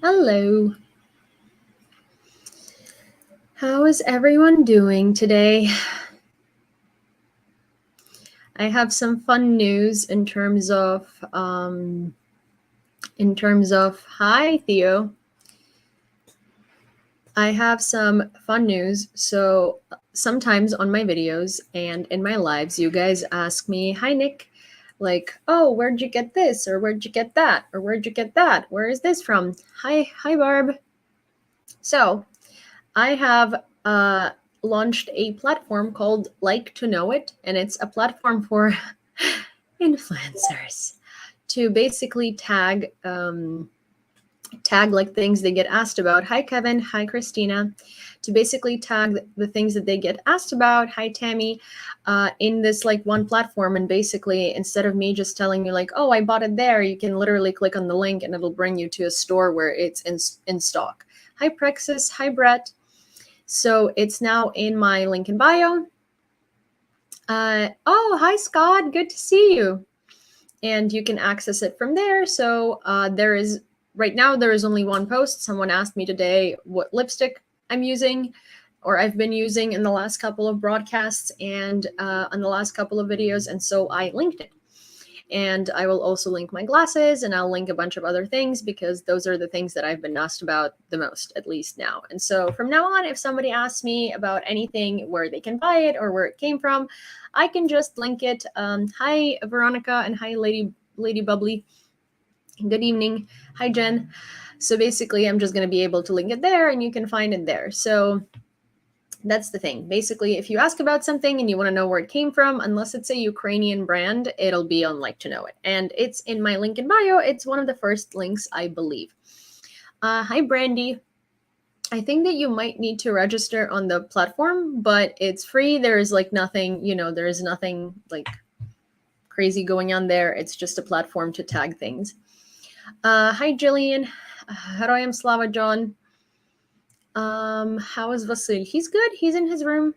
Hello. How is everyone doing today? I have some fun news in terms of hi Theo. I have some fun news. So sometimes on my videos and in my lives, you guys ask me, "Hi Nick," like, "Oh, where'd you get this?" or "Where'd you get that?" or "Where'd you get that?" "Where is this from?" Hi Barb. So I have launched a platform called Like to Know It, and it's a platform for influencers to basically tag like things they get asked about. Hi Kevin, hi Christina. To basically tag the things that they get asked about. Hi Tammy, in this like one platform, and basically instead of me just telling you like, oh, I bought it there, you can literally click on the link and it'll bring you to a store where it's in stock. Hi Prexis, hi Brett. So it's now in my link in bio. Oh, hi Scott, good to see you. And you can access it from there. So right now there is only one post. Someone asked me today what lipstick I'm using or I've been using in the last couple of broadcasts and on the last couple of videos. And so I linked it. And I will also link my glasses and I'll link a bunch of other things because those are the things that I've been asked about the most, at least now. And so from now on, if somebody asks me about anything where they can buy it or where it came from, I can just link it. Hi, Veronica, and hi, Lady Bubbly. Good evening. Hi, Jen. So basically, I'm just going to be able to link it there and you can find it there. So that's the thing. Basically, if you ask about something and you want to know where it came from, unless it's a Ukrainian brand, it'll be on Like to Know It. And it's in my link in bio. It's one of the first links, I believe. Hi, Brandy. I think that you might need to register on the platform, but it's free. There is like nothing, there is nothing like crazy going on there. It's just a platform to tag things. Hi, Jillian. Heroyam Slava John. How is Vasil? He's good. He's in his room.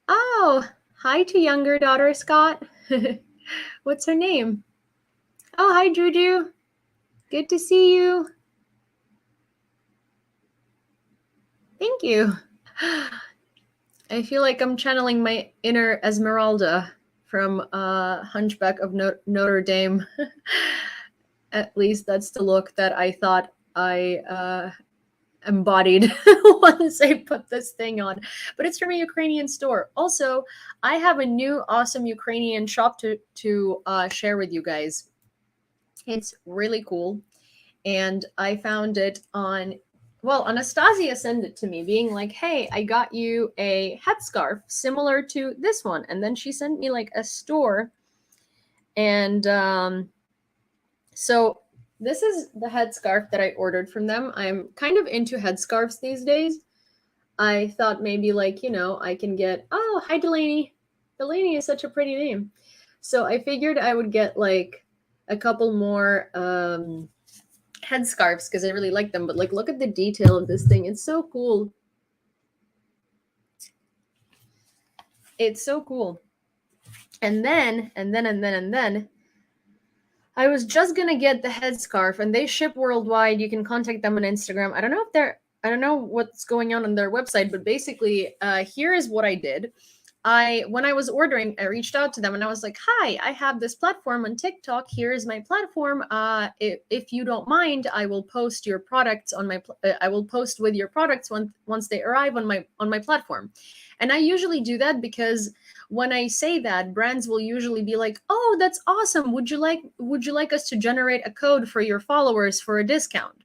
Oh, hi to younger daughter, Scott. What's her name? Oh, hi, Juju. Good to see you. Thank you. I feel like I'm channeling my inner Esmeralda from Hunchback of Notre Dame. At least that's the look that I thought I embodied once I put this thing on. But it's from a Ukrainian store. Also, I have a new awesome Ukrainian shop to share with you guys. It's really cool. And I found it on, well, Anastasia sent it to me being like, hey, I got you a headscarf similar to this one. And then she sent me like a store. And so this is the headscarf that I ordered from them. I'm kind of into headscarves these days. I thought maybe like, I can get, oh, hi, Delaney. Delaney is such a pretty name. So I figured I would get like a couple more headscarves because I really like them. But like, look at the detail of this thing. It's so cool. It's so cool. And then, I was just gonna get the headscarf, and they ship worldwide. You can contact them on Instagram. I don't know what's going on their website, but basically, here is what I did. When I was ordering, I reached out to them and I was like, "Hi, I have this platform on TikTok. Here is my platform. If you don't mind, I will post your products on my. I will post with your products once they arrive on my platform." And I usually do that because when I say that, brands will usually be like, "Oh, that's awesome. Would you like us to generate a code for your followers for a discount?"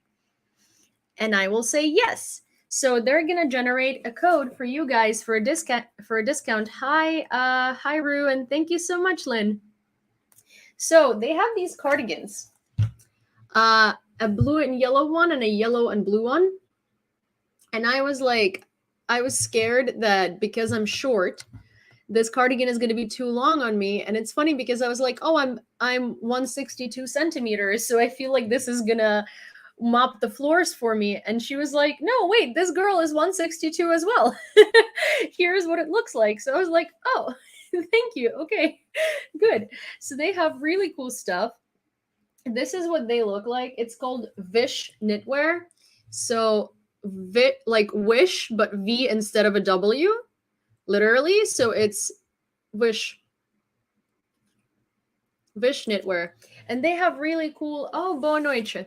And I will say yes. So they're gonna generate a code for you guys for a discount. Hi Rue, and thank you so much, Lynn. So they have these cardigans, a blue and yellow one and a yellow and blue one. And I was scared that because I'm short, this cardigan is going to be too long on me. And it's funny because I was like, oh, I'm 162 centimeters, so I feel like this is gonna mop the floors for me. And she was like, no, wait, this girl is 162 as well. Here's what it looks like. So I was like, oh, thank you. Okay, good. So they have really cool stuff. This is what they look like. It's called Vish knitwear. So like wish, but V instead of a W, literally. So it's Vish knitwear. And they have really cool, oh, boa noite.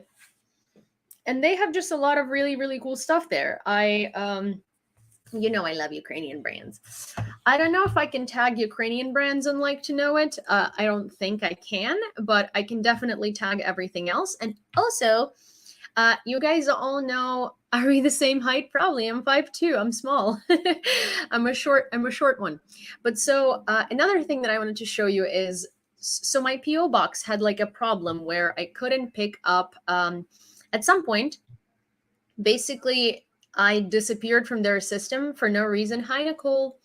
And they have just a lot of really, really cool stuff there. I love Ukrainian brands. I don't know if I can tag Ukrainian brands and like to know it. I don't think I can, but I can definitely tag everything else. And also, you guys all know, are we the same height? Probably. I'm 5'2". I'm small. I'm a short one. But so another thing that I wanted to show you is, so my PO box had like a problem where I couldn't pick up at some point. Basically, I disappeared from their system for no reason. Hi, Nicole.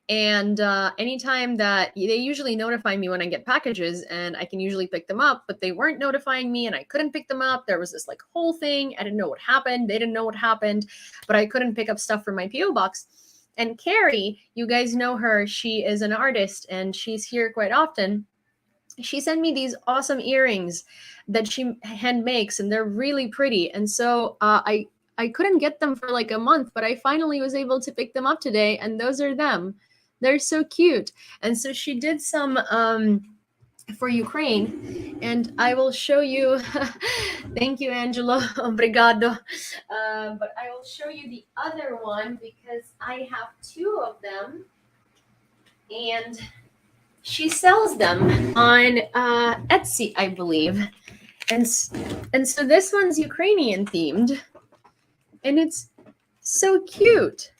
And anytime that they usually notify me when I get packages, and I can usually pick them up, but they weren't notifying me and I couldn't pick them up. There was this like whole thing. I didn't know what happened. They didn't know what happened, but I couldn't pick up stuff from my PO box. And Carrie, you guys know her. She is an artist and she's here quite often. She sent me these awesome earrings that she hand makes, and they're really pretty. And so I couldn't get them for like a month, but I finally was able to pick them up today, and those are them. They're so cute. And so she did some for Ukraine, and I will show you. Thank you, Angelo. Obrigado. But I will show you the other one because I have two of them, and she sells them on Etsy, I believe. And so this one's Ukrainian themed, and it's so cute.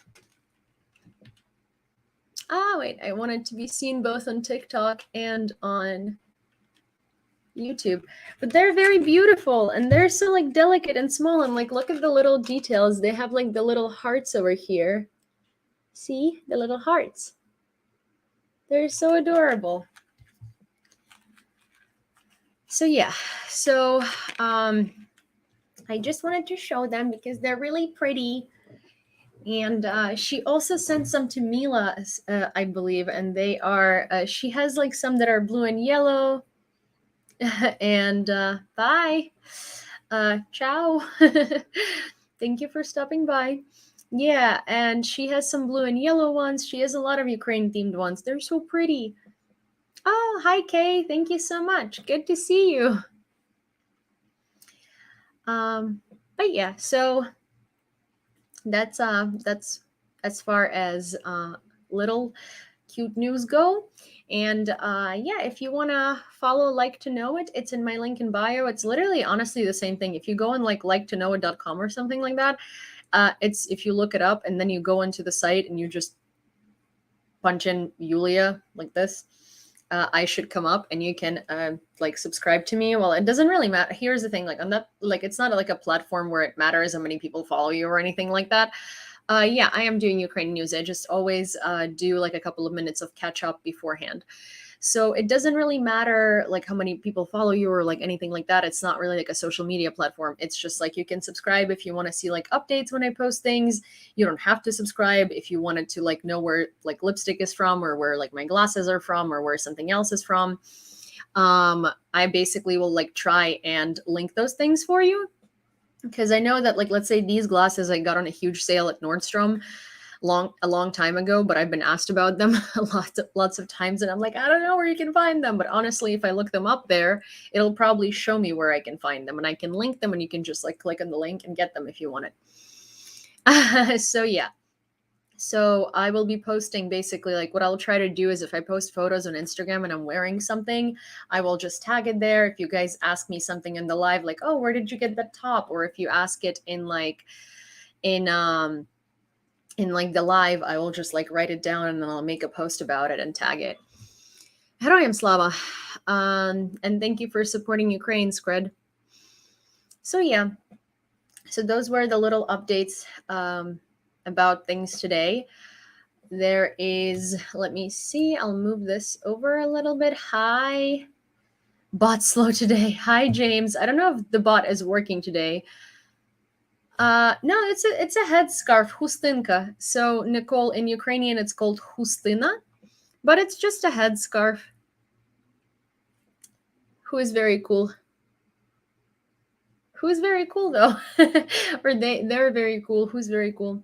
Wait, I want it to be seen both on TikTok and on YouTube. But they're very beautiful, and they're so like delicate and small, and like look at the little details. They have like the little hearts over here. See? The little hearts. They're so adorable. So yeah, so I just wanted to show them because they're really pretty. And she also sent some to Mila, I believe, and they are, she has like some that are blue and yellow. And bye. Ciao. Thank you for stopping by. Yeah, and she has some blue and yellow ones. She has a lot of Ukraine themed ones. They're so pretty. Oh, hi Kay. Thank you so much. Good to see you. But yeah, so that's as far as little cute news go. And yeah, if you want to follow Like to Know It, it's in my link in bio. It's literally honestly the same thing. If you go on like liketoknowit.com or something like that, it's, if you look it up and then you go into the site and you just punch in Yulia like this, I should come up and you can like subscribe to me. Well, it doesn't really matter. Here's the thing, like I'm not like, it's not like a platform where it matters how many people follow you or anything like that. Yeah, I am doing Ukrainian news. I just always do like a couple of minutes of catch up beforehand. So it doesn't really matter like how many people follow you or like anything like that. It's not really like a social media platform. It's just like you can subscribe if you want to see like updates when I post things. You don't have to subscribe if you wanted to like know where like lipstick is from or where like my glasses are from or where something else is from. I basically will like try and link those things for you. Because I know that like, let's say these glasses I got on a huge sale at Nordstrom a long time ago, but I've been asked about them lots of times, and I'm like, I don't know where you can find them. But honestly, if I look them up there, it'll probably show me where I can find them, and I can link them, and you can just like click on the link and get them if you want it. So yeah. So I will be posting basically like what I'll try to do is if I post photos on Instagram and I'm wearing something, I will just tag it there. If you guys ask me something in the live, like, oh, where did you get that top? Or if you ask it in like, in like the live, I will just like write it down and then I'll make a post about it and tag it. Heroyam Slava. And thank you for supporting Ukraine, Scred. So yeah, so those were the little updates about things today. There is, let me see, I'll move this over a little bit. Hi, bot slow today. Hi, James. I don't know if the bot is working today. No, it's a headscarf, hustinka. So Nicole, in Ukrainian, it's called hustina, but it's just a headscarf. Who is very cool. Who's very cool though? Or they're very cool. Who's very cool?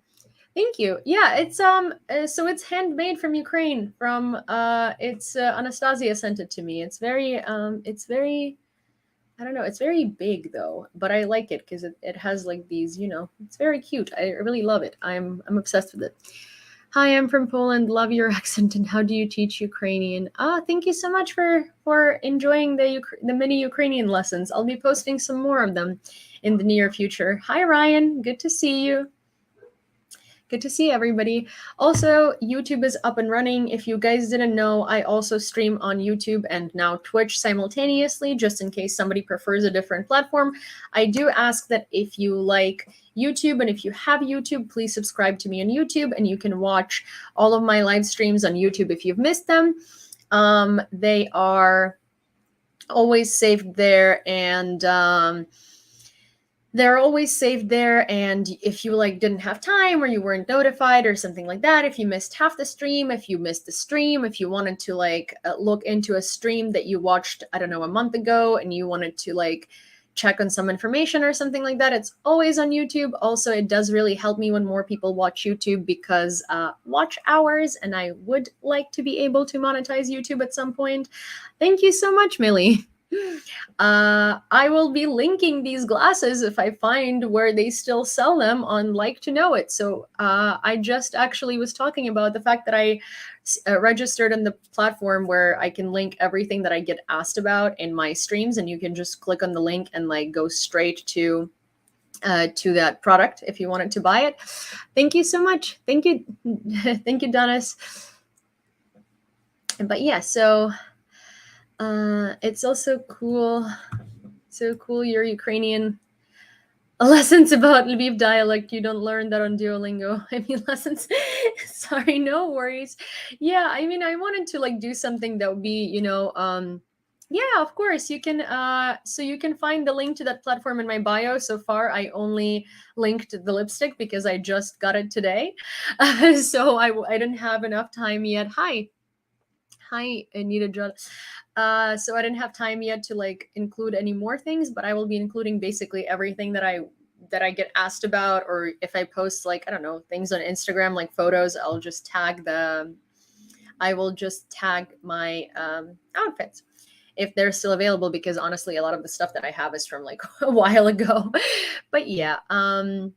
Thank you. Yeah, it's so it's handmade from Ukraine. From it's Anastasia sent it to me. It's very, I don't know, it's very big though, but I like it because it has like these, it's very cute. I really love it. I'm obsessed with it. Hi, I'm from Poland. Love your accent. And how do you teach Ukrainian? Thank you so much for enjoying the mini Ukrainian lessons. I'll be posting some more of them in the near future. Hi, Ryan. Good to see you. Good to see everybody. Also, YouTube is up and running. If you guys didn't know, I also stream on YouTube and now Twitch simultaneously, just in case somebody prefers a different platform. I do ask that if you like YouTube and if you have YouTube, please subscribe to me on YouTube, and you can watch all of my live streams on YouTube if you've missed them. They are always saved there, and they're always saved there. And if you like didn't have time or you weren't notified or something like that, if you missed half the stream, if you missed the stream, if you wanted to like look into a stream that you watched, I don't know, a month ago, and you wanted to like check on some information or something like that, it's always on YouTube. Also, it does really help me when more people watch YouTube, because watch hours, and I would like to be able to monetize YouTube at some point. Thank you so much, Millie. I will be linking these glasses if I find where they still sell them on Like to Know It. So I just actually was talking about the fact that I registered on the platform where I can link everything that I get asked about in my streams, and you can just click on the link and like go straight to that product if you wanted to buy it. Thank you so much. Thank you. Thank you, Dennis. But yeah, so it's also cool. So cool, your Ukrainian lessons about Lviv dialect. You don't learn that on Duolingo. I mean, lessons. Sorry, no worries. Yeah, I mean, I wanted to like do something that would be, yeah, of course. You can so you can find the link to that platform in my bio. So far, I only linked the lipstick because I just got it today. So I didn't have enough time yet. Hi, Anita John. So I didn't have time yet to like include any more things, but I will be including basically everything that I get asked about, or if I post like, I don't know, things on Instagram, like photos, I will just tag my outfits if they're still available, because honestly, a lot of the stuff that I have is from like a while ago. But yeah, and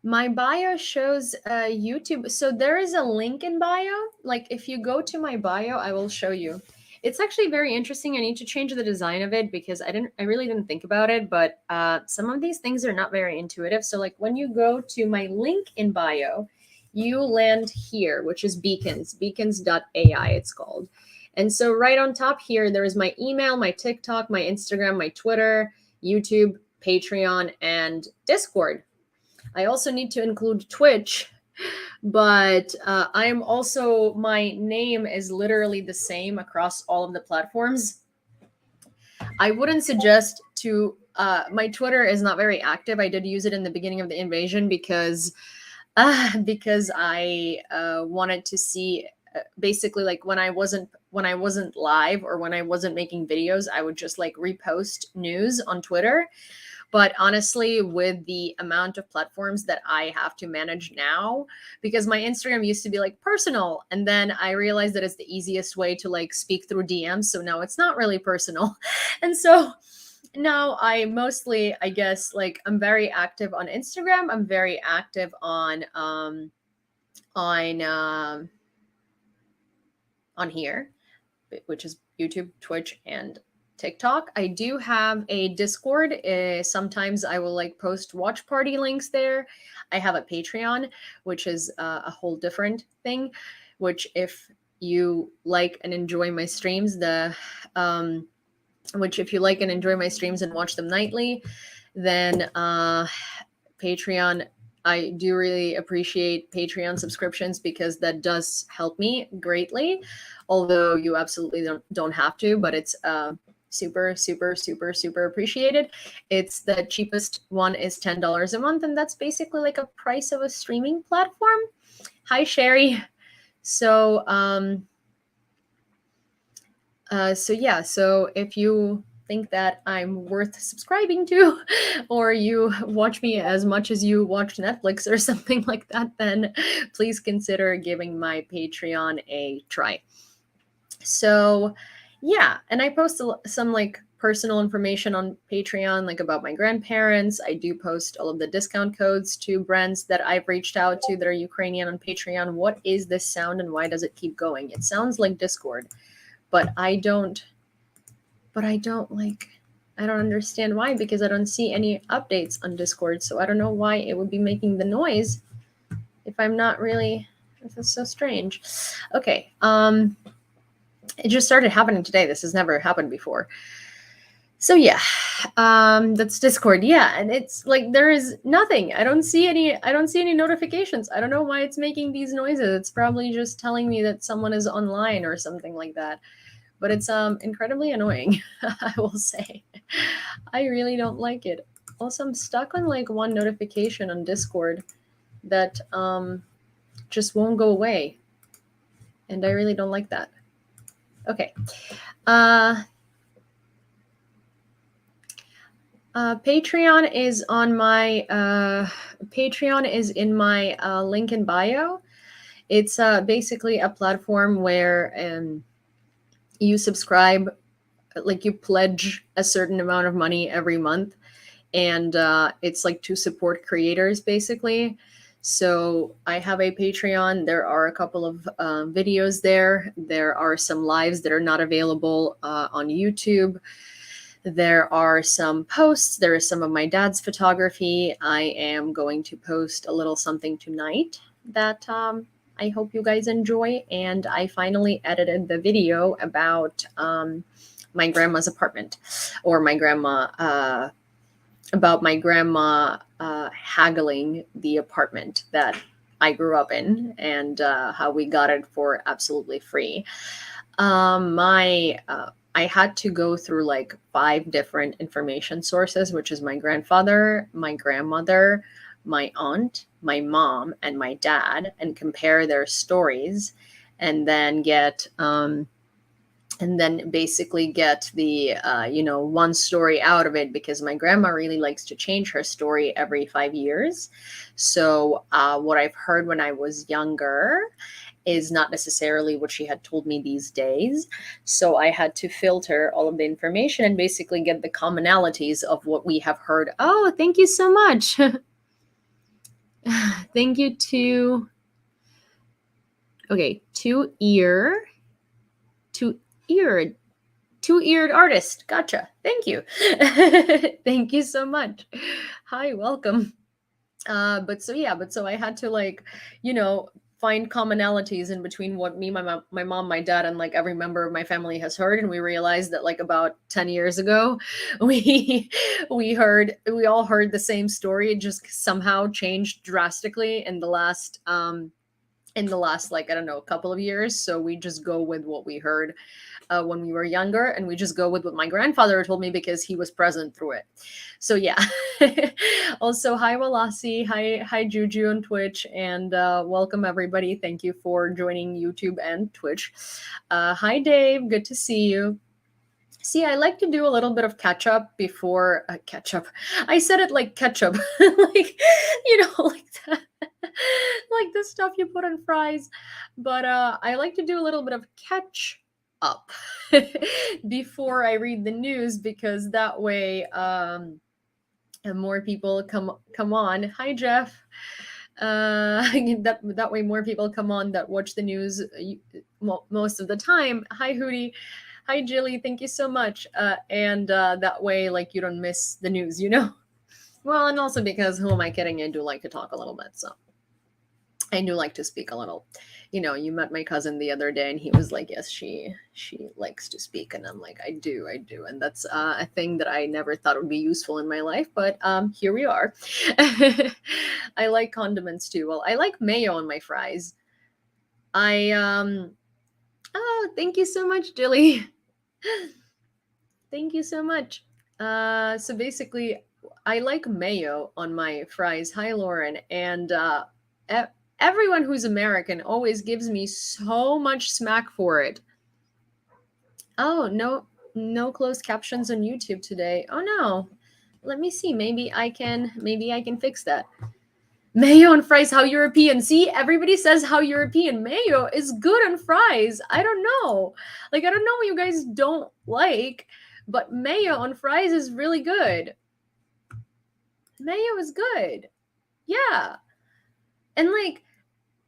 my bio shows YouTube. So there is a link in bio. Like if you go to my bio, I will show you. It's actually very interesting. I need to change the design of it because I really didn't think about it, but some of these things are not very intuitive. So like when you go to my link in bio, you land here, which is beacons.ai it's called. And so right on top here, there is my email, my TikTok, my Instagram, my Twitter, YouTube, Patreon, and Discord. I also need to include Twitch, but I am also, my name is literally the same across all of the platforms. I wouldn't suggest to, my Twitter is not very active. I did use it in the beginning of the invasion because I wanted to see basically like when I wasn't live or when I wasn't making videos, I would just like repost news on Twitter. But honestly, with the amount of platforms that I have to manage now, because my Instagram used to be like personal, and then I realized that it's the easiest way to like speak through DMs. So now it's not really personal. And so now I mostly, I guess, like I'm very active on Instagram. I'm very active on here, which is YouTube, Twitch, and TikTok. I do have a Discord. Sometimes I will like post watch party links there. I have a Patreon, which is a whole different thing, which if you like and enjoy my streams, which if you like and enjoy my streams and watch them nightly, then Patreon, I do really appreciate Patreon subscriptions because that does help me greatly. Although you absolutely don't have to, but it's super, super, super, super appreciated. It's the cheapest one is $10 a month, and that's basically like a price of a streaming platform. Hi, Sherry. So, so yeah, so if you think that I'm worth subscribing to, or you watch me as much as you watch Netflix or something like that, then please consider giving my Patreon a try. So yeah, and I post some like personal information on Patreon, like about my grandparents. I do post all of the discount codes to brands that I've reached out to that are Ukrainian on Patreon. What is this sound and why does it keep going? It sounds like Discord, but I don't understand why, because I don't see any updates on Discord. So I don't know why it would be making the noise if I'm not really. This is so strange. Okay. It just started happening today. This has never happened before. So yeah, that's Discord. Yeah, and it's like there is nothing. I don't see any notifications. I don't know why it's making these noises. It's probably just telling me that someone is online or something like that. But it's incredibly annoying, I will say. I really don't like it. Also, I'm stuck on like one notification on Discord that just won't go away. And I really don't like that. Okay. Patreon is on my Patreon is in my link in bio. It's basically a platform where you subscribe, like you pledge a certain amount of money every month, and it's like to support creators basically. So I have a Patreon. There are a couple of videos there. There are some lives that are not available on YouTube. There are some posts. There is some of my dad's photography. I am going to post a little something tonight that I hope you guys enjoy. And I finally edited the video about my grandma's apartment, or my grandma, about my grandma haggling the apartment that I grew up in, and how we got it for absolutely free. I had to go through like 5 different information sources, which is my grandfather, my grandmother, my aunt, my mom, and my dad, and compare their stories, and then basically get the one story out of it, because my grandma really likes to change her story every 5 years. So what I've heard when I was younger is not necessarily what she had told me these days. So I had to filter all of the information and basically get the commonalities of what we have heard. Oh, thank you so much. Thank you to, okay, two-eared artist. Gotcha. Thank you. Thank you so much. Hi, welcome. But so I had to find commonalities in between what me, my mom, my dad, and like every member of my family has heard. And we realized that like about 10 years ago, we all heard the same story. It just somehow changed drastically in the last like, I don't know, a couple of years. So we just go with what we heard when we were younger, and we just go with what my grandfather told me because he was present through it. So yeah. Also, hi Walasi, hi Juju on Twitch, and welcome everybody. Thank you for joining YouTube and Twitch. Hi Dave, good to see you. See, I like to do a little bit of catch up before ketchup. I said it like ketchup, like like that, like the stuff you put on fries. But I like to do a little bit of catch up before I read the news, because that way and more people come on. Hi Jeff. That way more people come on that watch the news most of the time. Hi Hootie. Hi Jilly, thank you so much. And that way, like, you don't miss the news, Well, and also because, who am I kidding? I do like to talk a little bit, so I do like to speak a little. You met my cousin the other day, and he was like, yes, she likes to speak. And I'm like, I do. And that's a thing that I never thought would be useful in my life, but here we are. I like condiments too. Well, I like mayo on my fries. Oh, thank you so much, Jilly. Thank you so much. So basically, I like mayo on my fries. Hi, Lauren. And everyone who's American always gives me so much smack for it. Oh, No closed captions on YouTube today. Oh no. Let me see. Maybe I can fix that. Mayo and fries, how European. See, everybody says how European. Mayo is good on fries. I don't know. Like, I don't know what you guys don't like, but mayo on fries is really good. Mayo is good. Yeah. And like,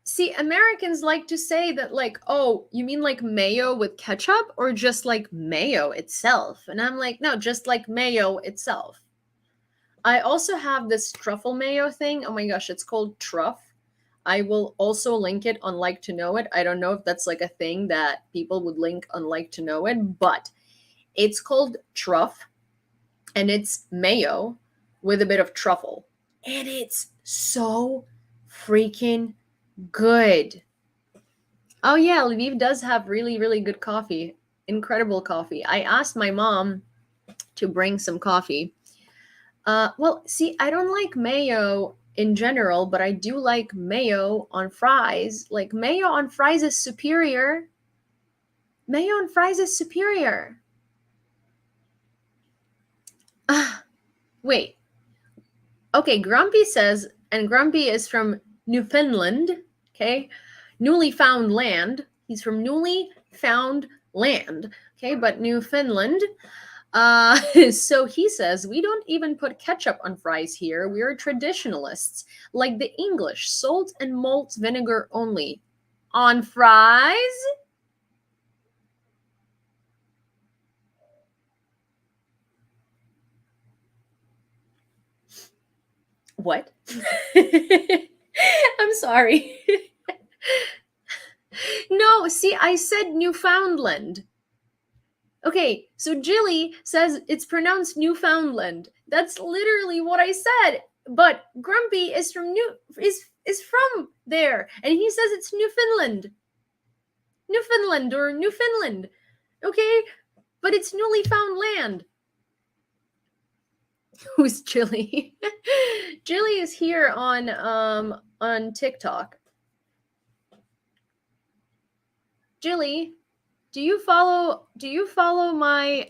see, Americans like to say that, like, oh, you mean like mayo with ketchup or just like mayo itself? And I'm like, no, just like mayo itself. I also have this truffle mayo thing. Oh my gosh, it's called Truff. I will also link it on Like to Know It. I don't know if that's like a thing that people would link on Like to Know It, but it's called Truff and it's mayo with a bit of truffle. And it's so freaking good. Oh yeah, Lviv does have really, really good coffee. Incredible coffee. I asked my mom to bring some coffee. Well, see, I don't like mayo in general, but I do like mayo on fries. Like, mayo on fries is superior. Mayo on fries is superior. Wait. Okay, Grumpy says, and Grumpy is from Newfoundland, okay? Newly found land. He's from newly found land, okay? But Newfoundland. So he says, we don't even put ketchup on fries here. We're traditionalists, like the English, salt and malt vinegar only. On fries? What? I'm sorry. No, see, I said Newfoundland. Okay, so Jilly says it's pronounced Newfoundland. That's literally what I said. But Grumpy is from is from there, and he says it's Newfoundland. Newfoundland or Newfoundland. Okay? But it's newly found land. Who's Jilly? Jilly is here on TikTok. Jilly, do you follow my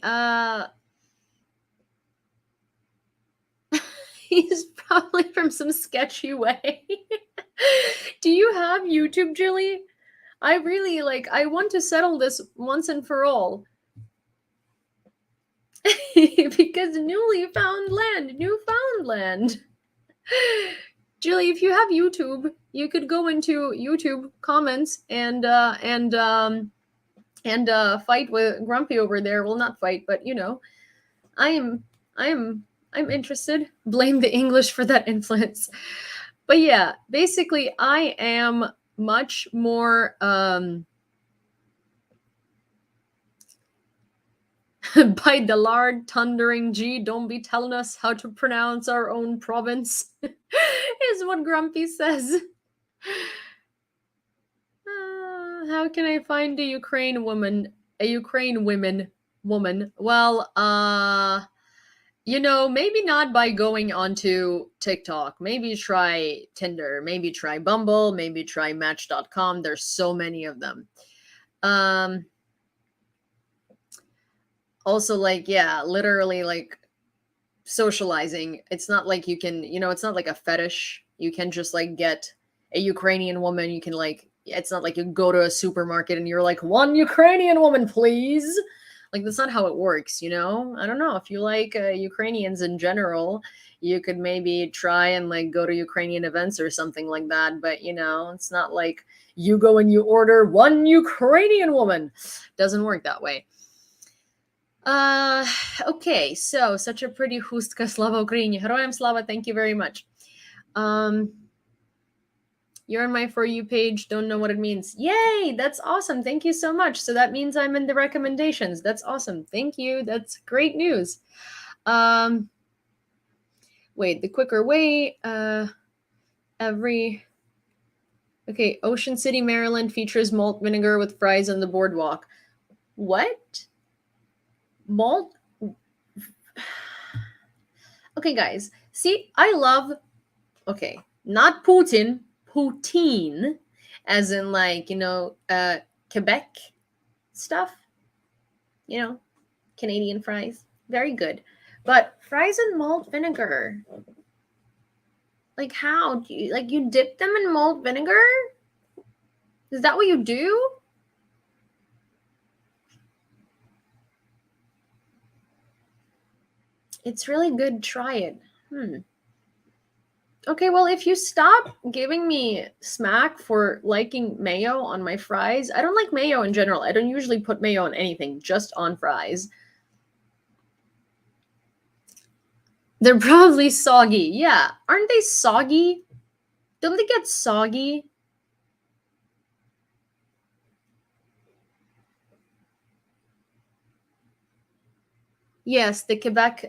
he's probably from some sketchy way. Do you have YouTube, Jilly? I really I want to settle this once and for all. Because Newfoundland. Jilly, if you have YouTube, you could go into YouTube comments and fight with Grumpy over there. Well, not fight, but you know, I'm interested. Blame the English for that influence. But yeah, basically, I am much more by the Lord thundering G, don't be telling us how to pronounce our own province, is what Grumpy says. How can I find a Ukraine woman? Well, you know, maybe not by going onto TikTok. Maybe try Tinder. Maybe try Bumble. Maybe try Match.com. There's so many of them. Also, literally, socializing. It's not like you can, it's not like a fetish. You can just get a Ukrainian woman. You can it's not like you go to a supermarket and you're like, one Ukrainian woman, please. That's not how it works, I don't know. If you like Ukrainians in general, you could maybe try and go to Ukrainian events or something like that. But, it's not like you go and you order one Ukrainian woman. Doesn't work that way. Okay, so such a pretty hustka, Slava Ukraini. Heroям Slava, thank you very much. You're on my For You page, don't know what it means. Yay, that's awesome. Thank you so much. So that means I'm in the recommendations. That's awesome. Thank you. That's great news. Wait, the quicker way, okay, Ocean City, Maryland features malt vinegar with fries on the boardwalk. What? Malt? Okay, guys. See, I love, okay, not Putin, poutine, as in Quebec stuff, Canadian fries. Very good. But fries in malt vinegar. Like how? Do you, like you dip them in malt vinegar? Is that what you do? It's really good. Try it. Okay, well, if you stop giving me smack for liking mayo on my fries, I don't like mayo in general. I don't usually put mayo on anything, just on fries. They're probably soggy. Yeah. Aren't they soggy? Don't they get soggy? Yes, the Quebec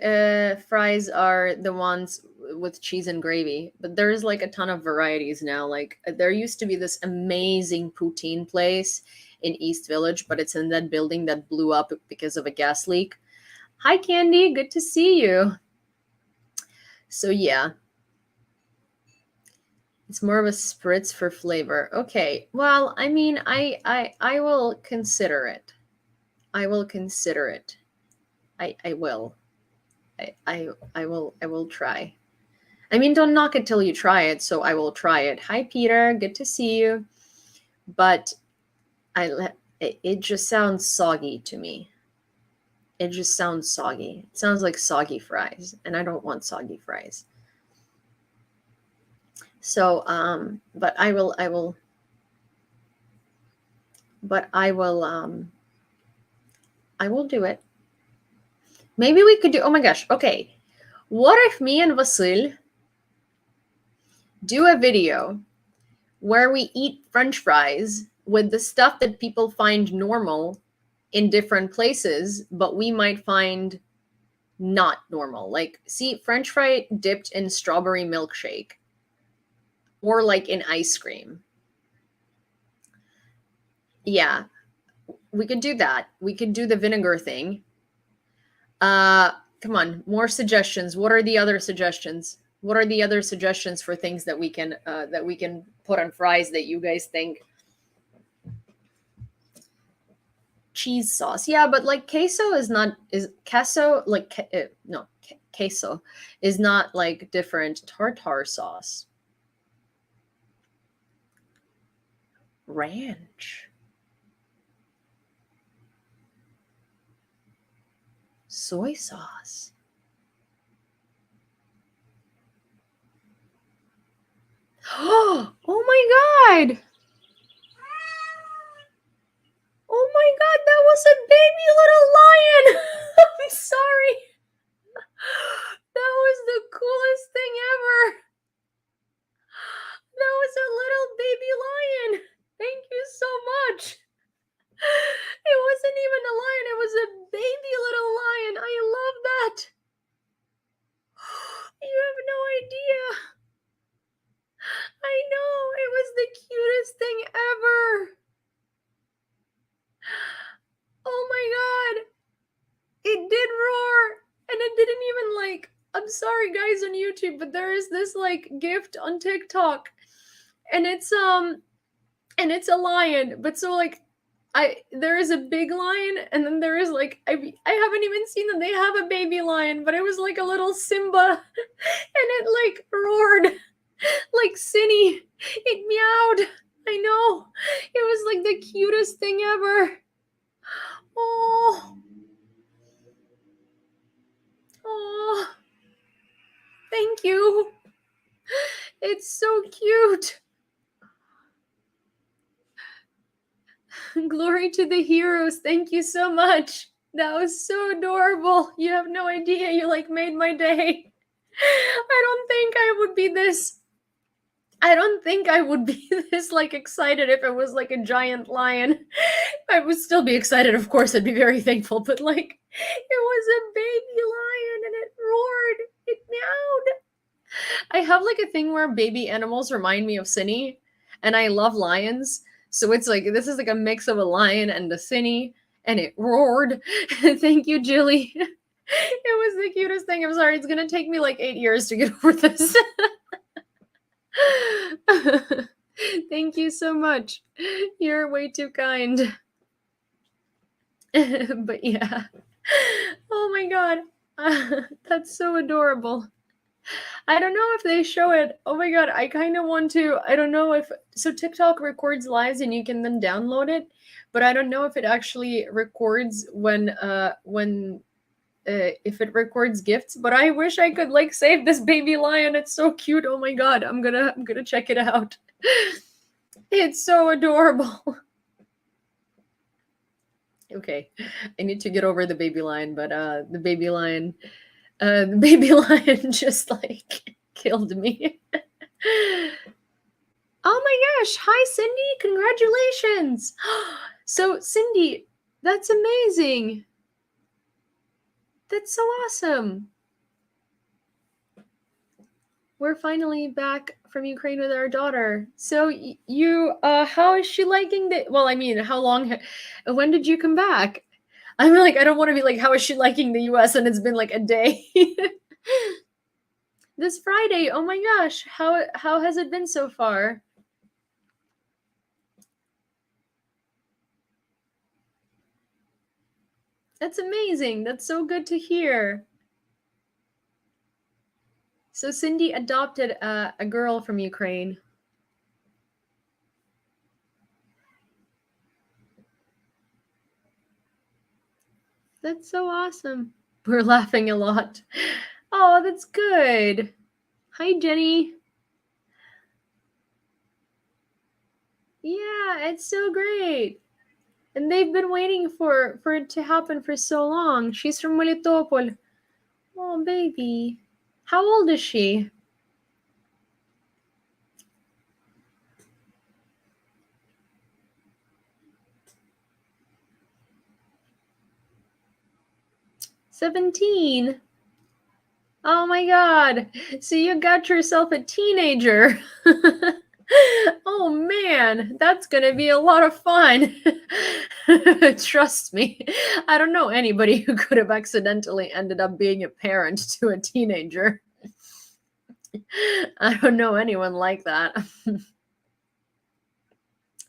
fries are the ones with cheese and gravy, but there's like a ton of varieties now. Like there used to be this amazing poutine place in East Village, but it's in that building that blew up because of a gas leak. Hi, Candy. Good to see you. So yeah, it's more of a spritz for flavor. Okay. Well, I mean, I will consider it. I will consider it. I will. I will try. I mean, don't knock it till you try it, so I will try it. Hi, Peter. Good to see you. But it just sounds soggy to me. It just sounds soggy. It sounds like soggy fries, and I don't want soggy fries. So, but I will, I will do it. Maybe we could do, oh my gosh, okay. What if me and Vasil do a video where we eat French fries with the stuff that people find normal in different places, but we might find not normal? Like, see, French fry dipped in strawberry milkshake or like in ice cream. Yeah, we could do that. We could do the vinegar thing. Come on, more suggestions. What are the other suggestions? What are the other suggestions for things that we can put on fries that you guys think? Cheese sauce. Yeah, but like queso is not is queso like no queso is not like different tartar sauce. Ranch. Soy sauce. Oh my god. Oh my god, that was a baby little lion. I'm sorry. That was the coolest thing ever. That was a little baby lion. Thank you so much. It wasn't even a lion, it was a baby little lion. I love that. You have no idea. I know, it was the cutest thing ever. Oh my god. It did roar, and it didn't even like, I'm sorry guys on YouTube, but there is this like gift on TikTok, and it's a lion, but so like there is a big lion, and then there is like I haven't even seen that they have a baby lion, but it was like a little Simba, and it like roared like Cinny. It meowed. I know. It was like the cutest thing ever. Oh. Oh. Thank you. It's so cute. Glory to the heroes. Thank you so much. That was so adorable. You have no idea. You like made my day. I don't think I would be this like excited if it was like a giant lion. I would still be excited, of course. I'd be very thankful, but like it was a baby lion and it roared. It meowed. I have like a thing where baby animals remind me of Cinny, and I love lions. So it's like this is like a mix of a lion and a Cinny, and it roared. Thank you, Jilly. It was the cutest thing. I'm sorry, it's gonna take me like 8 years to get over this. Thank you so much. You're way too kind. But yeah. Oh my god. That's so adorable. I don't know if they show it. Oh my god, I kind of want to. I don't know if so TikTok records lives and you can then download it, but I don't know if it actually records when if it records gifts, but I wish I could like save this baby lion. It's so cute. Oh my god, I'm gonna check it out. It's so adorable. Okay, I need to get over the baby lion, but the baby lion just like killed me. Oh my gosh! Hi, Cindy. Congratulations. So, Cindy, that's amazing. That's so awesome. We're finally back from Ukraine with our daughter. So you how is she liking the well, I mean, how long when did you come back? I'm like I don't want to be like how is she liking the US and it's been like a day. This Friday. Oh my gosh. How has it been so far? That's amazing. That's so good to hear. So Cindy adopted a girl from Ukraine. That's so awesome. We're laughing a lot. Oh, that's good. Hi, Jenny. Yeah, it's so great. And they've been waiting for it to happen for so long. She's from Melitopol. Oh, baby. How old is she? $17. Oh my god. So you got yourself a teenager. Oh man, that's gonna be a lot of fun. Trust me. I don't know anybody who could have accidentally ended up being a parent to a teenager. I don't know anyone like that.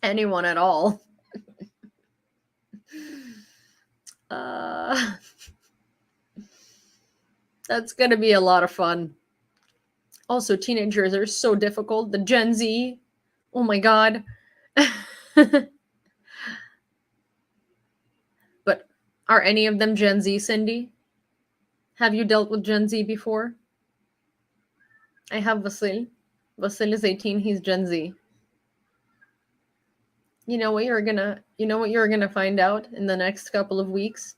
Anyone at all. Uh, that's gonna be a lot of fun. Also, teenagers are so difficult. The Gen Z. Oh my god. But are any of them Gen Z, Cindy? Have you dealt with Gen Z before? I have Vasil. Vasil is 18, he's Gen Z. You know what you're gonna find out in the next couple of weeks?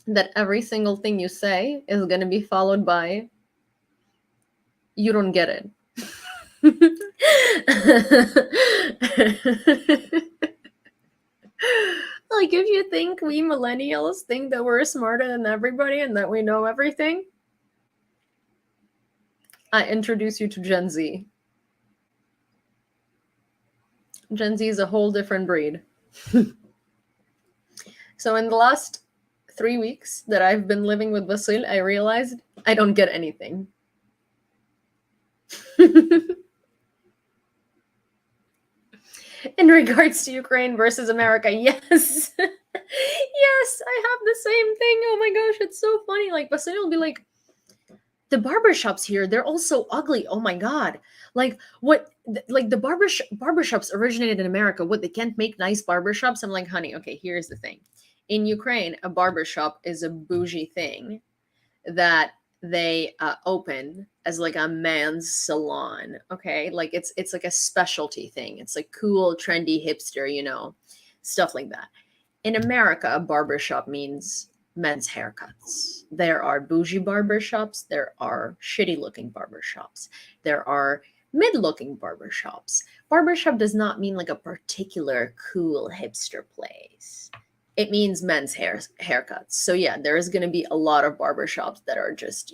That every single thing you say is gonna be followed by you don't get it. Like if you think we millennials think that we're smarter than everybody and that we know everything, I introduce you to Gen Z. Gen Z is a whole different breed. So in the last 3 weeks that I've been living with Vasil, I realized I don't get anything. In regards to Ukraine versus America, yes. Yes, I have the same thing. Oh my gosh, it's so funny. Like Vasil will be like, the barbershops here, they're all so ugly. Oh my god. Like what like the barbershops originated in America. What, they can't make nice barbershops? I'm like, honey, okay, here's the thing. In Ukraine, a barbershop is a bougie thing that they open as like a man's salon. Okay, like it's like a specialty thing. It's like cool, trendy, hipster, stuff like that. In America, a barbershop means men's haircuts. There are bougie barbershops, there are shitty looking barbershops, there are mid looking barbershops. Barbershop does not mean like a particular cool hipster place. It means men's haircuts. So yeah, there is going to be a lot of barbershops that are just,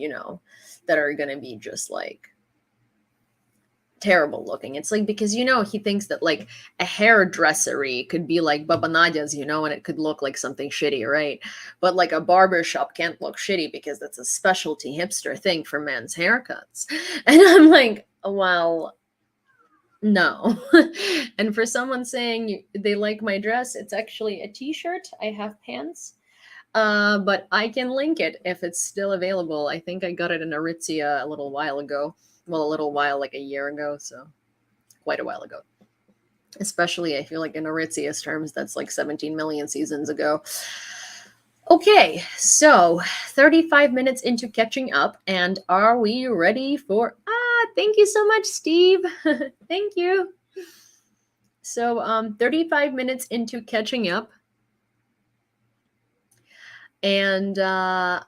that are going to be just like terrible looking. It's like because he thinks that like a hairdressery could be like Baba Nadia's, and it could look like something shitty, right? But like a barber shop can't look shitty because that's a specialty hipster thing for men's haircuts. And I'm like, well, no. And for someone saying they like my dress, it's actually a t-shirt. I have pants. But I can link it if it's still available. I think I got it in Aritzia a little while ago. Well, a little while, like a year ago, so quite a while ago. Especially, I feel like in Aritzia's terms, that's like 17 million seasons ago. Okay, so 35 minutes into catching up, and are we ready for... thank you so much, Steve. Thank you. So 35 minutes into catching up, and oh,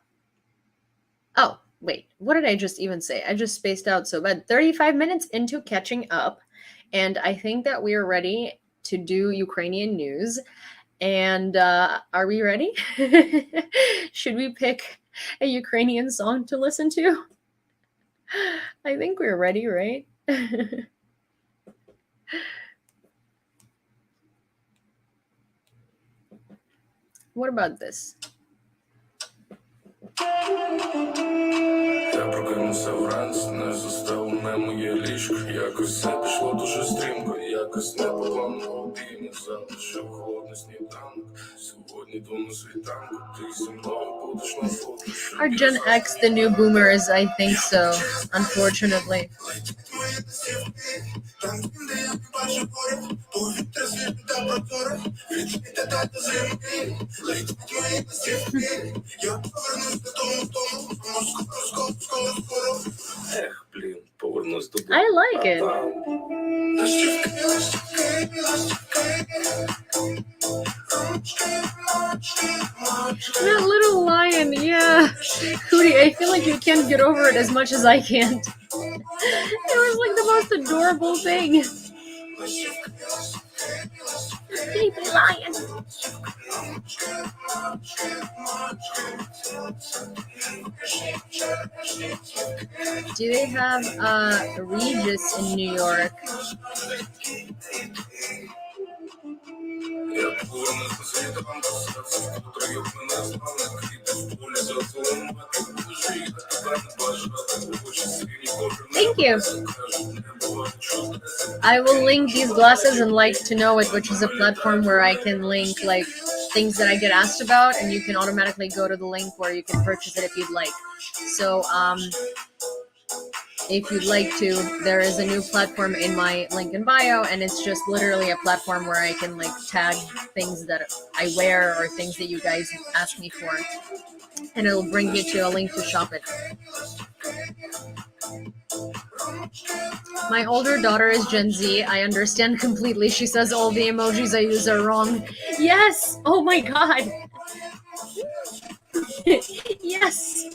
wait, what did I just even say? I just spaced out so bad. 35 minutes into catching up, and I think that we're ready to do Ukrainian news. And are we ready? Should we pick a Ukrainian song to listen to? I think we're ready, right? What about this? Я прокинувся вранці, не застав мене моє ліжко. Якось все пішло дуже стрімко, якось не по плану годині. Залишив холодний сніданок, сьогодні думаю світанку. Ти зі мною будеш на фото. Are Gen X the new boomers? I think so, unfortunately. I like it. That little lion, yeah. Hootie, I feel like you can't get over it as much as I can't. It was like the most adorable thing. Baby lion. Do they have Regis in New York? Thank you. I will link these glasses and Like to Know It, which is a platform where I can link like things that I get asked about, and you can automatically go to the link where you can purchase it if you'd like. So if you'd like to, there is a new platform in my link in bio, and it's just literally a platform where I can like tag things that I wear or things that you guys ask me for, and it'll bring you to a link to shop it. My older daughter is Gen Z. I understand completely. She says all the emojis I use are wrong. Yes! Oh my god! Yes!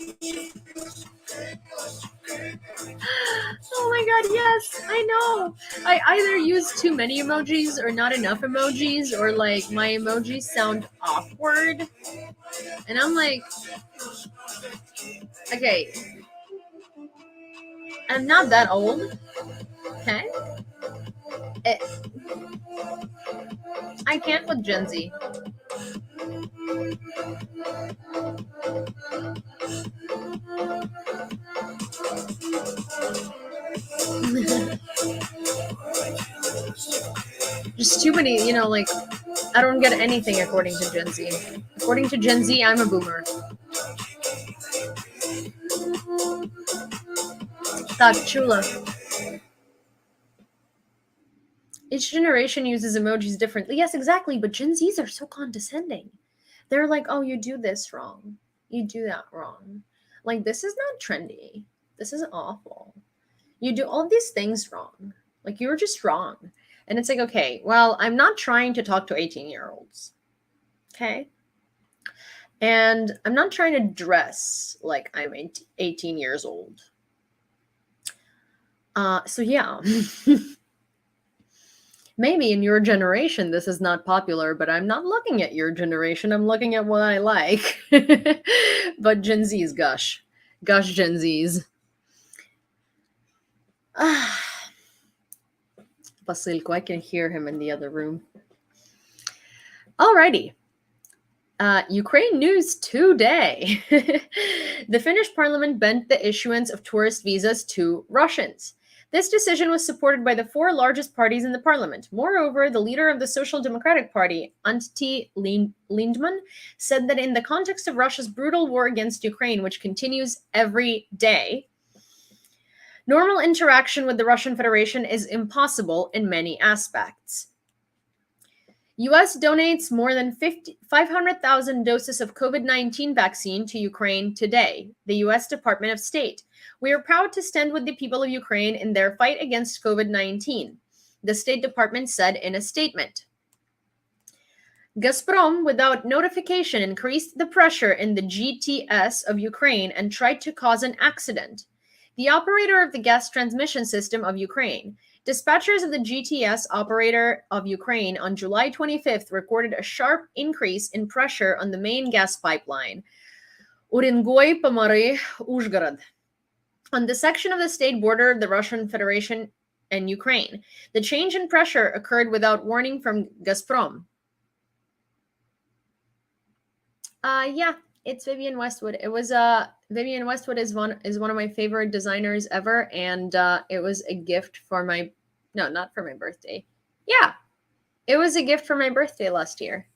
Oh my god, yes! I know! I either use too many emojis or not enough emojis, or like my emojis sound awkward. And I'm like, okay, I'm not that old, okay? I can't with Gen Z. Just too many, like, I don't get anything according to Gen Z. According to Gen Z, I'm a boomer. Tak, chula. Each generation uses emojis differently. Yes, exactly, but Gen Zs are so condescending. They're like, oh, you do this wrong. You do that wrong. Like, this is not trendy. This is awful. You do all these things wrong. Like, you're just wrong. And it's like, okay, well, I'm not trying to talk to 18-year-olds. Okay? And I'm not trying to dress like I'm 18 years old. So yeah. Maybe in your generation this is not popular, but I'm not looking at your generation. I'm looking at what I like. But Gen Zs, gosh. Gosh, Gen Zs. Basilko, I can hear him in the other room. Alrighty. Ukraine news today. The Finnish parliament banned the issuance of tourist visas to Russians. This decision was supported by the 4 largest parties in the parliament. Moreover, the leader of the Social Democratic Party, Ante Lindman, said that in the context of Russia's brutal war against Ukraine, which continues every day, normal interaction with the Russian Federation is impossible in many aspects. US donates more than 500,000 doses of COVID-19 vaccine to Ukraine today, the US Department of State. We are proud to stand with the people of Ukraine in their fight against COVID-19, the State Department said in a statement. Gazprom, without notification, increased the pressure in the GTS of Ukraine and tried to cause an accident. The operator of the gas transmission system of Ukraine, dispatchers of the GTS operator of Ukraine on July 25th recorded a sharp increase in pressure on the main gas pipeline, Urengoy-Pomary-Uzhgorod, on the section of the state border of the Russian Federation and Ukraine. The change in pressure occurred without warning from Gazprom. Yeah, it's Vivienne Westwood. It was Vivienne Westwood is one of my favorite designers ever, and it was a gift for my not for my birthday. Yeah, it was a gift for my birthday last year.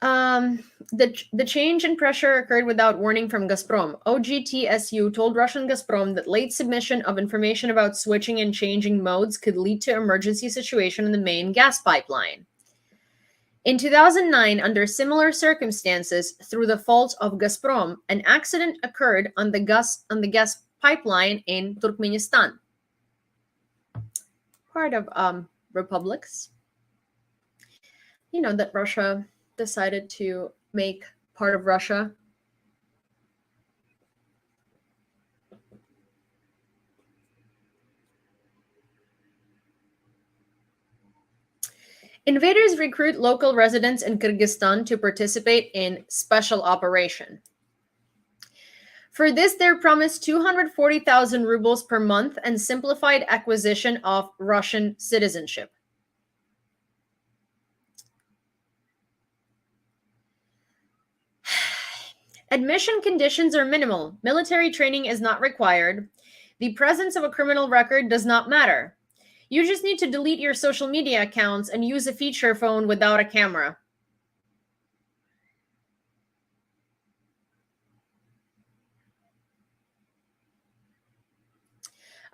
The change in pressure occurred without warning from Gazprom. OGTSU told Russian Gazprom that late submission of information about switching and changing modes could lead to emergency situation in the main gas pipeline. In 2009, under similar circumstances, through the fault of Gazprom, an accident occurred on the gas pipeline in Turkmenistan, part of republics. You know that Russia decided to make part of Russia. Invaders recruit local residents in Kyrgyzstan to participate in special operation. For this, they're promised 240,000 rubles per month and simplified acquisition of Russian citizenship. Admission conditions are minimal. Military training is not required. The presence of a criminal record does not matter. You just need to delete your social media accounts and use a feature phone without a camera.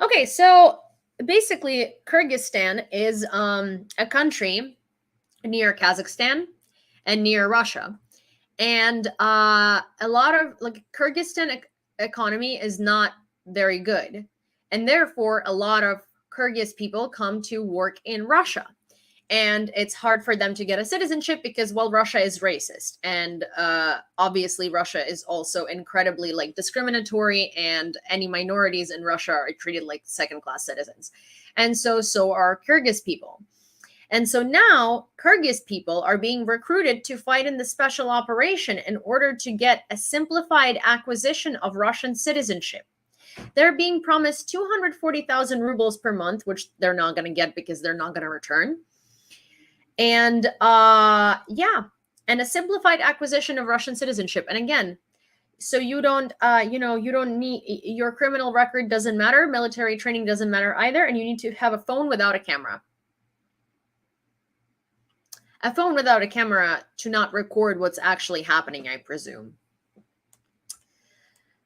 Okay, so basically, Kyrgyzstan is a country near Kazakhstan and near Russia. And a lot of Kyrgyzstan economy is not very good. And therefore, a lot of Kyrgyz people come to work in Russia. And it's hard for them to get a citizenship because, well, Russia is racist. And obviously, Russia is also incredibly discriminatory, and any minorities in Russia are treated like second-class citizens. And so are Kyrgyz people. And so now Kyrgyz people are being recruited to fight in the special operation in order to get a simplified acquisition of Russian citizenship. They're being promised 240,000 rubles per month, which they're not going to get because they're not going to return. And yeah, and a simplified acquisition of Russian citizenship. And again, so you don't, you don't need, your criminal record doesn't matter. Military training doesn't matter either. And you need to have a phone without a camera. A phone without a camera to not record what's actually happening, I presume.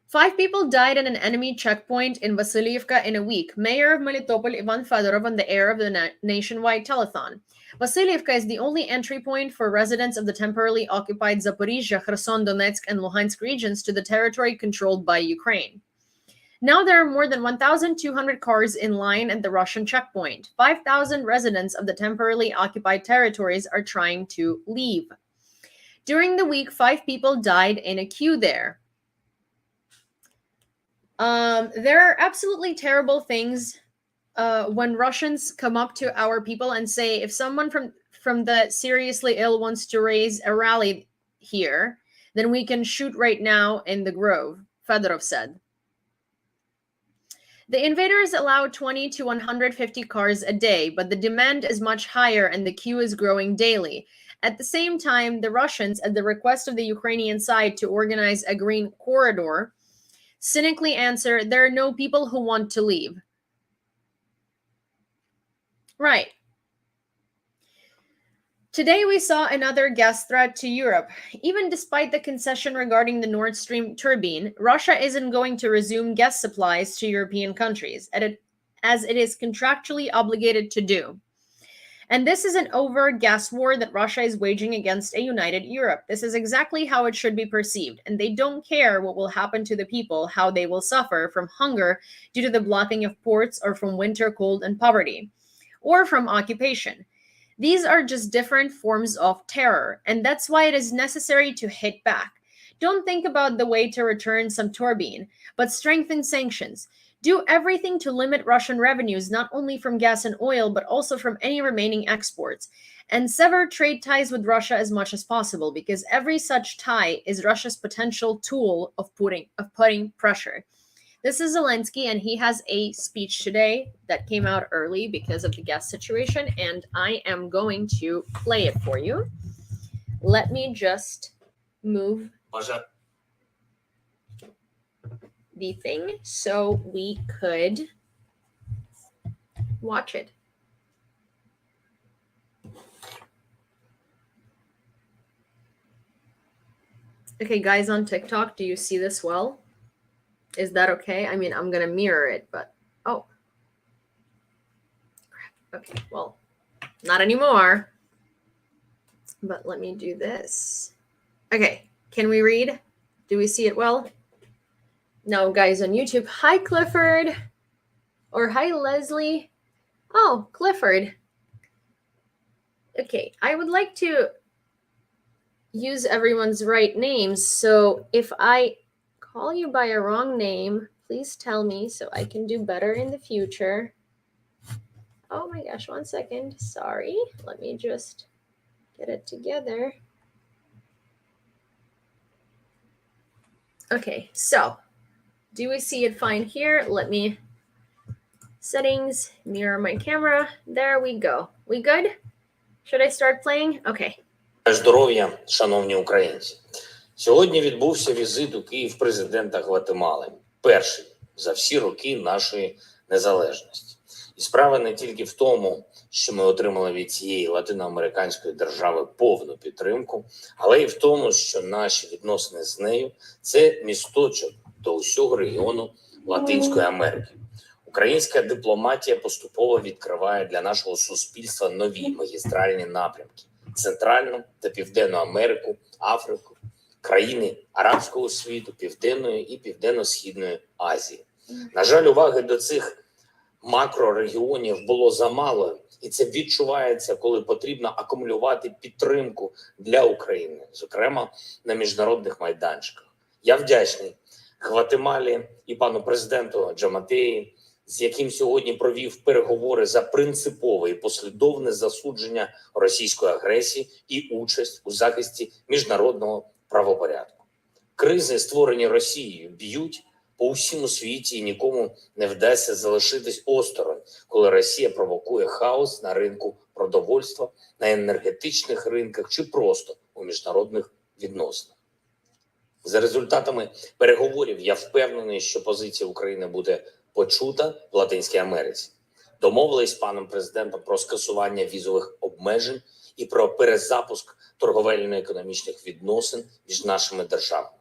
5 people died at an enemy checkpoint in Vasilyevka in a week. Mayor of Melitopol Ivan Fedorov on the air of the nationwide telethon. Vasilyevka is the only entry point for residents of the temporarily occupied Zaporizhzhia, Kherson, Donetsk, and Luhansk regions to the territory controlled by Ukraine. Now there are more than 1,200 cars in line at the Russian checkpoint. 5,000 residents of the temporarily occupied territories are trying to leave. During the week, 5 people died in a queue there. There are absolutely terrible things when Russians come up to our people and say, if someone from the seriously ill wants to raise a rally here, then we can shoot right now in the Grove, Fedorov said. The invaders allow 20 to 150 cars a day, but the demand is much higher and the queue is growing daily. At the same time, the Russians, at the request of the Ukrainian side to organize a green corridor, cynically answer, there are no people who want to leave. Right. Today we saw another gas threat to Europe. Even despite the concession regarding the Nord Stream turbine, Russia isn't going to resume gas supplies to European countries, as it is contractually obligated to do. And this is an overt gas war that Russia is waging against a united Europe. This is exactly how it should be perceived, and they don't care what will happen to the people, how they will suffer from hunger due to the blocking of ports, or from winter cold and poverty, or from occupation. These are just different forms of terror, and that's why it is necessary to hit back. Don't think about the way to return some turbine, but strengthen sanctions. Do everything to limit Russian revenues, not only from gas and oil, but also from any remaining exports. And sever trade ties with Russia as much as possible, because every such tie is Russia's potential tool of putting pressure. This is Zelensky, and he has a speech today that came out early because of the gas situation, and I am going to play it for you. Let me just move the thing so we could watch it. Okay, guys on TikTok, do you see this well? Is that okay? I mean, I'm going to mirror it, but oh. Crap. Okay, well, not anymore. But let me do this. Okay, can we read? Do we see it well? No, guys on YouTube. Hi, Clifford. Or hi, Leslie. Oh, Clifford. Okay, I would like to use everyone's right names. So if I call you by a wrong name, please tell me so I can do better in the future. Oh my gosh, 1 second. Sorry. Let me just get it together. Okay, so do we see it fine here? Let me settings, mirror my camera. There we go. We good? Should I start playing? Okay. Здоров'я, шановні українці. Сьогодні відбувся візит у Київ президента Гватемали. Перший за всі роки нашої незалежності. І справа не тільки в тому, що ми отримали від цієї латиноамериканської держави повну підтримку, але й в тому, що наші відносини з нею – це місточок до усього регіону Латинської Америки. Українська дипломатія поступово відкриває для нашого суспільства нові магістральні напрямки – Центральну та Південну Америку, Африку, країни арабського світу, Південної і Південно-Східної Азії. На жаль, уваги до цих макрорегіонів було замало, і це відчувається, коли потрібно акумулювати підтримку для України, зокрема на міжнародних майданчиках. Я вдячний Гватемалі і пану президенту Джаматеї, з яким сьогодні провів переговори за принципове і послідовне засудження російської агресії і участь у захисті міжнародного правопорядку. Кризи, створені Росією, б'ють по усьому світі, і нікому не вдасться залишитись осторонь, коли Росія провокує хаос на ринку продовольства, на енергетичних ринках чи просто у міжнародних відносинах. За результатами переговорів я впевнений, що позиція України буде почута в Латинській Америці. Домовились з паном президентом про скасування візових обмежень і про перезапуск торговельно-економічних відносин між нашими державами.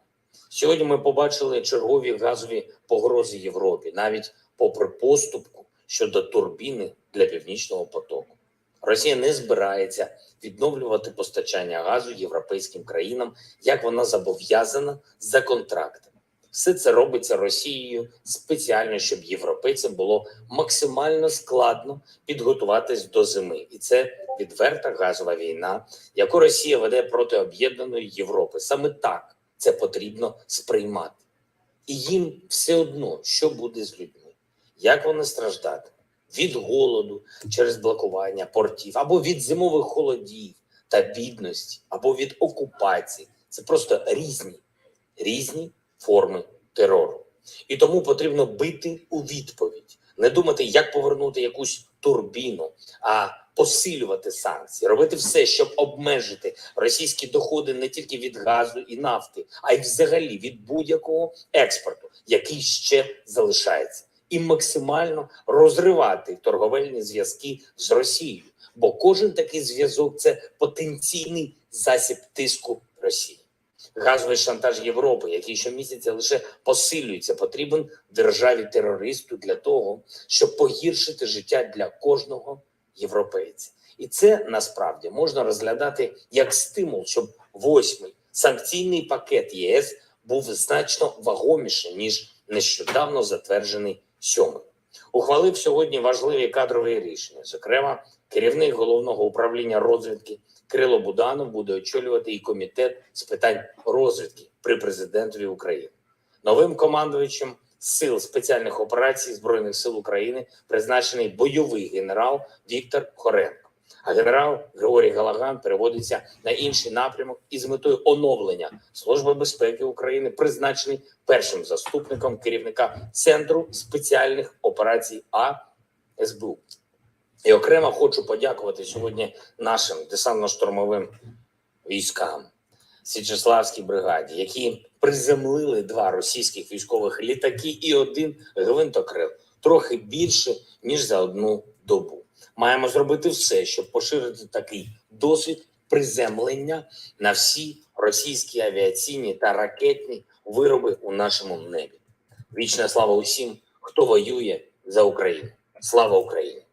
Сьогодні ми побачили чергові газові погрози Європі, навіть попри поступку щодо турбіни для Північного потоку. Росія не збирається відновлювати постачання газу європейським країнам, як вона зобов'язана за контрактом. Все це робиться Росією спеціально, щоб європейцям було максимально складно підготуватись до зими. І це відверта газова війна, яку Росія веде проти об'єднаної Європи. Саме так це потрібно сприймати. І їм все одно, що буде з людьми, як вони страждатимуть від голоду через блокування портів, або від зимових холодів та бідності, або від окупації. Це просто різні форми терору. І тому потрібно бити у відповідь. Не думати, як повернути якусь турбіну, а посилювати санкції, робити все, щоб обмежити російські доходи не тільки від газу і нафти, а й взагалі від будь-якого експорту, який ще залишається, і максимально розривати торговельні зв'язки з Росією, бо кожен такий зв'язок – це потенційний засіб тиску Росії. Газовий шантаж Європи, який щомісяця лише посилюється, потрібен державі-терористу для того, щоб погіршити життя для кожного європейця. І це насправді можна розглядати як стимул, щоб 8-й санкційний пакет ЄС був значно вагоміший, ніж нещодавно затверджений 7-й. Ухвалив сьогодні важливі кадрові рішення. Зокрема, керівник Головного управління розвідки Кирило Буданов буде очолювати і комітет з питань розвідки при президентові України. Новим командувачем Сил спеціальних операцій Збройних сил України призначений бойовий генерал Віктор Хоренко. А генерал Григорій Галаган переводиться на інший напрямок і з метою оновлення Служби безпеки України призначений першим заступником керівника Центру спеціальних операцій СБУ. І окремо хочу подякувати сьогодні нашим десантно-штурмовим військам, Січеславській бригаді, які приземлили 2 російських військових літаки і 1 гвинтокрил, трохи більше, ніж за 1 добу. Маємо зробити все, щоб поширити такий досвід приземлення на всі російські авіаційні та ракетні вироби у нашому небі. Вічна слава усім, хто воює за Україну. Слава Україні!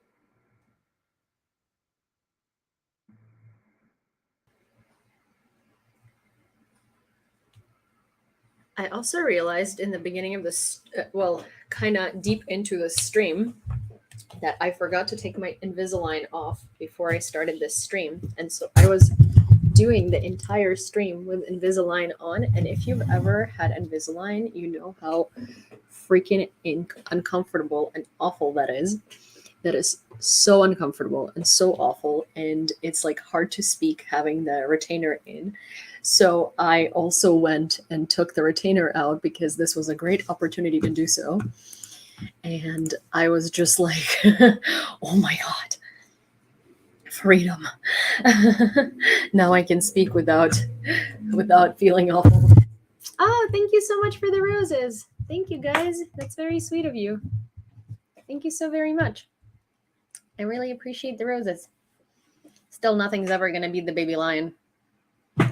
I also realized in the beginning of this, kind of deep into the stream, that I forgot to take my Invisalign off before I started this stream. And so I was doing the entire stream with Invisalign on. And if you've ever had Invisalign, you know how freaking uncomfortable and awful that is. That is so uncomfortable and so awful. And it's like hard to speak having the retainer in. So I also went and took the retainer out because this was a great opportunity to do so. And I was just like, oh my God, freedom. Now I can speak without feeling awful. Oh, thank you so much for the roses. Thank you, guys. That's very sweet of you. Thank you so very much. I really appreciate the roses. Still, nothing's ever going to beat the baby lion.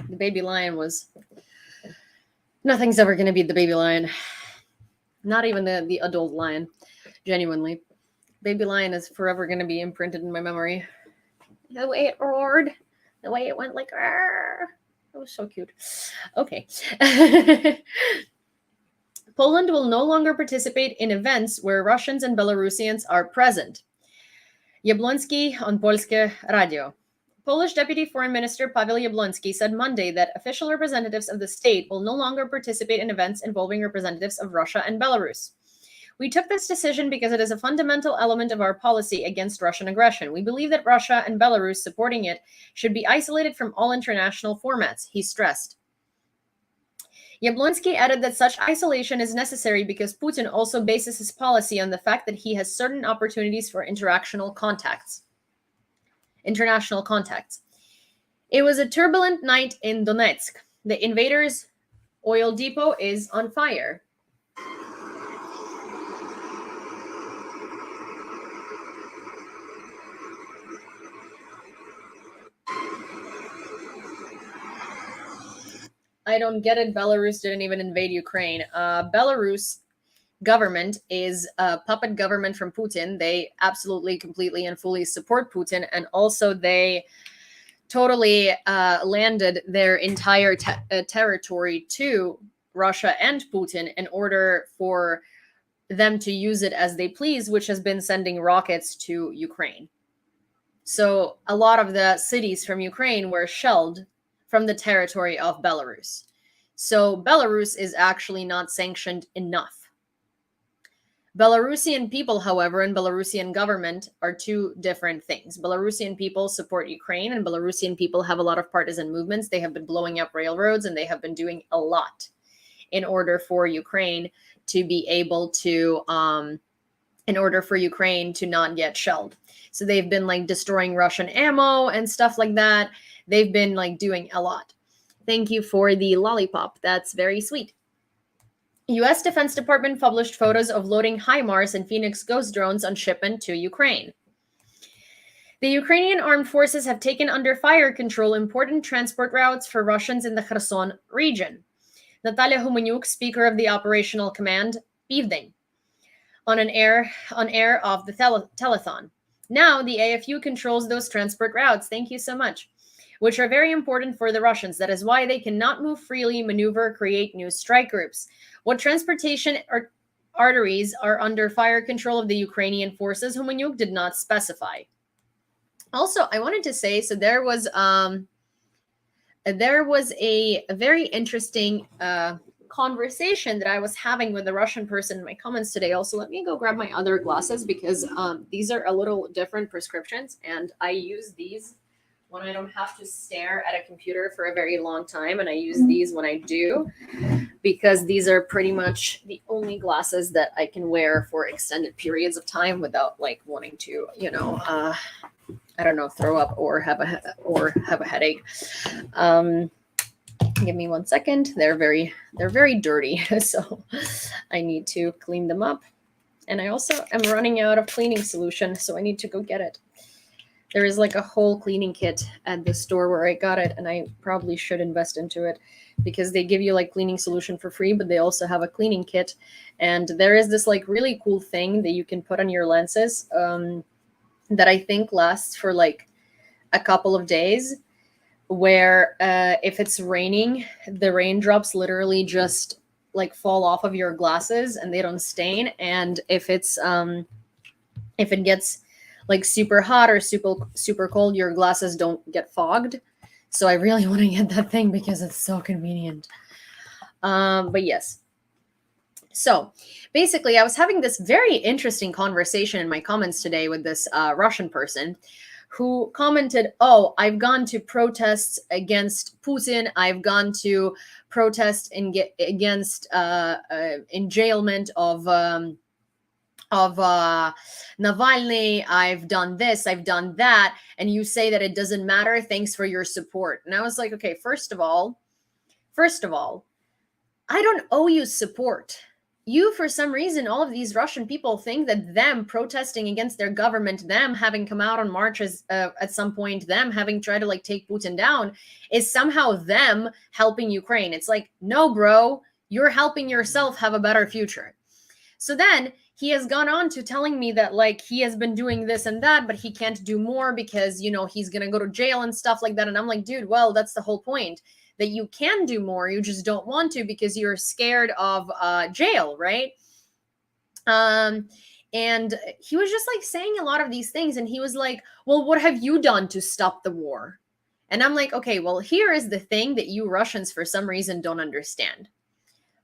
The baby lion was... Nothing's ever going to beat the baby lion. Not even the adult lion. Genuinely. Baby lion is forever going to be imprinted in my memory. The way it roared. The way it went like... Arr. It was so cute. Okay. Poland will no longer participate in events where Russians and Belarusians are present. Jablonski on Polskie Radio. Polish Deputy Foreign Minister Paweł Jablonski said Monday that official representatives of the state will no longer participate in events involving representatives of Russia and Belarus. We took this decision because it is a fundamental element of our policy against Russian aggression. We believe that Russia and Belarus supporting it should be isolated from all international formats, he stressed. Jablonski added that such isolation is necessary because Putin also bases his policy on the fact that he has certain opportunities for international contacts. It was a turbulent night in Donetsk. The invaders' oil depot is on fire. I don't get it. Belarus didn't even invade Ukraine. Belarus government is a puppet government from Putin. They absolutely, completely, and fully support Putin. And also they totally landed their entire territory to Russia and Putin in order for them to use it as they please, which has been sending rockets to Ukraine. So a lot of the cities from Ukraine were shelled from the territory of Belarus. So Belarus is actually not sanctioned enough. Belarusian people, however, and Belarusian government are two different things. Belarusian people support Ukraine, and Belarusian people have a lot of partisan movements. They have been blowing up railroads, and they have been doing a lot in order for Ukraine to be able to in order for Ukraine to not get shelled. So they've been like destroying Russian ammo and stuff like that. They've been like doing a lot. Thank you for the lollipop. That's very sweet. US Defense Department published photos of loading HIMARS and Phoenix Ghost drones on shipment to Ukraine. The Ukrainian armed forces have taken under fire control important transport routes for Russians in the Kherson region. Natalia Humanyuk, speaker of the operational command, Bild, on air of the telethon. Now the AFU controls those transport routes. Thank you so much. Which are very important for the Russians. That is why they cannot move freely, maneuver, create new strike groups. What transportation arteries are under fire control of the Ukrainian forces, Humanyuk did not specify. Also, I wanted to say, so there was a very interesting conversation that I was having with a Russian person in my comments today. Also, let me go grab my other glasses because these are a little different prescriptions, and I use these when I don't have to stare at a computer for a very long time, and I use these when I do, because these are pretty much the only glasses that I can wear for extended periods of time without like wanting to, I don't know, throw up or have a headache. Give me 1 second. They're very dirty, so I need to clean them up. And I also am running out of cleaning solution, so I need to go get it. There is like a whole cleaning kit at the store where I got it, and I probably should invest into it because they give you like cleaning solution for free, but they also have a cleaning kit. And there is this like really cool thing that you can put on your lenses that I think lasts for like a couple of days, where if it's raining, the raindrops literally just like fall off of your glasses and they don't stain. And if it's if it gets like super hot or super cold, your glasses don't get fogged. So I really want to get that thing because it's so convenient. But yes. So basically, I was having this very interesting conversation in my comments today with this Russian person who commented, oh, I've gone to protests against Putin. I've gone to protest against enjailment of Navalny. I've done this, I've done that. And you say that it doesn't matter. Thanks for your support. And I was like, okay, first of all, I don't owe you support. You, for some reason, all of these Russian people think that them protesting against their government, them having come out on marches at some point, them having tried to like take Putin down is somehow them helping Ukraine. It's like, no, bro, you're helping yourself have a better future. So then he has gone on to telling me that like he has been doing this and that, but he can't do more because, he's going to go to jail and stuff like that. And I'm like, dude, well, that's the whole point. That you can do more, you just don't want to because you're scared of jail, right? And he was just like saying a lot of these things, and he was like, well, what have you done to stop the war? And I'm like, okay, well, here is the thing that you Russians for some reason don't understand.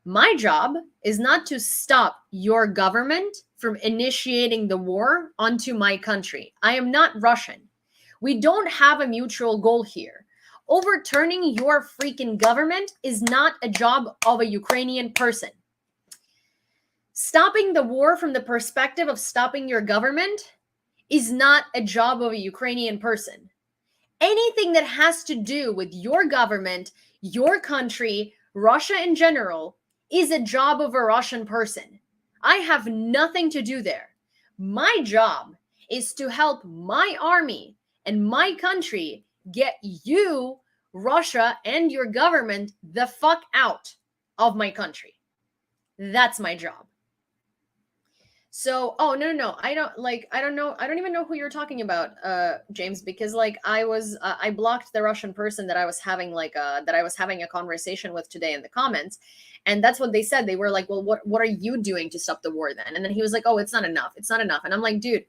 My job is not to stop your government from initiating the war onto my country. I am not Russian. We don't have a mutual goal here. Overturning your freaking government is not a job of a Ukrainian person. Stopping the war from the perspective of stopping your government is not a job of a Ukrainian person. Anything that has to do with your government, your country, Russia in general, is a job of a Russian person. I have nothing to do there. My job is to help my army and my country get you, Russia, and your government the fuck out of my country. That's my job. So, oh, no. I don't even know who you're talking about, James, because like I blocked the Russian person that I was having a conversation with today in the comments. And that's what they said. They were like, well, what are you doing to stop the war then? And then he was like, oh, it's not enough. It's not enough. And I'm like, dude,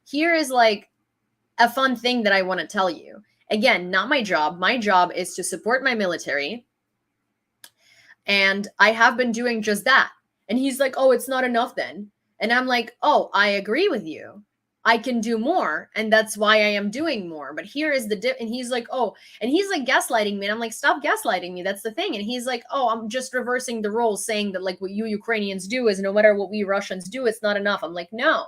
here is like a fun thing that I want to tell you. Again, not my job. My job is to support my military. And I have been doing just that. And he's like, oh, it's not enough then. And I'm like, oh, I agree with you. I can do more, and that's why I am doing more. But here is the and he's like, oh, and he's like gaslighting me, and I'm like, stop gaslighting me, that's the thing. And he's like, oh, I'm just reversing the roles, saying that like what you Ukrainians do is no matter what we Russians do, it's not enough. I'm like, no,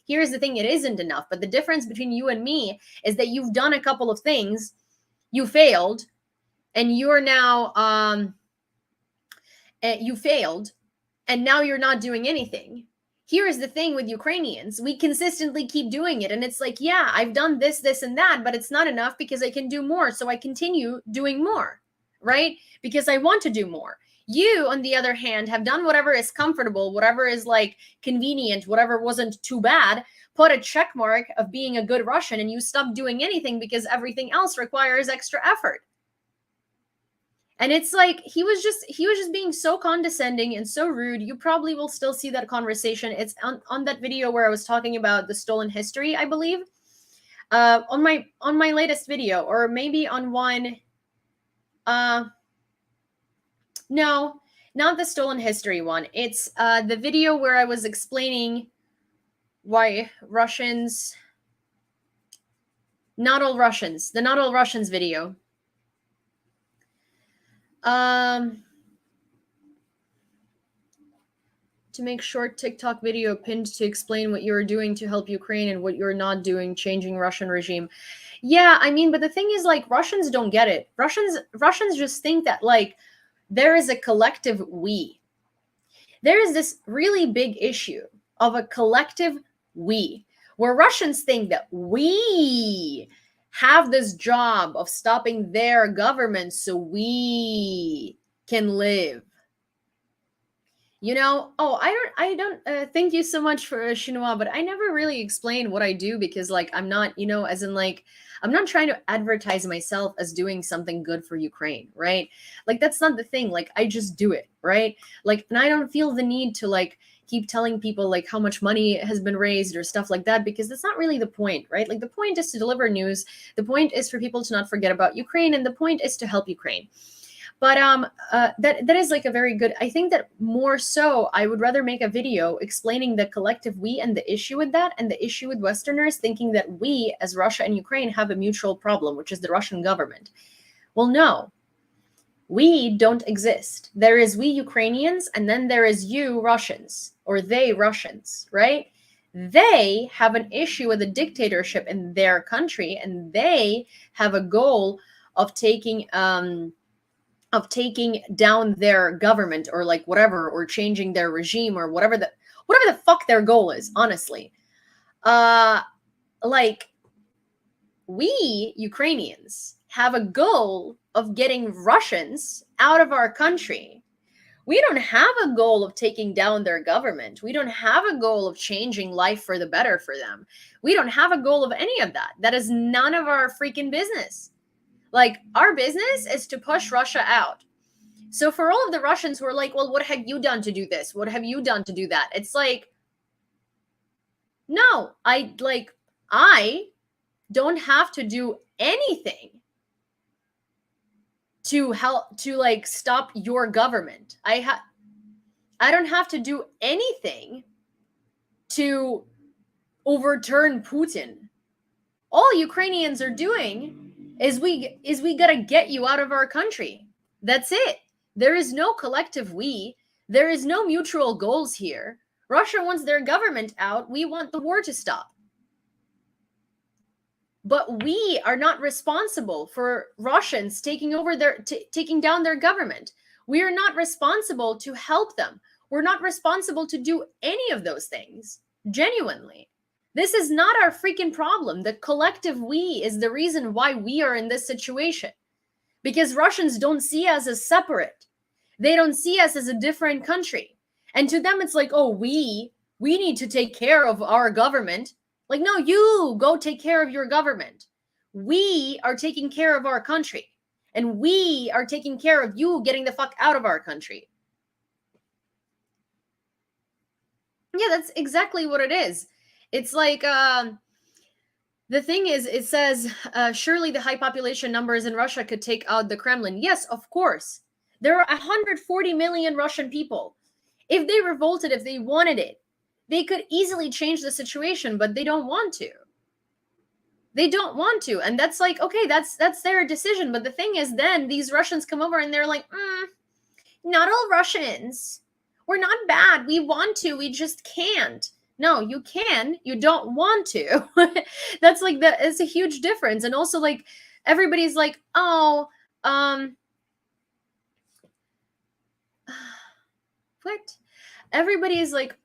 here's the thing, it isn't enough. But the difference between you and me is that you've done a couple of things, you failed, and you're now you failed, and now you're not doing anything. Here is the thing with Ukrainians. We consistently keep doing it. And it's like, yeah, I've done this, this, and that, but it's not enough because I can do more. So I continue doing more, right? Because I want to do more. You, on the other hand, have done whatever is comfortable, whatever is like convenient, whatever wasn't too bad, put a check mark of being a good Russian, and you stop doing anything because everything else requires extra effort. And it's like he was just being so condescending and so rude. You probably will still see that conversation. It's on that video where I was talking about the stolen history, I believe. On my latest video, or maybe on one. No, not the stolen history one. It's the video where I was explaining why Russians, not all Russians, the not all Russians video. To make short TikTok video pinned to explain what you're doing to help Ukraine and what you're not doing, changing Russian regime. Yeah, I mean, but the thing is, like, Russians don't get it. Russians just think that, like, there is a collective we. There is this really big issue of a collective we, where Russians think that we have this job of stopping their government so we can live. You know, oh, I don't thank you so much for Chinois, but I never really explained what I do because, like, I'm not, you know, as in, like, I'm not trying to advertise myself as doing something good for Ukraine, right? Like, that's not the thing. Like, I just do it, right? Like, and I don't feel the need to, like, keep telling people, like, how much money has been raised or stuff like that, because that's not really the point, right? Like, the point is to deliver news. The point is for people to not forget about Ukraine, and the point is to help Ukraine. But that is like a very good, I think that more so I would rather make a video explaining the collective we and the issue with that, and the issue with Westerners thinking that we as Russia and Ukraine have a mutual problem, which is the Russian government. Well, no, we don't exist. There is we Ukrainians, and then there is you Russians, or they Russians, right? They have an issue with a dictatorship in their country, and they have a goal of taking down their government, or like whatever, or changing their regime, or whatever the fuck their goal is, honestly. Like, we Ukrainians have a goal of getting Russians out of our country. We don't have a goal of taking down their government. We don't have a goal of changing life for the better for them. We don't have a goal of any of that. That is none of our freaking business. Like, our business is to push Russia out. So for all of the Russians who are like, well, what have you done to do this? What have you done to do that? It's like, no, I don't have to do anything to help, to like stop your government. I don't have to do anything to overturn Putin. All Ukrainians are doing is we gotta get you out of our country. That's it. There is no collective we. There is no mutual goals here. Russia wants their government out. We want the war to stop. But we are not responsible for Russians taking over taking down their government. We are not responsible to help them. We're not responsible to do any of those things. Genuinely. This is not our freaking problem. The collective we is the reason why we are in this situation. Because Russians don't see us as separate. They don't see us as a different country. And to them, it's like, oh, we need to take care of our government. Like, no, you go take care of your government. We are taking care of our country. And we are taking care of you getting the fuck out of our country. Yeah, that's exactly what it is. It's like, the thing is, it says, surely the high population numbers in Russia could take out the Kremlin. Yes, of course. There are 140 million Russian people. If they revolted, if they wanted it, They could easily change the situation, but they don't want to. They don't want to. And that's like, okay, that's their decision. But the thing is, then these Russians come over and they're like, not all Russians. We're not bad. We want to. We just can't. No, you can. You don't want to. That's like that. It's a huge difference. And also, like, everybody's like, oh, what? Everybody's like,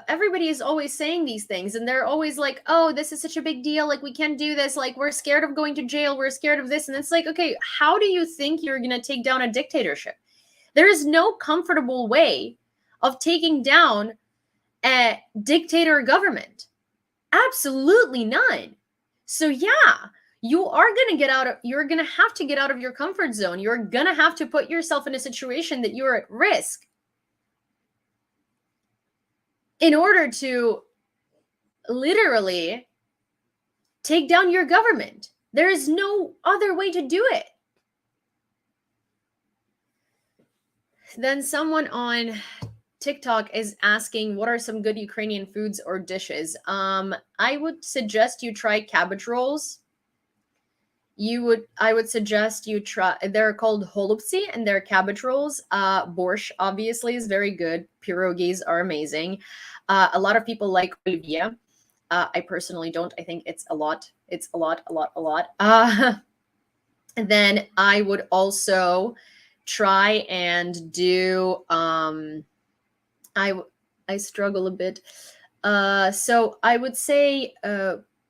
everybody is always saying these things, and they're always like, oh, this is such a big deal, like we can't do this, like we're scared of going to jail, we're scared of this. And it's like, okay, how do you think you're gonna take down a dictatorship? There is no comfortable way of taking down a dictator government. Absolutely none. So yeah, you're gonna have to get out of your comfort zone. You're gonna have to put yourself in a situation that you're at risk in order to literally take down your government. There is no other way to do it. Then someone on TikTok is asking, what are some good Ukrainian foods or dishes? I would suggest you try cabbage rolls. I would suggest you try, they're called holubtsi and they're cabbage rolls. Borscht obviously is very good. Pierogies are amazing. A lot of people like Lviv. I personally don't. I think it's a lot. It's a lot. And then I would also try and do, I struggle a bit. So I would say,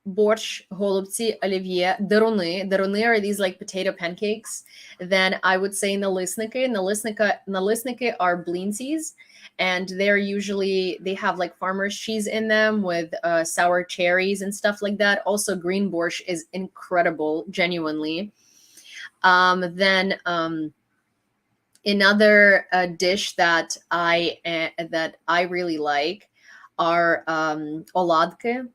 borscht, holubtsi, Olivier, deruny. Deruny are these like potato pancakes. Then I would say nalisniki. Nalisniki are blintsies, and they have like farmer's cheese in them with sour cherries and stuff like that. Also, green borscht is incredible, genuinely. Then another dish that I really like are oladki,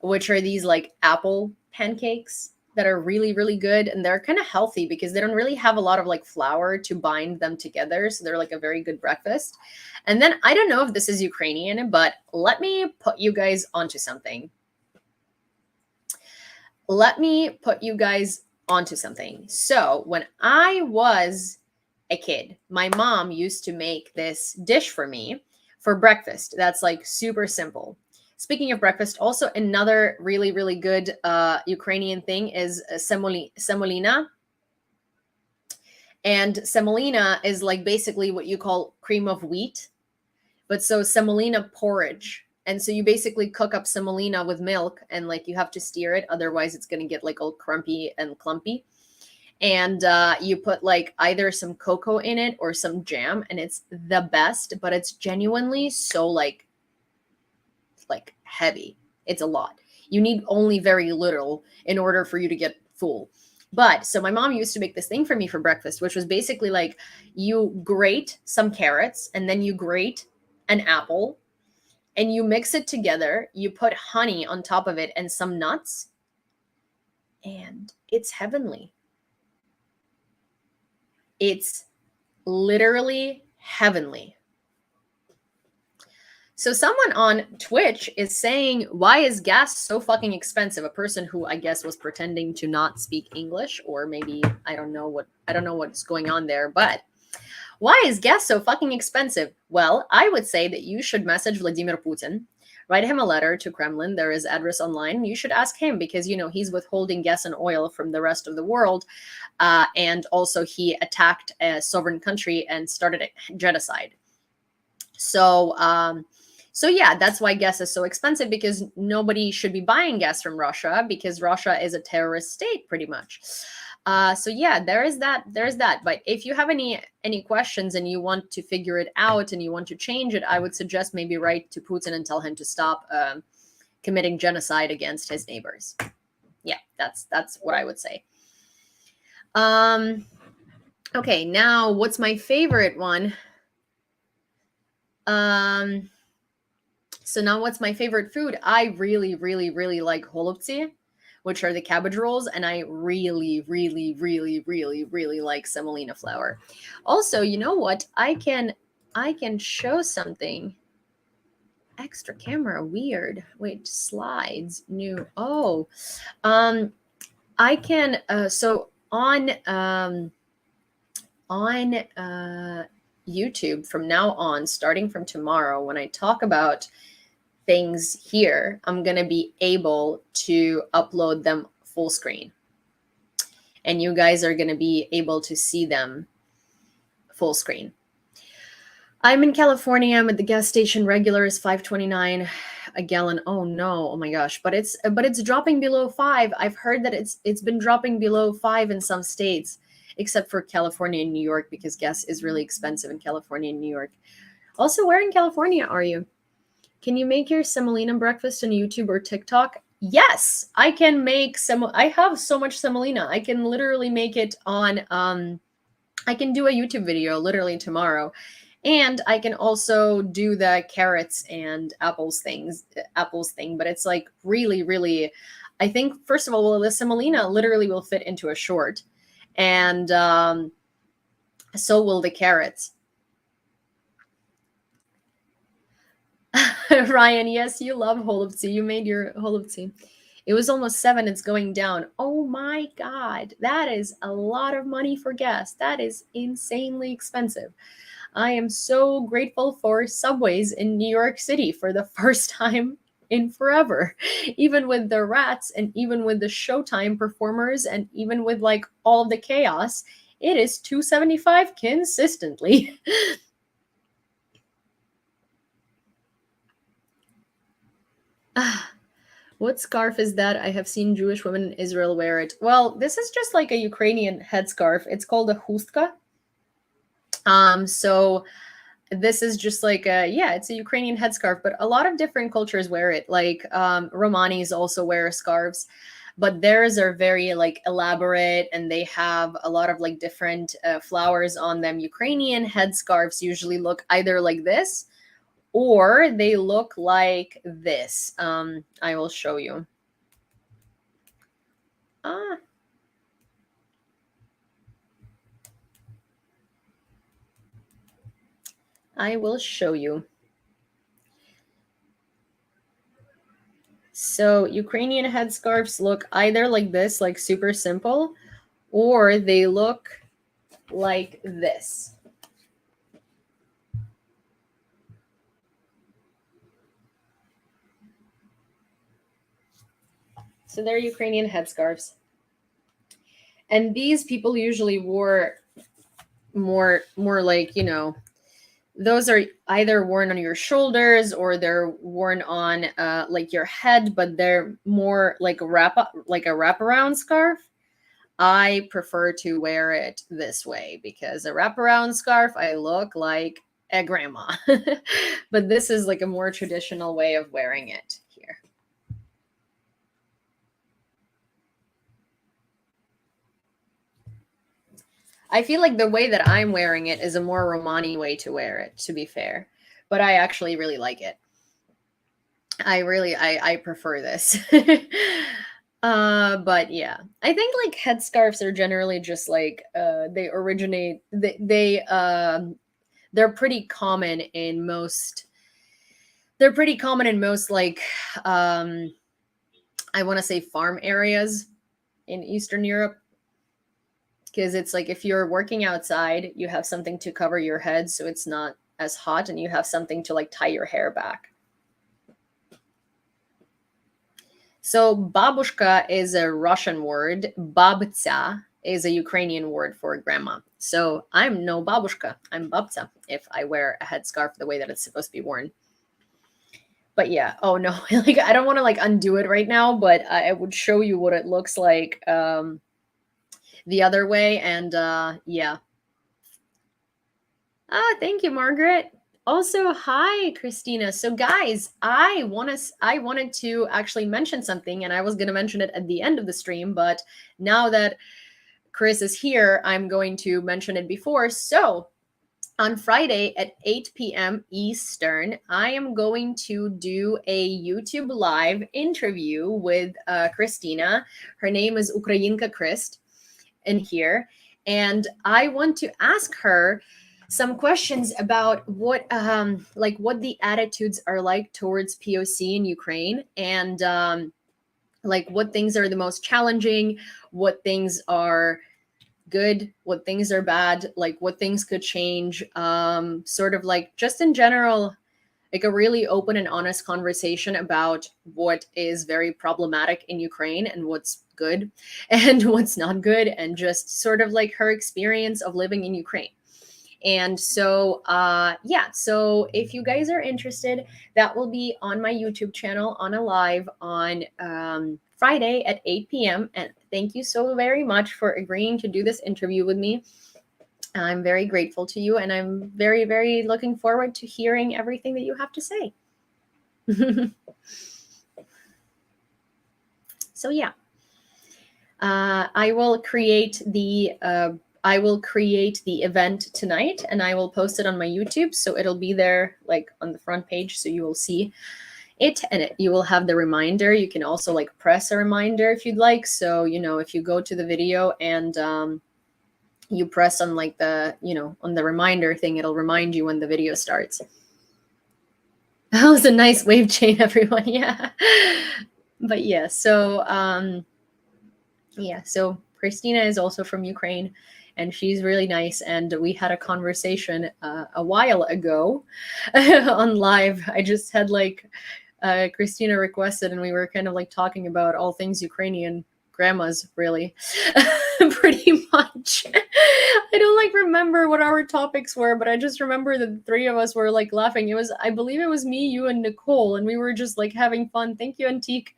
which are these like apple pancakes that are really, really good. And they're kind of healthy because they don't really have a lot of like flour to bind them together. So they're like a very good breakfast. And then I don't know if this is Ukrainian, but let me put you guys onto something. So when I was a kid, my mom used to make this dish for me for breakfast. That's like super simple. Speaking of breakfast, also another really, really good Ukrainian thing is semolina. And semolina is like basically what you call cream of wheat. But so semolina porridge. And so you basically cook up semolina with milk and like you have to steer it. Otherwise it's going to get like all crumpy and clumpy. And you put like either some cocoa in it or some jam, and it's the best, but it's genuinely so like heavy. It's a lot. You need only very little in order for you to get full. But so my mom used to make this thing for me for breakfast, which was basically like you grate some carrots and then you grate an apple and you mix it together. You put honey on top of it and some nuts, and it's heavenly. It's literally heavenly. So someone on Twitch is saying, why is gas so fucking expensive? A person who I guess was pretending to not speak English, or maybe I don't know what's going on there, but why is gas so fucking expensive? Well, I would say that you should message Vladimir Putin, write him a letter to Kremlin. There is address online. You should ask him because, he's withholding gas and oil from the rest of the world. And also he attacked a sovereign country and started a genocide. So yeah, that's why gas is so expensive, because nobody should be buying gas from Russia because Russia is a terrorist state pretty much. So yeah, there's that. But if you have any questions and you want to figure it out and you want to change it, I would suggest maybe write to Putin and tell him to stop committing genocide against his neighbors. Yeah, that's what I would say. Okay, now what's my favorite one? So now what's my favorite food? I really, really, really like holubtsi, which are the cabbage rolls. And I really, really, really, really, really like semolina flour. Also, you know what? I can show something. extra camera, weird. Wait, slides, new. Oh, I can, so on YouTube from now on, starting from tomorrow, when I talk about things here, I'm going to be able to upload them full screen. And you guys are going to be able to see them full screen. I'm in California. I'm at the gas station. Regular is $5.29 a gallon. Oh no! Oh my gosh! But it's dropping below $5. I've heard that it's been dropping below $5 in some states, except for California and New York, because gas is really expensive in California and New York. Also, where in California are you? Can you make your semolina breakfast on YouTube or TikTok? Yes, I can make I have so much semolina. I can literally make it on. I can do a YouTube video literally tomorrow. And I can also do the carrots and apples thing, but it's like really, really, I think, first of all, well, the semolina literally will fit into a short, and so will the carrots. Ryan, yes, you love holubtsi. You made your holubtsi. It was almost 7. It's going down. Oh my God. That is a lot of money for gas. That is insanely expensive. I am so grateful for subways in New York City for the first time in forever. Even with the rats and even with the Showtime performers and even with like all of the chaos, it is $2.75 consistently. What scarf is that? I have seen Jewish women in Israel wear it. Well, this is just like a Ukrainian headscarf. It's called a chustka. So this is just like it's a Ukrainian headscarf, but a lot of different cultures wear it. Like Romanis also wear scarves, but theirs are very like elaborate and they have a lot of like different flowers on them. Ukrainian headscarves usually look either like this or they look like this. I will show you. I will show you. So Ukrainian headscarves look either like this, like super simple, or they look like this. So they're Ukrainian headscarves. And these people usually wore more like, you know, those are either worn on your shoulders or they're worn on like your head, but they're more like a wraparound scarf. I prefer to wear it this way because a wraparound scarf, I look like a grandma. But this is like a more traditional way of wearing it here. I feel like the way that I'm wearing it is a more Romani way to wear it, to be fair. But I actually really like it. I prefer this. But yeah, I think like headscarves are generally just like they originate. They're pretty common in most. They're pretty common in most like I want to say farm areas in Eastern Europe. Because it's like if you're working outside, you have something to cover your head so it's not as hot, and you have something to like tie your hair back. So babushka is a Russian word. Babtsa is a Ukrainian word for grandma. So I'm no babushka. I'm babtsa if I wear a headscarf the way that it's supposed to be worn. But yeah, oh no, like I don't want to like undo it right now, but I would show you what it looks like the other way. And yeah. Thank you, Margaret. Also, hi, Christina. So guys, I wanted to actually mention something, and I was going to mention it at the end of the stream, but now that Chris is here, I'm going to mention it before. So on Friday at 8 p.m. Eastern, I am going to do a YouTube live interview with Christina. Her name is Ukrainka Christ in here. And I want to ask her some questions about what what the attitudes are like towards POC in Ukraine, and like what things are the most challenging, what things are good, what things are bad, like what things could change, sort of like just in general, like a really open and honest conversation about what is very problematic in Ukraine and what's good and what's not good, and just sort of like her experience of living in Ukraine. And so yeah, so if you guys are interested, that will be on my YouTube channel on a live on Friday at 8 p.m. And thank you so very much for agreeing to do this interview with me. I'm very grateful to you, and I'm very, very looking forward to hearing everything that you have to say. So yeah, I will create the event tonight, and I will post it on my YouTube, so it'll be there like on the front page, so you will see it, and you will have the reminder. You can also like press a reminder if you'd like. So, you know, if you go to the video and you press on like the, you know, on the reminder thing, it'll remind you when the video starts. That was a nice wave chain, everyone. Yeah. But yeah, so yeah, so Christina is also from Ukraine, and she's really nice. And we had a conversation a while ago on live. I just had like Christina requested, and we were kind of like talking about all things Ukrainian grandmas, really. Pretty much. I don't like remember what our topics were, but I just remember the three of us were like laughing. It was, I believe it was me, you, and Nicole, and we were just like having fun. Thank you, Antique.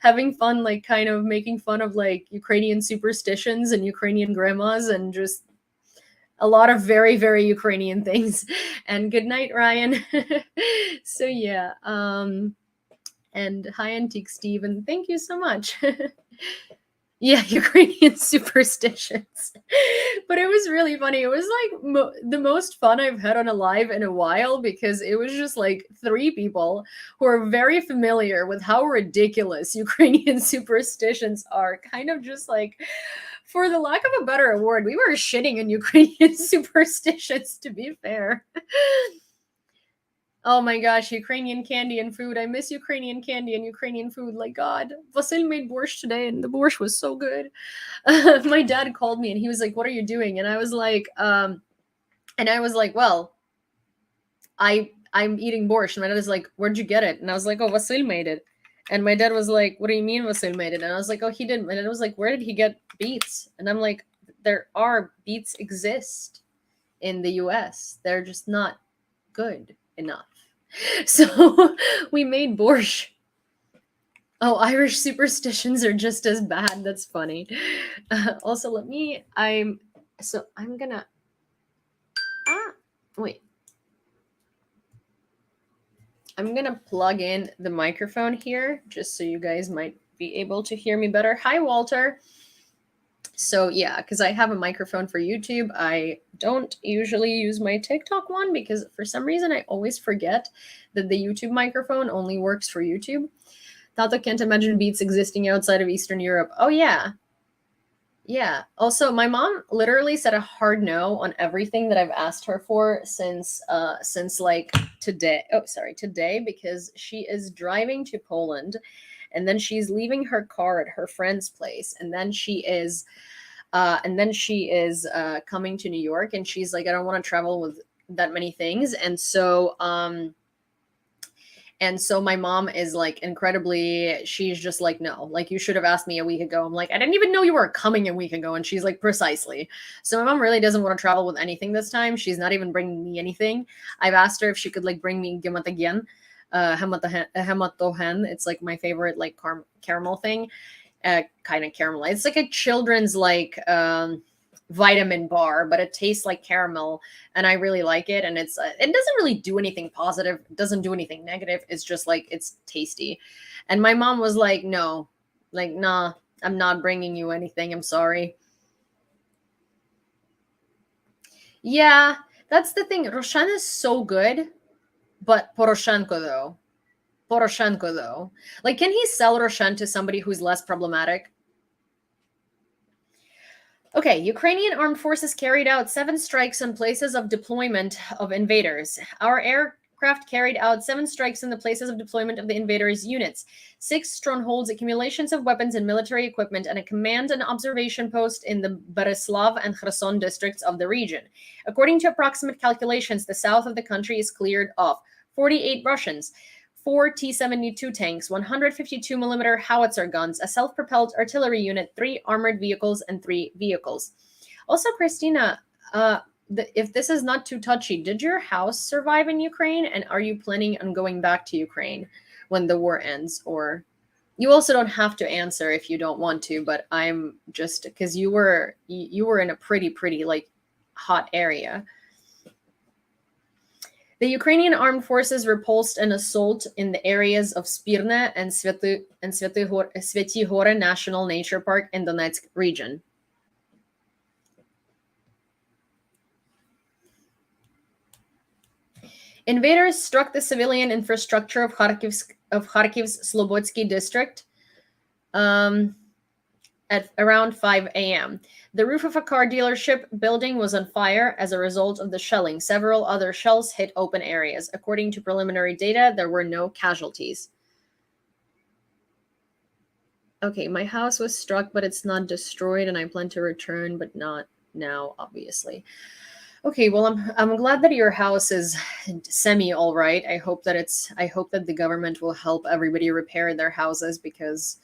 Having fun, like kind of making fun of like Ukrainian superstitions and Ukrainian grandmas, and just a lot of very, very Ukrainian things. And good night, Ryan. So yeah, and hi, Antique Steve, and thank you so much. Yeah, Ukrainian superstitions. But it was really funny. It was like the most fun I've had on a live in a while, because it was just like three people who are very familiar with how ridiculous Ukrainian superstitions are. Kind of just like, for the lack of a better word, we were shitting in Ukrainian superstitions, to be fair. Oh my gosh, Ukrainian candy and food. I miss Ukrainian candy and Ukrainian food. Like, God, Vasil made borscht today, and the borscht was so good. My dad called me and he was like, "What are you doing?" And I was like, well, I'm eating borscht. And my dad was like, "Where'd you get it?" And I was like, "Oh, Vasil made it." And my dad was like, "What do you mean Vasil made it?" And I was like, "Oh, he didn't." And I was like, "Where did he get beets?" And I'm like, "There are beets exist in the US. They're just not good enough." So we made borscht. Oh, Irish superstitions are just as bad. That's funny. Also, I'm gonna, wait. I'm gonna plug in the microphone here just so you guys might be able to hear me better. Hi, Walter. So yeah, because I have a microphone for YouTube. I don't usually use my TikTok one because for some reason I always forget that the YouTube microphone only works for YouTube. Tato can't imagine beats existing outside of Eastern Europe. Oh yeah. Yeah. Also, my mom literally said a hard no on everything that I've asked her for since like today. Oh, sorry, today, because she is driving to Poland, and then she's leaving her car at her friend's place, and then she is coming to New York, and she's like, I don't want to travel with that many things. And so my mom is like incredibly, she's just like, no, like you should have asked me a week ago. I'm like, I didn't even know you were coming a week ago. And she's like, precisely. So my mom really doesn't want to travel with anything this time. She's not even bringing me anything. I've asked her if she could like bring me gematagen, hematohen. It's like my favorite like caramel thing, kind of caramel. It's like a children's like vitamin bar, but it tastes like caramel, and I really like it. And it's it doesn't really do anything positive, it doesn't do anything negative, it's just like it's tasty. And my mom was like, no, like, nah, I'm not bringing you anything, I'm sorry. Yeah, that's the thing. Roshan is so good, but Poroshenko though, like, can he sell Roshan to somebody who's less problematic? Okay, Ukrainian armed forces carried out 7 strikes on places of deployment of invaders. Our aircraft carried out 7 strikes on the places of deployment of the invaders' units, 6 strongholds, accumulations of weapons and military equipment, and a command and observation post in the Berislav and Kherson districts of the region. According to approximate calculations, the south of the country is cleared of 48 Russians, 4 T-72 tanks, 152mm howitzer guns, a self-propelled artillery unit, 3 armored vehicles, and 3 vehicles. Also, Christina, if this is not too touchy, did your house survive in Ukraine? And are you planning on going back to Ukraine when the war ends? Or you also don't have to answer if you don't want to, but I'm just, because you were in a pretty like hot area. The Ukrainian armed forces repulsed an assault in the areas of Spirne and Svety Hory National Nature Park in Donetsk region. Invaders struck the civilian infrastructure of Kharkiv's Slobodsky district at around 5 a.m. The roof of a car dealership building was on fire as a result of the shelling. Several other shells hit open areas. According to preliminary data, there were no casualties. Okay, my house was struck, but it's not destroyed, and I plan to return, but not now, obviously. Okay, well, I'm glad that your house is semi all right. I hope that the government will help everybody repair their houses because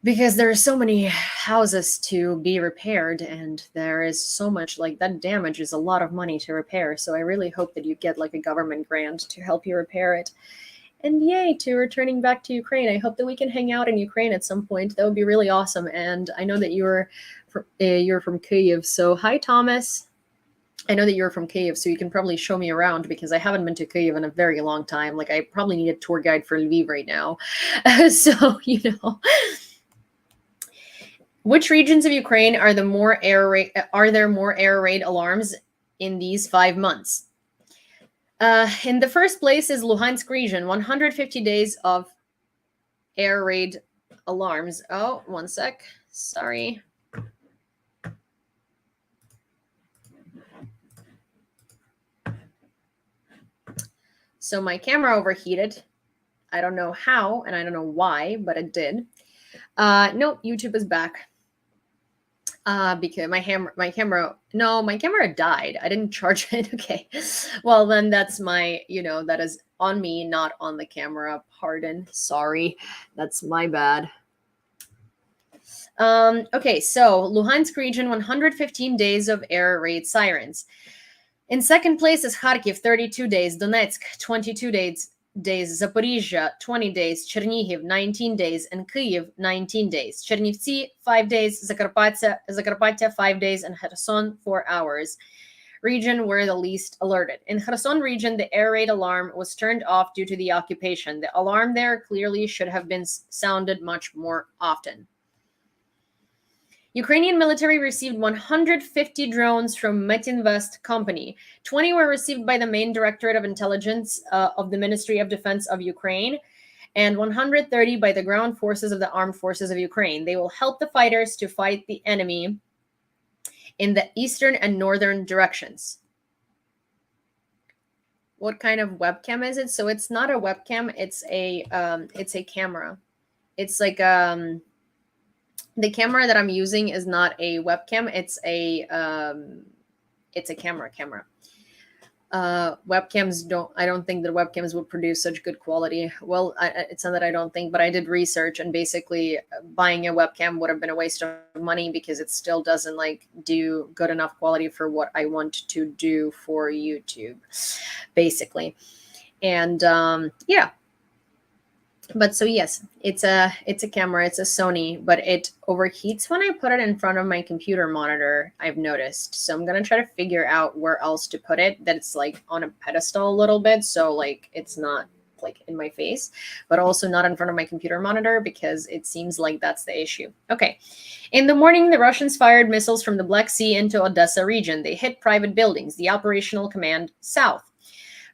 there are so many houses to be repaired, and there is so much, like, that damage is a lot of money to repair. So I really hope that you get like a government grant to help you repair it. And yay to returning back to Ukraine. I hope that we can hang out in Ukraine at some point. That would be really awesome. And I know that you're from Kyiv. So hi, Thomas. I know that you're from Kyiv, so you can probably show me around because I haven't been to Kyiv in a very long time. Like, I probably need a tour guide for Lviv right now. So, you know. Which regions of Ukraine are there more air raid alarms in these 5 months? In the first place is Luhansk region, 150 days of air raid alarms. Oh, one sec. Sorry. So my camera overheated. I don't know how, and I don't know why, but it did. Nope, YouTube is back. Because my camera died. I didn't charge it. Okay. Well, then that's my, that is on me, not on the camera. Pardon. Sorry. That's my bad. Okay, so Luhansk region, 115 days of air raid sirens. In second place is Kharkiv, 32 days, Donetsk, 22 days, Zaporizhia, 20 days, Chernihiv, 19 days, and Kyiv, 19 days. Chernivtsi, 5 days, Zakarpattia, 5 days, and Kherson, 4 hours. Region were the least alerted. In Kherson region, the air raid alarm was turned off due to the occupation. The alarm there clearly should have been sounded much more often. Ukrainian military received 150 drones from Metinvest company. 20 were received by the main Directorate of Intelligence of the Ministry of Defense of Ukraine, and 130 by the ground forces of the Armed Forces of Ukraine. They will help the fighters to fight the enemy in the eastern and northern directions. What kind of webcam is it? So it's not a webcam, it's a camera. It's like the camera that I'm using is not a webcam. It's a camera. Webcams I don't think that webcams would produce such good quality. Well, it's not that I don't think, but I did research, and basically buying a webcam would have been a waste of money because it still doesn't do good enough quality for what I want to do for YouTube, basically. And yeah. But so yes, it's a camera, it's a Sony, but it overheats when I put it in front of my computer monitor, I've noticed. So I'm going to try to figure out where else to put it, that it's on a pedestal a little bit, so it's not in my face, but also not in front of my computer monitor, because it seems like that's the issue. Okay. In the morning, the Russians fired missiles from the Black Sea into Odessa region. They hit private buildings, the operational command south.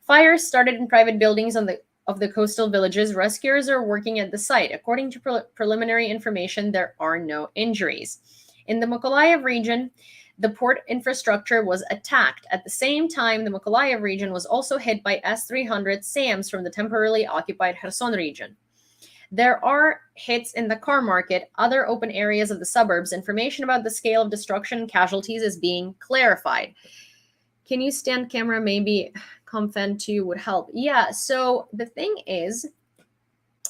Fires started in private buildings of the coastal villages. Rescuers are working at the site. According to preliminary information, there are no injuries. In the Mykolaiv region, the port infrastructure was attacked. At the same time, the Mykolaiv region was also hit by S-300 SAMs from the temporarily occupied Kherson region. There are hits in the car market, other open areas of the suburbs. Information about the scale of destruction and casualties is being clarified. Can you stand camera? Maybe Comfen 2 would help. Yeah, so the thing is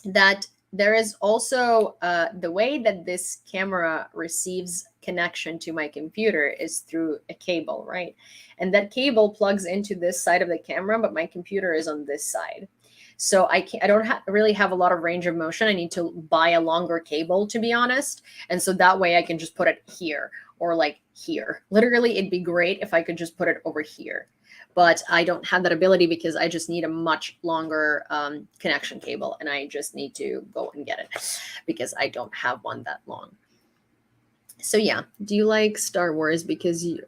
that there is also the way that this camera receives connection to my computer is through a cable, right? And that cable plugs into this side of the camera, but my computer is on this side. So I don't really have a lot of range of motion. I need to buy a longer cable, to be honest. And so that way I can just put it here or like here. Literally, it'd be great if I could just put it over here. But I don't have that ability because I just need a much longer connection cable, and I just need to go and get it because I don't have one that long. So yeah, do you like Star Wars? Because you,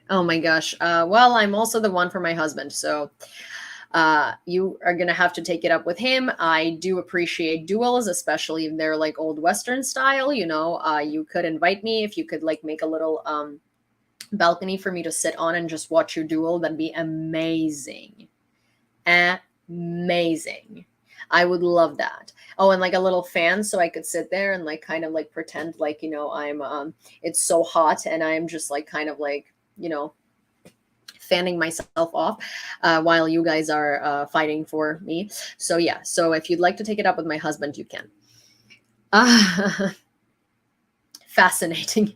oh my gosh. Well, I'm also the one for my husband, so you are gonna have to take it up with him. I do appreciate duels, especially if they're like old Western style. You know, you could invite me if you could like make a little balcony for me to sit on and just watch you duel. That'd be amazing. Amazing. I would love that. Oh, and like a little fan so I could sit there and like kind of like pretend like, you know, I'm it's so hot and I'm just like kind of like, you know, fanning myself off while you guys are fighting for me. So yeah, so if you'd like to take it up with my husband, you can. Fascinating.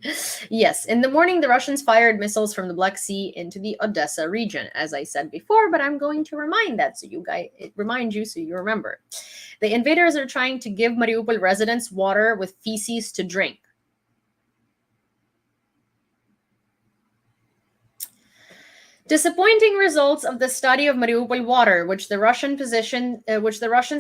Yes, in the morning, the Russians fired missiles from the Black Sea into the Odessa region, as I said before, but I'm going to remind that so you guys, remind you so you remember. The invaders are trying to give Mariupol residents water with feces to drink. Disappointing results of the study of Mariupol water, which the Russians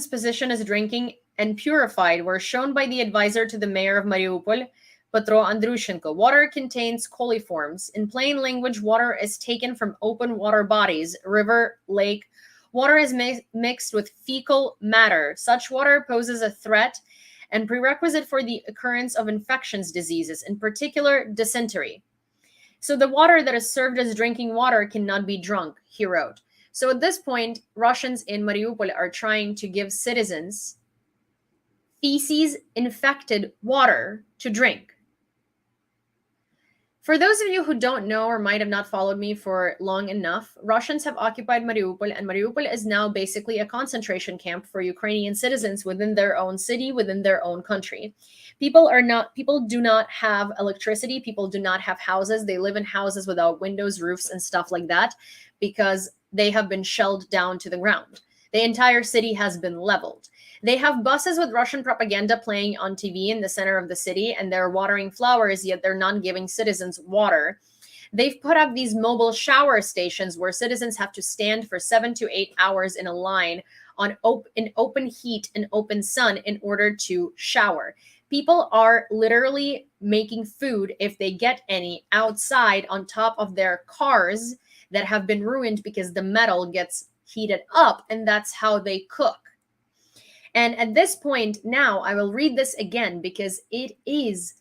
position as drinking and purified, were shown by the advisor to the mayor of Mariupol, Petro Andrushenko. Water contains coliforms. In plain language, water is taken from open water bodies, river, lake. Water is mixed with fecal matter. Such water poses a threat and prerequisite for the occurrence of infectious diseases, in particular dysentery. So the water that is served as drinking water cannot be drunk, he wrote. So at this point, Russians in Mariupol are trying to give citizens feces-infected water to drink. For those of you who don't know or might have not followed me for long enough, Russians have occupied Mariupol, and Mariupol is now basically a concentration camp for Ukrainian citizens within their own city, within their own country. People do not have electricity, people do not have houses. They live in houses without windows, roofs, and stuff like that because they have been shelled down to the ground. The entire city has been leveled. They have buses with Russian propaganda playing on TV in the center of the city, and they're watering flowers, yet they're not giving citizens water. They've put up these mobile shower stations where citizens have to stand for 7 to 8 hours in a line in open heat and open sun in order to shower. People are literally making food, if they get any, outside on top of their cars that have been ruined because the metal gets heated up, and that's how they cook. And at this point now, I will read this again because it is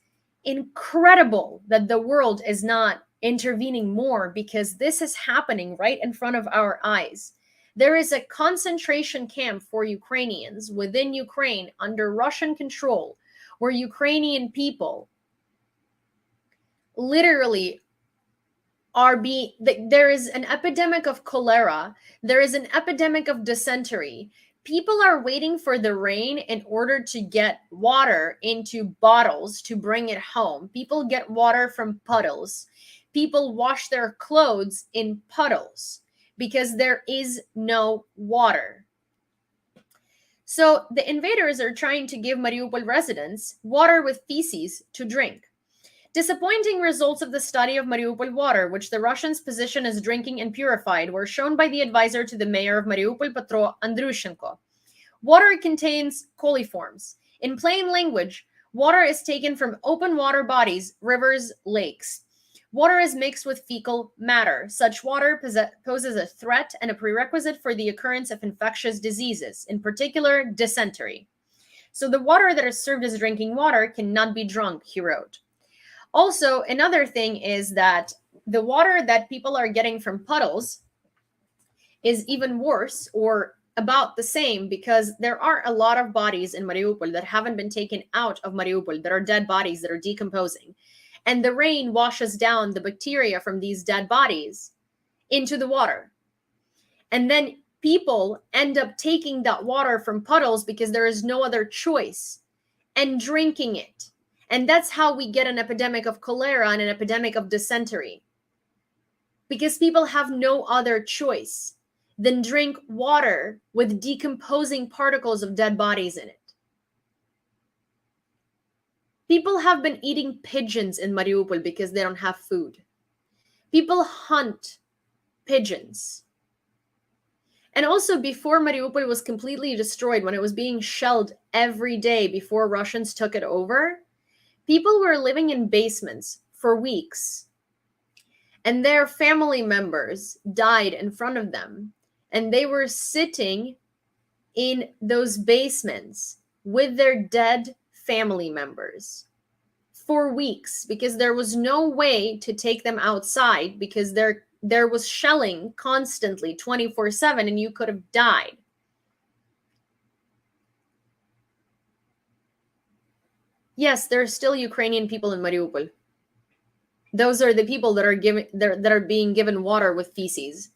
incredible that the world is not intervening more, because this is happening right in front of our eyes. There is a concentration camp for Ukrainians within Ukraine under Russian control, where Ukrainian people literally there is an epidemic of cholera, there is an epidemic of dysentery. People are waiting for the rain in order to get water into bottles to bring it home. People get water from puddles. People wash their clothes in puddles because there is no water. So the invaders are trying to give Mariupol residents water with feces to drink. Disappointing results of the study of Mariupol water, which the Russians position as drinking and purified, were shown by the advisor to the mayor of Mariupol, Petro Andrushenko. Water contains coliforms. In plain language, water is taken from open water bodies, rivers, lakes. Water is mixed with fecal matter. Such water poses a threat and a prerequisite for the occurrence of infectious diseases, in particular dysentery. So the water that is served as drinking water cannot be drunk, he wrote. Also, another thing is that the water that people are getting from puddles is even worse, or about the same, because there are a lot of bodies in Mariupol that haven't been taken out of Mariupol, that are dead bodies that are decomposing. And the rain washes down the bacteria from these dead bodies into the water. And then people end up taking that water from puddles because there is no other choice and drinking it. And that's how we get an epidemic of cholera and an epidemic of dysentery. Because people have no other choice than drink water with decomposing particles of dead bodies in it. People have been eating pigeons in Mariupol because they don't have food. People hunt pigeons. And also, before Mariupol was completely destroyed, when it was being shelled every day before Russians took it over, people were living in basements for weeks. And their family members died in front of them. And they were sitting in those basements with their dead family members for weeks, because there was no way to take them outside, because there was shelling constantly 24/7 and you could have died. Yes, there are still Ukrainian people in Mariupol. Those are the people that are being given water with feces.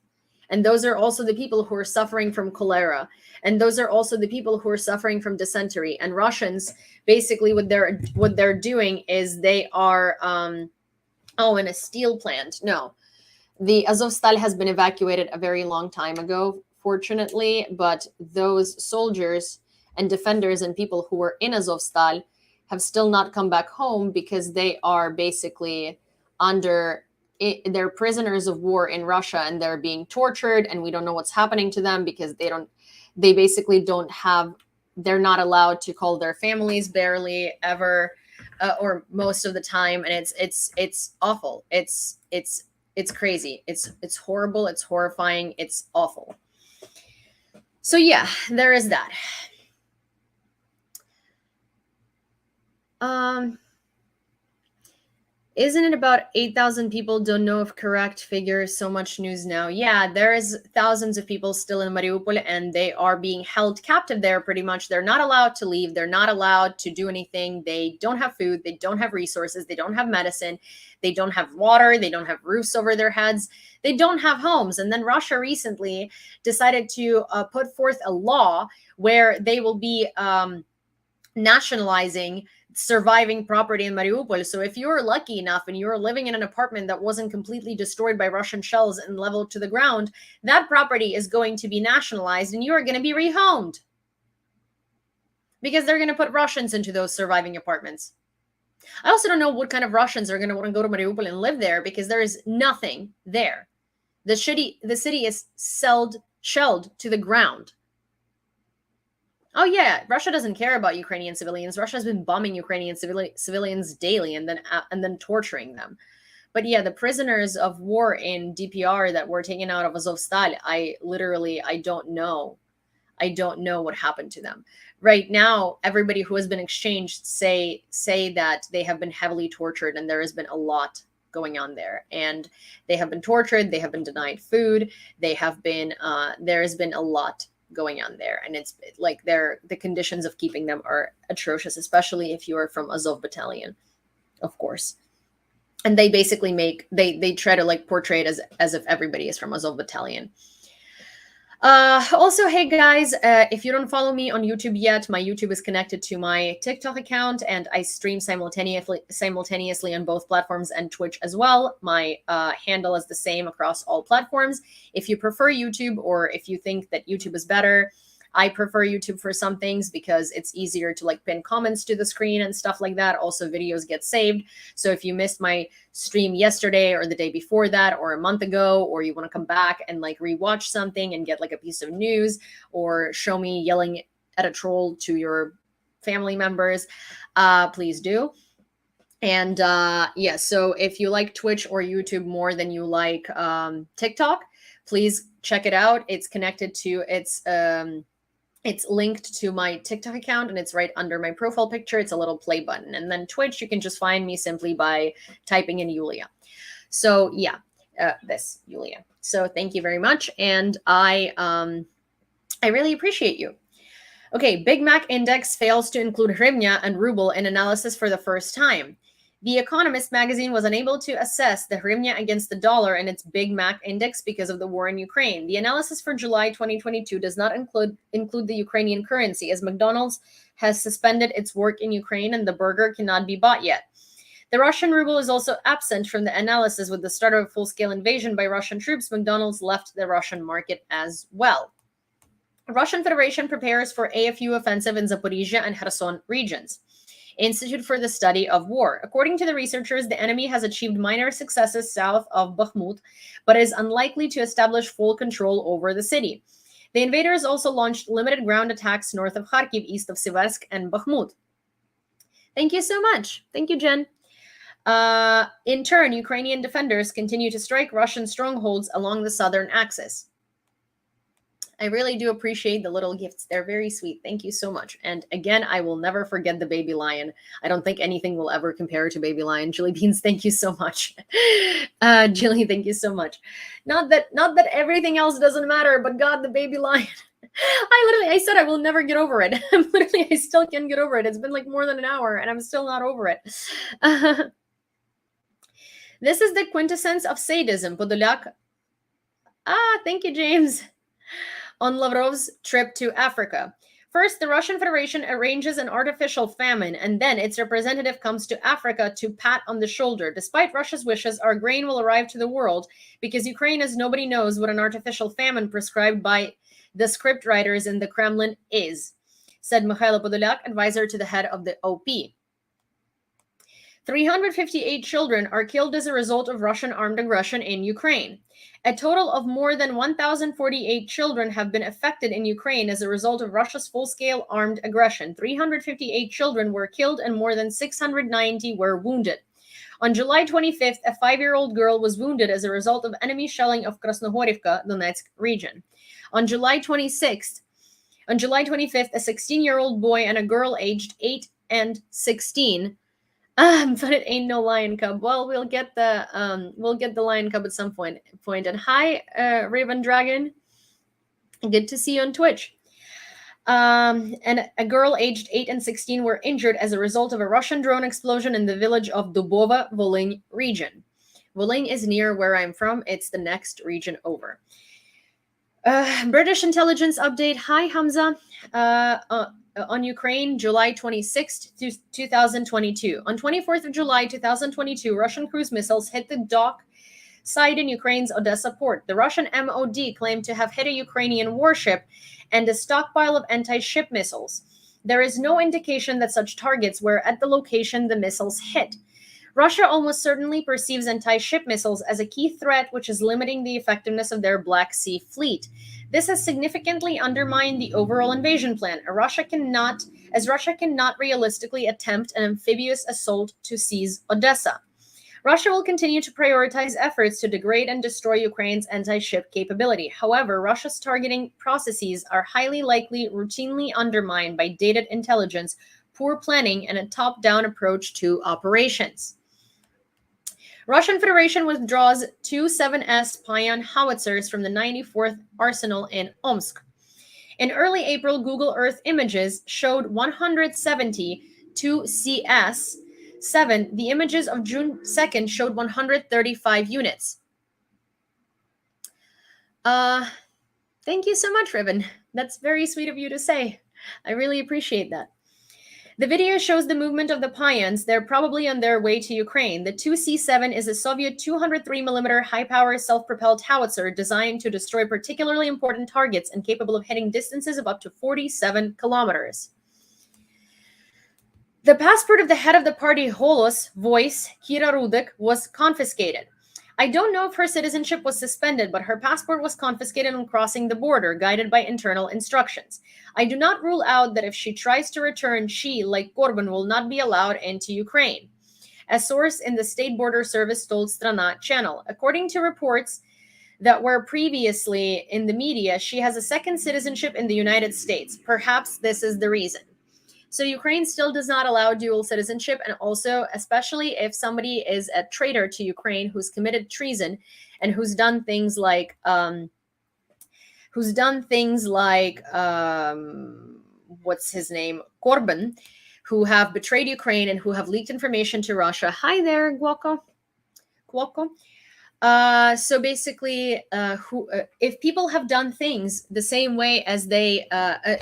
And those are also the people who are suffering from cholera. And those are also the people who are suffering from dysentery. And Russians, basically what they're doing is they are in a steel plant. No. The Azovstal has been evacuated a very long time ago, fortunately, but those soldiers and defenders and people who were in Azovstal have still not come back home, because they are basically they're prisoners of war in Russia, and they're being tortured, and we don't know what's happening to them, because they basically don't have, they're not allowed to call their families barely ever, or most of the time. And it's awful. It's crazy. It's horrible. It's horrifying. It's awful. So yeah, there is that. Isn't it about 8,000 people? Don't know if correct figure. So much news now. Yeah, there is thousands of people still in Mariupol, and they are being held captive there pretty much. They're not allowed to leave. They're not allowed to do anything. They don't have food. They don't have resources. They don't have medicine. They don't have water. They don't have roofs over their heads. They don't have homes. And then Russia recently decided to put forth a law where they will be nationalizing surviving property in Mariupol. So if you're lucky enough and you're living in an apartment that wasn't completely destroyed by Russian shells and leveled to the ground, that property is going to be nationalized and you are going to be rehomed, because they're going to put Russians into those surviving apartments. I also don't know what kind of Russians are going to want to go to Mariupol and live there, because there is nothing there. The city is shelled to the ground. Oh yeah, Russia doesn't care about Ukrainian civilians. Russia has been bombing Ukrainian civilians daily and then torturing them. But yeah, the prisoners of war in DPR that were taken out of Azovstal, I don't know. I don't know what happened to them. Right now, everybody who has been exchanged say that they have been heavily tortured, and there has been a lot going on there. And they have been tortured, they have been denied food, there has been a lot going on there, and it's like the conditions of keeping them are atrocious, especially if you are from Azov battalion, of course. And they basically they try to like portray it as if everybody is from Azov battalion. Also, hey guys, if you don't follow me on YouTube yet, my YouTube is connected to my TikTok account, and I stream simultaneously on both platforms and Twitch as well. My handle is the same across all platforms. If you prefer YouTube, or if you think that YouTube is better, I prefer YouTube for some things because it's easier to like pin comments to the screen and stuff like that. Also, videos get saved. So if you missed my stream yesterday or the day before that or a month ago, or you want to come back and like rewatch something and get like a piece of news, or show me yelling at a troll to your family members, please do. And yeah, so if you like Twitch or YouTube more than you like TikTok, please check it out. It's connected to It's linked to my TikTok account and it's right under my profile picture. It's a little play button. And then Twitch, you can just find me simply by typing in Yulia. So yeah, this Yulia. So thank you very much. And I really appreciate you. Okay, Big Mac Index fails to include hryvnia and ruble in analysis for the first time. The Economist magazine was unable to assess the hryvnia against the dollar in its Big Mac Index because of the war in Ukraine. The analysis for July 2022 does not include the Ukrainian currency, as McDonald's has suspended its work in Ukraine and the burger cannot be bought yet. The Russian ruble is also absent from the analysis. With the start of a full-scale invasion by Russian troops, McDonald's left the Russian market as well. Russian Federation prepares for AFU offensive in Zaporizhia and Kherson regions. Institute for the Study of War. According to the researchers, the enemy has achieved minor successes south of Bakhmut, but is unlikely to establish full control over the city. The invaders also launched limited ground attacks north of Kharkiv, east of Siversk and Bakhmut. Thank you so much. Thank you, Jen. In turn, Ukrainian defenders continue to strike Russian strongholds along the southern axis. I really do appreciate the little gifts. They're very sweet. Thank you so much. And again, I will never forget the baby lion. I don't think anything will ever compare to baby lion. Julie Beans, thank you so much. Julie, thank you so much. Not that everything else doesn't matter, but God, the baby lion. I said I will never get over it. I still can't get over it. It's been like more than an hour and I'm still not over it. This is the quintessence of sadism. Podolyak. Thank you, James. On Lavrov's trip to Africa. First, the Russian Federation arranges an artificial famine, and then its representative comes to Africa to pat on the shoulder. Despite Russia's wishes, our grain will arrive to the world because Ukraine, as nobody knows what an artificial famine prescribed by the script writers in the Kremlin is, said Mikhailo Podolyak, advisor to the head of the OP. 358 children are killed as a result of Russian armed aggression in Ukraine. A total of more than 1,048 children have been affected in Ukraine as a result of Russia's full-scale armed aggression. 358 children were killed and more than 690 were wounded. On July 25th, a 5-year-old girl was wounded as a result of enemy shelling of Krasnohorivka, Donetsk region. On July 25th, a 16-year-old boy and a girl aged 8 and 16 but it ain't no lion cub. Well, we'll get the lion cub at some point. And hi, Raven Dragon. Good to see you on Twitch. And a girl aged 8 and 16 were injured as a result of a Russian drone explosion in the village of Dubova, Volyn region. Volyn is near where I'm from. It's the next region over. British intelligence update. Hi, Hamza. On Ukraine, July 26th, 2022. On 24th of July, 2022, Russian cruise missiles hit the dock site in Ukraine's Odessa port. The Russian MOD claimed to have hit a Ukrainian warship and a stockpile of anti-ship missiles. There is no indication that such targets were at the location the missiles hit. Russia almost certainly perceives anti-ship missiles as a key threat, which is limiting the effectiveness of their Black Sea fleet. This has significantly undermined the overall invasion plan, as Russia cannot realistically attempt an amphibious assault to seize Odessa. Russia will continue to prioritize efforts to degrade and destroy Ukraine's anti-ship capability. However, Russia's targeting processes are highly likely routinely undermined by dated intelligence, poor planning, and a top-down approach to operations. Russian Federation withdraws 2 7S Payan howitzers from the 94th Arsenal in Omsk. In early April, Google Earth images showed 170 2CS7. The images of June 2nd showed 135 units. Thank you so much, Ribbon. That's very sweet of you to say. I really appreciate that. The video shows the movement of the Payans. They're probably on their way to Ukraine. The 2C7 is a Soviet 203mm high-power self-propelled howitzer designed to destroy particularly important targets and capable of hitting distances of up to 47 kilometers. The passport of the head of the party Holos Voice, Kira Rudik, was confiscated. I don't know if her citizenship was suspended, but her passport was confiscated on crossing the border, guided by internal instructions. I do not rule out that if she tries to return, she, like Corbyn, will not be allowed into Ukraine. A source in the State Border Service told Strana channel. According to reports, that were previously in the media, she has a second citizenship in the United States. Perhaps this is the reason. So Ukraine still does not allow dual citizenship, and also, especially if somebody is a traitor to Ukraine who's committed treason and who's done things like what's his name, Corbyn, who have betrayed Ukraine and who have leaked information to Russia. Hi there, Guoco. So basically, if people have done things the same way as they,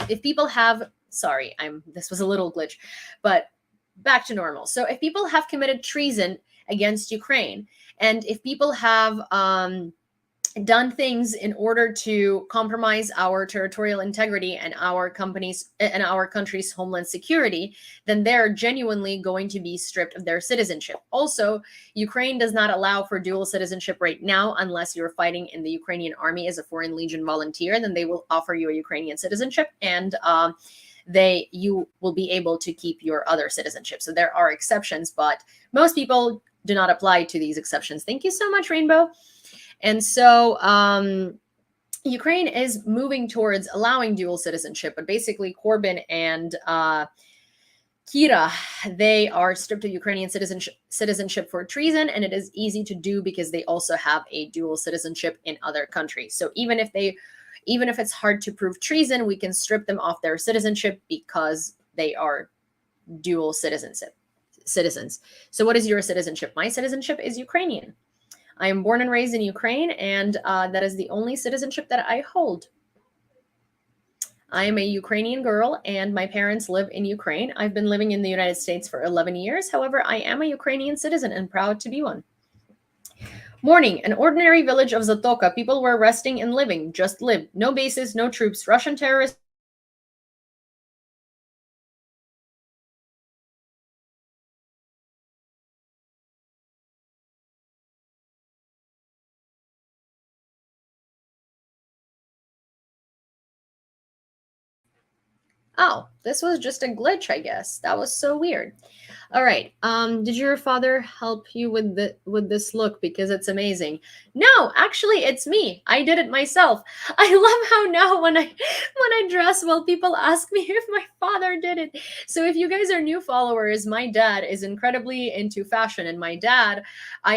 if people have, sorry, this was a little glitch, but back to normal. So if people have committed treason against Ukraine, and if people have done things in order to compromise our territorial integrity and our country's homeland security, then they're genuinely going to be stripped of their citizenship. Also, Ukraine does not allow for dual citizenship right now unless you're fighting in the Ukrainian army as a Foreign Legion volunteer. Then they will offer you a Ukrainian citizenship, and you will be able to keep your other citizenship. So there are exceptions, but most people do not apply to these exceptions. Thank you so much, Rainbow. And so Ukraine is moving towards allowing dual citizenship, but basically Corbyn and Kira, they are stripped of Ukrainian citizenship for treason, and it is easy to do because they also have a dual citizenship in other countries. So even if it's hard to prove treason, we can strip them off their citizenship because they are dual citizens. So what is your citizenship? My citizenship is Ukrainian. I am born and raised in Ukraine, and that is the only citizenship that I hold. I am a Ukrainian girl, and my parents live in Ukraine. I've been living in the United States for 11 years. However, I am a Ukrainian citizen and proud to be one. Morning. An ordinary village of Zatoka. People were resting and living. Just lived. No bases, no troops. Russian terrorists. Oh, this was just a glitch, I guess. That was so weird. All right. Did your father help you with this look? Because it's amazing. No, actually, it's me. I did it myself. I love how now when I dress well, people ask me if my father did it. So if you guys are new followers, my dad is incredibly into fashion, and I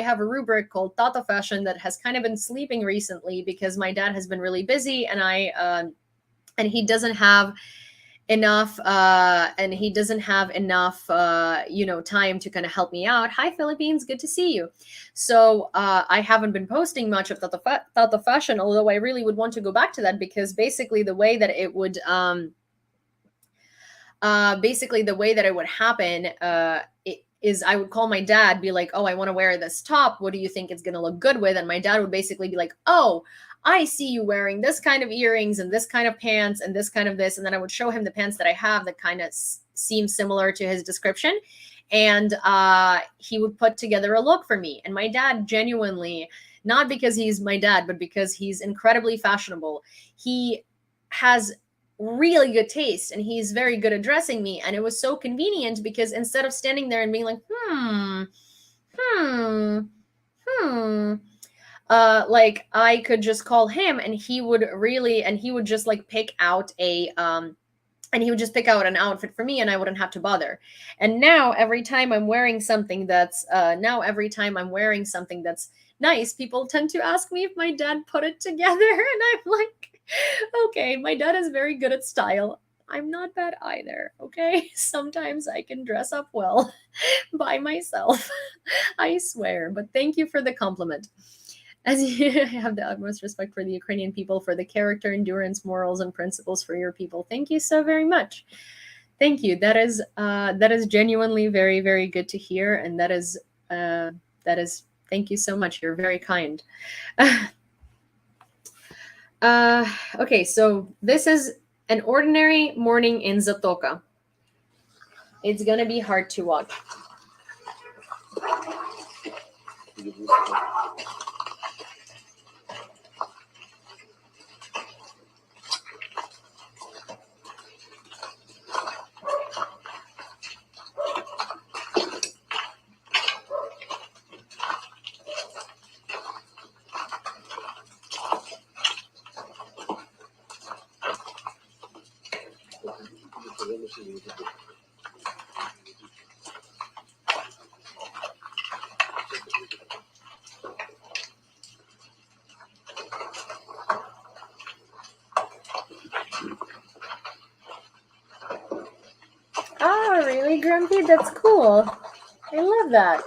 have a rubric called Tata Fashion that has kind of been sleeping recently because my dad has been really busy, and he doesn't have enough time to kind of help me out. Hi Philippines, good to see you. So I haven't been posting much of Tata Fashion, although I really would want to go back to that, because basically the way that it would happen is I would call my dad, be like, oh, I want to wear this top, what do you think it's going to look good with? And my dad would basically be like, oh, I see you wearing this kind of earrings and this kind of pants and this kind of this. And then I would show him the pants that I have that kind of seem similar to his description. And he would put together a look for me. And my dad genuinely, not because he's my dad, but because he's incredibly fashionable, he has really good taste and he's very good at dressing me. And it was so convenient because instead of standing there and being like, like I could just call him and he would just like pick out an outfit for me and I wouldn't have to bother. And now every time I'm wearing something that's nice, people tend to ask me if my dad put it together. And I'm like, okay, my dad is very good at style. I'm not bad either, okay? Sometimes I can dress up well by myself. I swear, but thank you for the compliment. As you have the utmost respect for the Ukrainian people, for the character, endurance, morals, and principles for your people. Thank you so very much. Thank you. That is genuinely very, very good to hear. And that is, thank you so much. You're very kind. Okay, so this is an ordinary morning in Zatoka. It's going to be hard to watch. Oh, really, Grumpy? That's cool. I love that.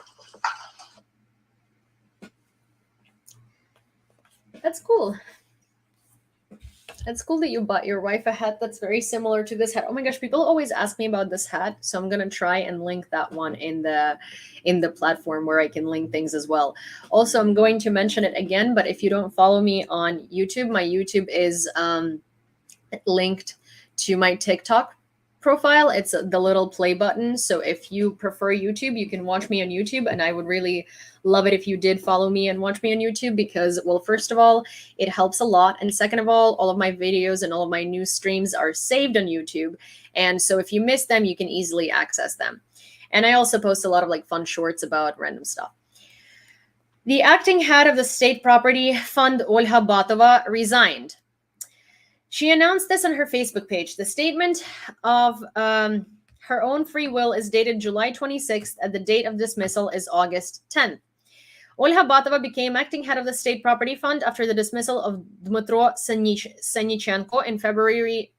That's cool. It's cool that you bought your wife a hat that's very similar to this hat. Oh my gosh, people always ask me about this hat, so I'm gonna try and link that one in the platform where I can link things as well. Also, I'm going to mention it again, but if you don't follow me on YouTube, my YouTube is linked to my TikTok profile. It's the little play button. So if you prefer YouTube, you can watch me on YouTube, and I would really love it if you did follow me and watch me on YouTube because, well, first of all, it helps a lot, and second of all of my videos and all of my new streams are saved on YouTube, and so if you miss them, you can easily access them. And I also post a lot of like fun shorts about random stuff. The acting head of the state property fund, Olha Batova, resigned. She announced this on her Facebook page. The statement of her own free will is dated July 26th, and the date of dismissal is August 10th. Olha Batova became acting head of the state property fund after the dismissal of Dmytro Senychenko in February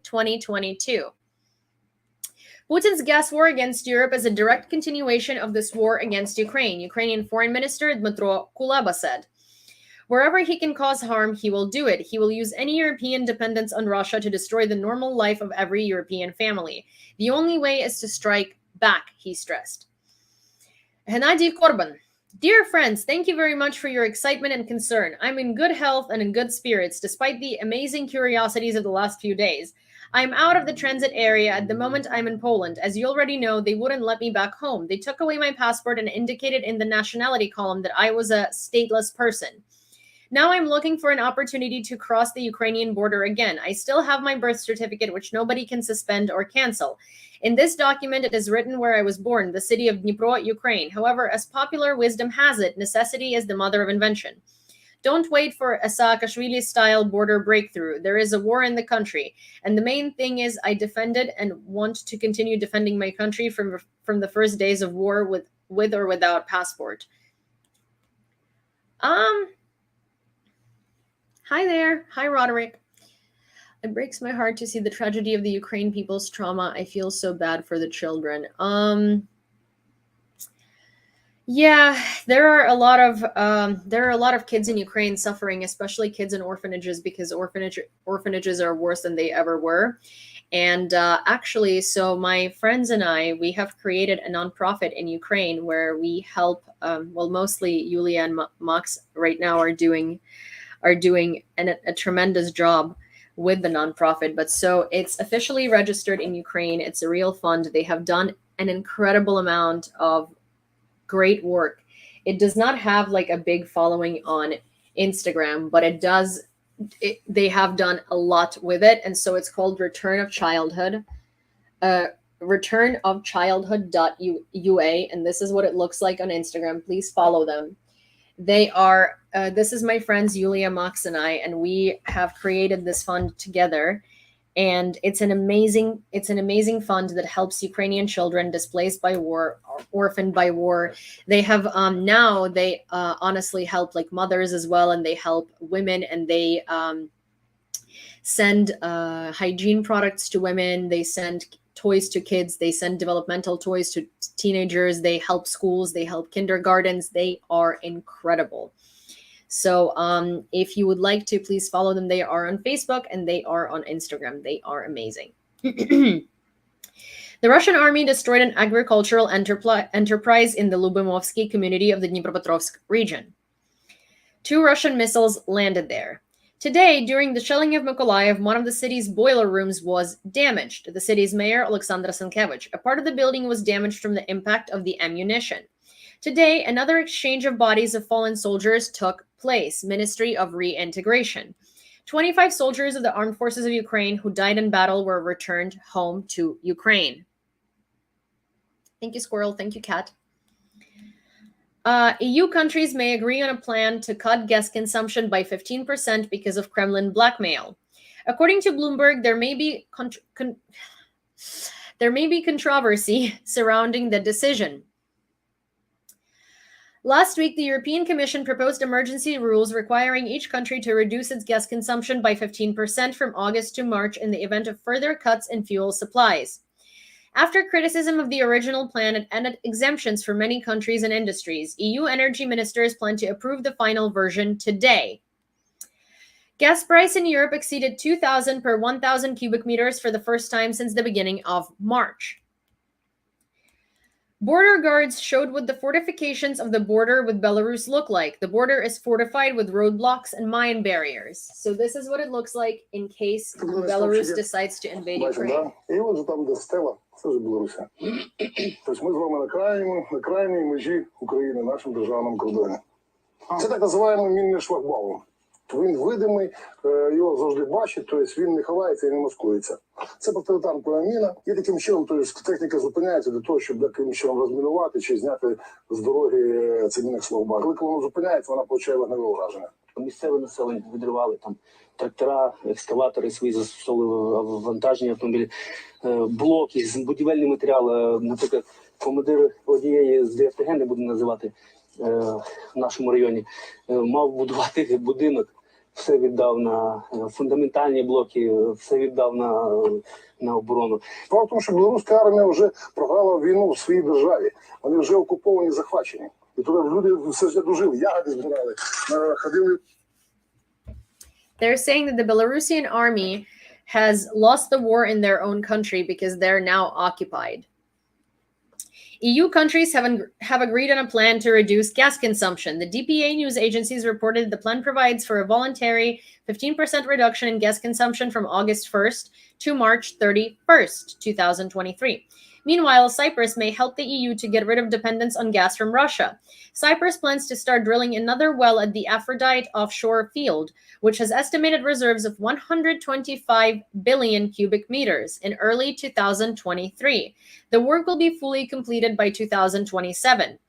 2022. Putin's gas war against Europe is a direct continuation of this war against Ukraine, Ukrainian Foreign Minister Dmytro Kuleba said. Wherever he can cause harm, he will do it. He will use any European dependence on Russia to destroy the normal life of every European family. The only way is to strike back, he stressed. Hennady Korban. Dear friends, thank you very much for your excitement and concern. I'm in good health and in good spirits, despite the amazing curiosities of the last few days. I'm out of the transit area. At the moment, I'm in Poland. As you already know, they wouldn't let me back home. They took away my passport and indicated in the nationality column that I was a stateless person. Now I'm looking for an opportunity to cross the Ukrainian border again. I still have my birth certificate, which nobody can suspend or cancel. In this document, it is written where I was born, the city of Dnipro, Ukraine. However, as popular wisdom has it, necessity is the mother of invention. Don't wait for a Saakashvili-style border breakthrough. There is a war in the country. And the main thing is I defended and want to continue defending my country from the first days of war with or without passport. Hi there. Hi, Roderick. It breaks my heart to see the tragedy of the Ukraine people's trauma. I feel so bad for the children. Yeah, there are a lot of kids in Ukraine suffering, especially kids in orphanages, because orphanages are worse than they ever were. And actually, so my friends and I, we have created a nonprofit in Ukraine where we help. Mostly Yulia and Max right now are doing a tremendous job with the nonprofit. But so it's officially registered in Ukraine. It's a real fund. They have done an incredible amount of great work. It does not have like a big following on Instagram, but they have done a lot with it. And so it's called Return of Childhood, returnofchildhood.ua. And this is what it looks like on Instagram. Please follow them. They are, this is my friends Yulia, Max, and I, and we have created this fund together. And it's an amazing fund that helps Ukrainian children displaced by war, or orphaned by war. They have now they honestly help like mothers as well, and they help women, and they send hygiene products to women. They send toys to kids. They send developmental toys to teenagers. They help schools. They help kindergartens. They are incredible. So if you would like to, please follow them. They are on Facebook and they are on Instagram. They are amazing. The Russian army destroyed an agricultural enterprise in the Lubimovsky community of the Dnipropetrovsk region. 2 Russian missiles landed there. Today, during the shelling of Mykolaiv, one of the city's boiler rooms was damaged. The city's mayor, Alexander Sienkiewicz, a part of the building was damaged from the impact of the ammunition. Today, another exchange of bodies of fallen soldiers took place, Ministry of Reintegration. 25 soldiers of the Armed Forces of Ukraine who died in battle were returned home to Ukraine. Thank you, Squirrel. Thank you, Cat. EU countries may agree on a plan to cut gas consumption by 15% because of Kremlin blackmail. According to Bloomberg, there may be controversy surrounding the decision. Last week, the European Commission proposed emergency rules requiring each country to reduce its gas consumption by 15% from August to March in the event of further cuts in fuel supplies. After criticism of the original plan and added exemptions for many countries and industries, EU energy ministers plan to approve the final version today. Gas price in Europe exceeded 2,000 per 1,000 cubic meters for the first time since the beginning of March. Border guards showed what the fortifications of the border with Belarus look like. The border is fortified with roadblocks and mine barriers. So this is what it looks like in case Belarus decides to invade Ukraine. І от там, де стела, це ж Білорусі. Тобто ми з вами на крайній межі України, нашим державним кордоні. Це так називаємо мінний шлагбаум. Він видимий, його завжди бачать, тобто він не ховається і не маскується. Це протитанкова міна, і таким чином техніка зупиняється для того, щоб таким чином розмінувати чи зняти з дороги цей мінний шлагбаум. Коли воно зупиняється, вона отримує вогневе ураження. Місцеве населення відривали там трактора, екскаватори свої застосовували, вантажні автомобілі, блоки, будівельні матеріали. Наприклад, командир однієї з ДФТГ, не буду називати, в нашому районі, мав будувати будинок. Все віддав на фундаментальні блоки, все віддав на оборону. Справа в тому, що білоруська армія вже програла війну в своїй державі. Вони вже окуповані, захвачені. І туди люди все життя дожили, ягоди збирали, ходили. They're saying that the Belarusian army has lost the war in their own country because they're now occupied. EU countries have agreed on a plan to reduce gas consumption. The DPA news agencies reported the plan provides for a voluntary 15% reduction in gas consumption from August 1st to March 31st, 2023. Meanwhile, Cyprus may help the EU to get rid of dependence on gas from Russia. Cyprus plans to start drilling another well at the Aphrodite offshore field, which has estimated reserves of 125 billion cubic meters in early 2023. The work will be fully completed by 2027.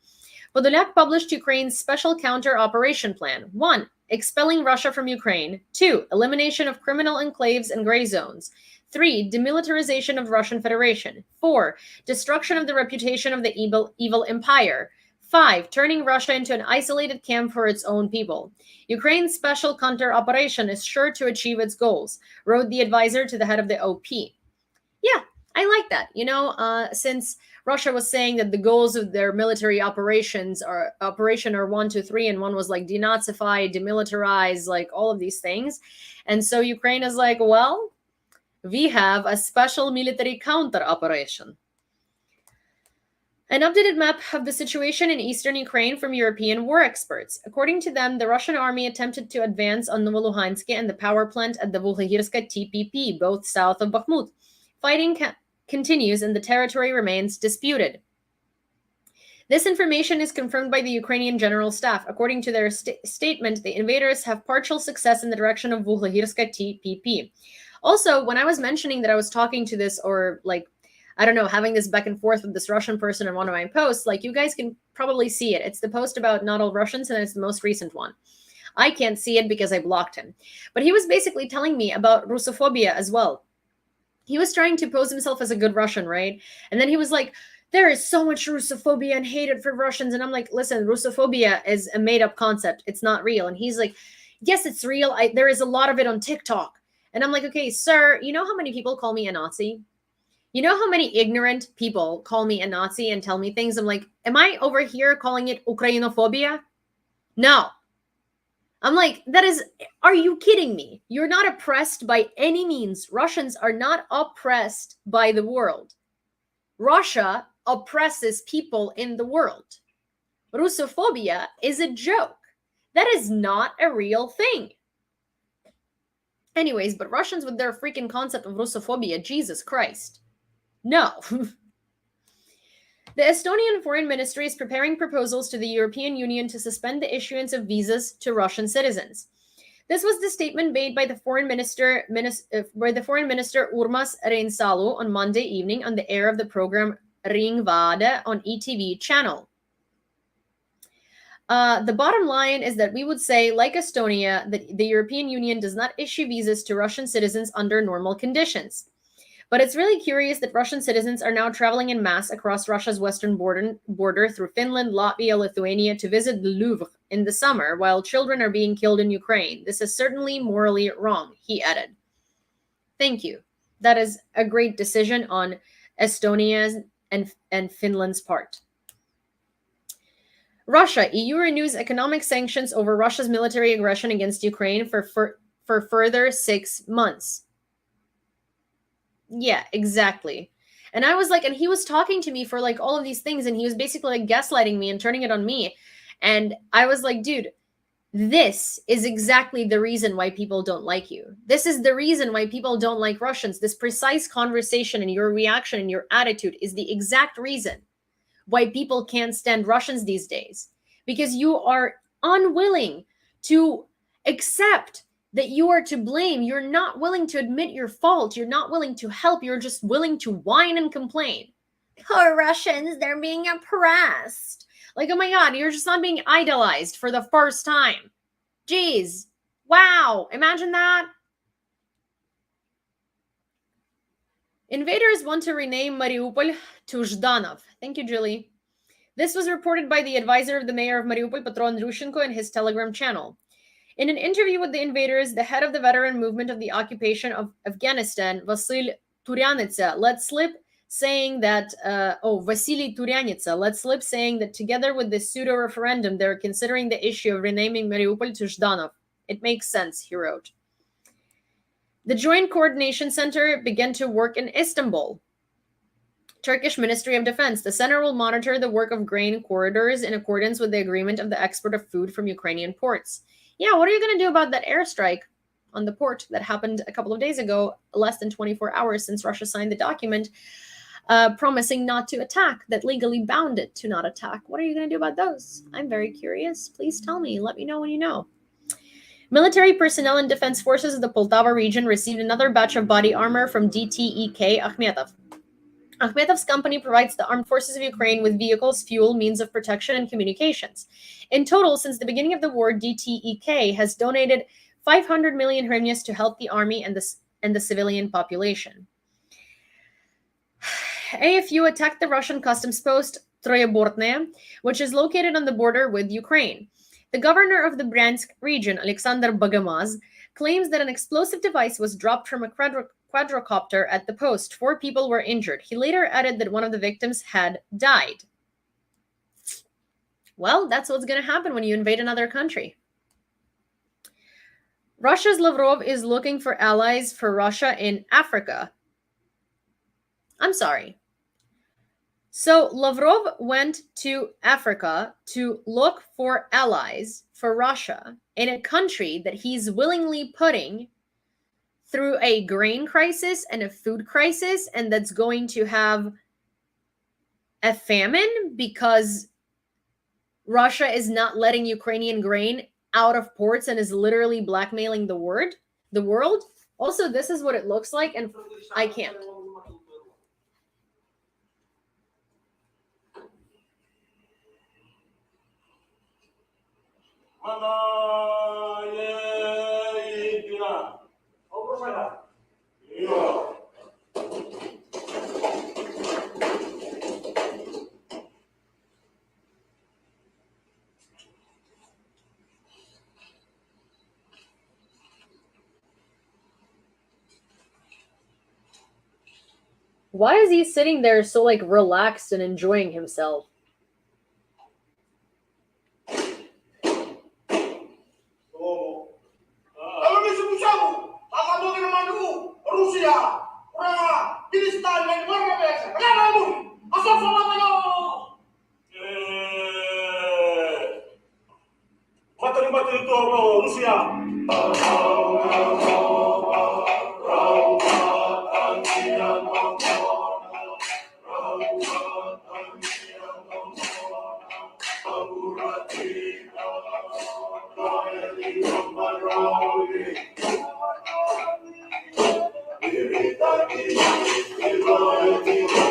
Podolyak published Ukraine's special counter-operation plan. 1. Expelling Russia from Ukraine. 2. Elimination of criminal enclaves and gray zones. 3. Demilitarization of Russian Federation. 4. Destruction of the reputation of the evil empire. 5. Turning Russia into an isolated camp for its own people. Ukraine's special counter-operation is sure to achieve its goals, wrote the advisor to the head of the OP. Yeah, I like that. You know, since Russia was saying that the goals of their military operations are Operation 1, 2, 3, and one was like denazify, demilitarize, like all of these things. And so Ukraine is like, well, we have a special military counter-operation. An updated map of the situation in eastern Ukraine from European war experts. According to them, the Russian army attempted to advance on Novoluhansk and the power plant at the Volhygrska TPP, both south of Bakhmut. Fighting continues and the territory remains disputed. This information is confirmed by the Ukrainian General Staff. According to their statement, the invaders have partial success in the direction of Volhygrska TPP. Also, when I was mentioning that I was talking to this, or like, I don't know, having this back and forth with this Russian person in one of my posts, like you guys can probably see it. It's the post about not all Russians, and it's the most recent one. I can't see it because I blocked him. But he was basically telling me about Russophobia as well. He was trying to pose himself as a good Russian, right? And then he was like, there is so much Russophobia and hatred for Russians. And I'm like, listen, Russophobia is a made-up concept. It's not real. And he's like, yes, it's real. There is a lot of it on TikTok. And I'm like, okay, sir, you know how many people call me a Nazi? You know how many ignorant people call me a Nazi and tell me things? I'm like, am I over here calling it Ukrainophobia? No. I'm like, are you kidding me? You're not oppressed by any means. Russians are not oppressed by the world. Russia oppresses people in the world. Russophobia is a joke. That is not a real thing. Anyways, but Russians with their freaking concept of Russophobia, Jesus Christ. No. The Estonian Foreign Ministry is preparing proposals to the European Union to suspend the issuance of visas to Russian citizens. This was the statement made by the Foreign Minister Urmas Reinsalu on Monday evening on the air of the program Ringvade on ETV channel. The bottom line is that we would say, like Estonia, that the European Union does not issue visas to Russian citizens under normal conditions. But it's really curious that Russian citizens are now traveling en masse across Russia's western border through Finland, Latvia, Lithuania to visit the Louvre in the summer, while children are being killed in Ukraine. This is certainly morally wrong, he added. Thank you. That is a great decision on Estonia's and Finland's part. Russia. EU renews economic sanctions over Russia's military aggression against Ukraine for further 6 months. Yeah, exactly. And I was like, and he was talking to me for like all of these things, and he was basically like gaslighting me and turning it on me. And I was like, dude, this is exactly the reason why people don't like you. This is the reason why people don't like Russians. This precise conversation and your reaction and your attitude is the exact reason why people can't stand Russians these days. Because you are unwilling to accept that you are to blame. You're not willing to admit your fault. You're not willing to help. You're just willing to whine and complain. Poor Russians, they're being oppressed. Like, oh my God, you're just not being idolized for the first time. Jeez. Wow. Imagine that. Invaders want to rename Mariupol to Zhdanov. Thank you, Julie. This was reported by the advisor of the mayor of Mariupol, Petro Andrushenko, in his Telegram channel. In an interview with the invaders, the head of the veteran movement of the occupation of Afghanistan, Vasily Turyanitsa, let slip saying that, Vasily Turyanitsa let slip saying that together with this pseudo-referendum, they're considering the issue of renaming Mariupol to Zhdanov. It makes sense, he wrote. The Joint Coordination Center began to work in Istanbul. Turkish Ministry of Defense. The center will monitor the work of grain corridors in accordance with the agreement of the export of food from Ukrainian ports. Yeah, what are you going to do about that airstrike on the port that happened a couple of days ago, less than 24 hours since Russia signed the document promising not to attack, that legally bound it to not attack? What are you going to do about those? I'm very curious. Please tell me. Let me know when you know. Military personnel and defense forces of the Poltava region received another batch of body armor from DTEK Akhmetov. Akhmetov's company provides the armed forces of Ukraine with vehicles, fuel, means of protection, and communications. In total, since the beginning of the war, DTEK has donated 500 million hryvnias to help the army and the civilian population. AFU attacked the Russian customs post Troyebortnaya, which is located on the border with Ukraine. The governor of the Bryansk region, Alexander Bogomaz, claims that an explosive device was dropped from a quadrocopter at the post. 4 people were injured. He later added that one of the victims had died. Well, that's what's going to happen when you invade another country. Russia's Lavrov is looking for allies for Russia in Africa. I'm sorry. So Lavrov went to Africa to look for allies for Russia in a country that he's willingly putting through a grain crisis and a food crisis, and that's going to have a famine because Russia is not letting Ukrainian grain out of ports and is literally blackmailing the world. Also, this is what it looks like, and I can't. Why is he sitting there so like relaxed and enjoying himself?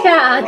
Cat.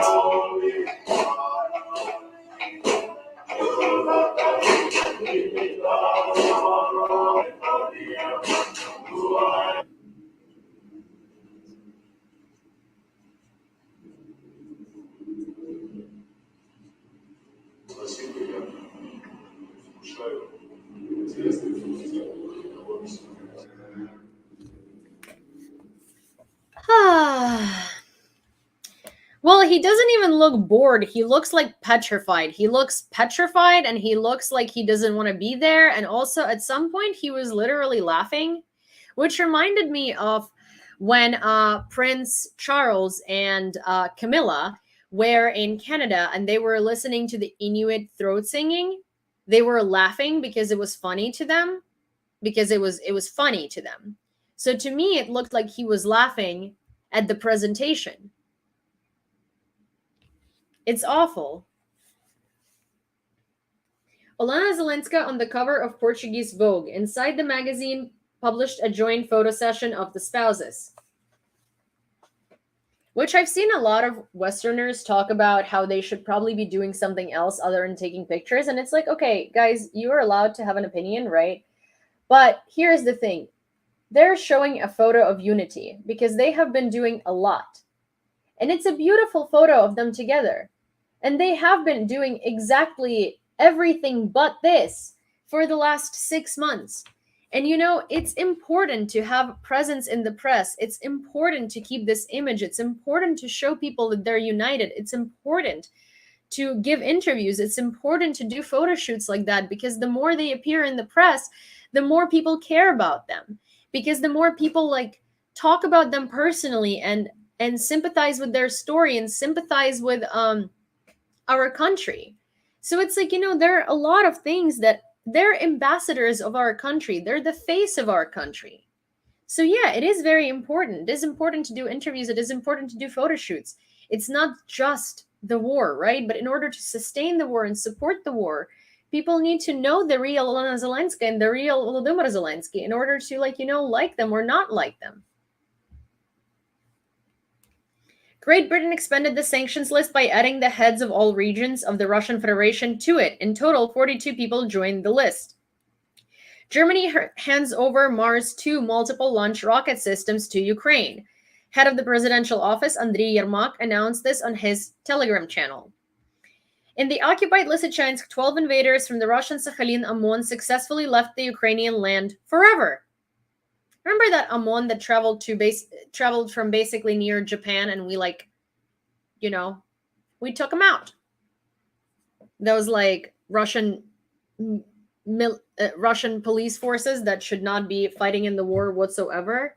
he doesn't even look bored. He looks like petrified. He looks petrified and he looks like he doesn't want to be there. And also at some point he was literally laughing, which reminded me of when Prince Charles and Camilla were in Canada and they were listening to the Inuit throat singing. They were laughing because it was funny to them, because it was funny to them. So to me, it looked like he was laughing at the presentation. It's awful. Olena Zelenska on the cover of Portuguese Vogue. Inside the magazine published a joint photo session of the spouses. Which I've seen a lot of Westerners talk about how they should probably be doing something else other than taking pictures. And it's like, okay, guys, you are allowed to have an opinion, right? But here's the thing. They're showing a photo of unity because they have been doing a lot. And it's a beautiful photo of them together. And they have been doing exactly everything but this for the last 6 months. And you know, it's important to have presence in the press. It's important to keep this image. It's important to show people that they're united. It's important to give interviews. It's important to do photo shoots like that, because the more they appear in the press, the more people care about them. Because the more people like talk about them personally and sympathize with their story and sympathize with our country. So it's like, you know, there are a lot of things that they're ambassadors of our country. They're the face of our country. So yeah, it is very important. It is important to do interviews. It is important to do photo shoots. It's not just the war, right? But in order to sustain the war and support the war, people need to know the real Olena Zelenska and the real Volodymyr Zelensky in order to, like, you know, like them or not like them. Great Britain expanded the sanctions list by adding the heads of all regions of the Russian Federation to it. In total, 42 people joined the list. Germany hands over Mars 2 multiple launch rocket systems to Ukraine. Head of the presidential office, Andriy Yermak, announced this on his Telegram channel. In the occupied Lysychansk, 12 invaders from the Russian Sakhalin Amon successfully left the Ukrainian land forever. Remember that Amon that traveled from basically near Japan, and we, like, you know, we took him out. Those like Russian police forces that should not be fighting in the war whatsoever,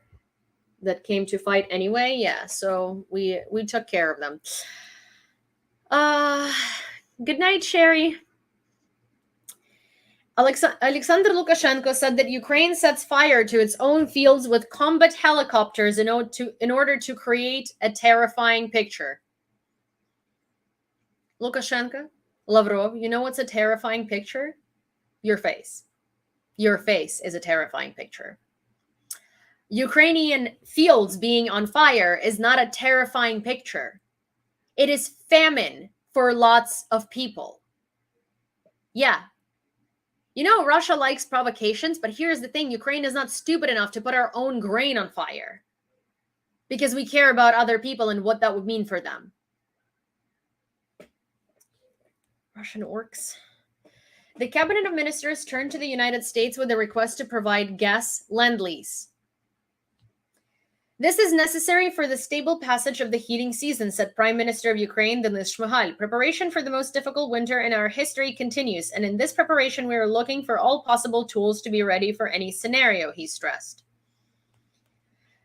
that came to fight anyway. Yeah, so we took care of them. Good night, Sherry. Alexander Lukashenko said that Ukraine sets fire to its own fields with combat helicopters in order to create a terrifying picture. Lukashenko, Lavrov, you know what's a terrifying picture? Your face. Your face is a terrifying picture. Ukrainian fields being on fire is not a terrifying picture. It is famine for lots of people. Yeah. You know, Russia likes provocations, but here's the thing. Ukraine is not stupid enough to put our own grain on fire because we care about other people and what that would mean for them. Russian orcs. The cabinet of ministers turned to the United States with a request to provide gas lend-lease. This is necessary for the stable passage of the heating season, said Prime Minister of Ukraine, Denis Shmyhal. Preparation for the most difficult winter in our history continues, and in this preparation we are looking for all possible tools to be ready for any scenario, he stressed.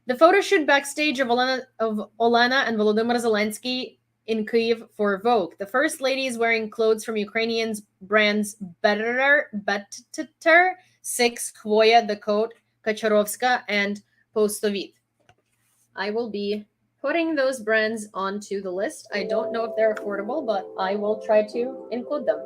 The photo shoot backstage of Olena and Volodymyr Zelensky in Kyiv for Vogue. The First Lady is wearing clothes from Ukrainian brands Better, 6, Khvoya, The Coat, Kacharovska, and Postovit. I will be putting those brands onto the list. I don't know if they're affordable, but I will try to include them.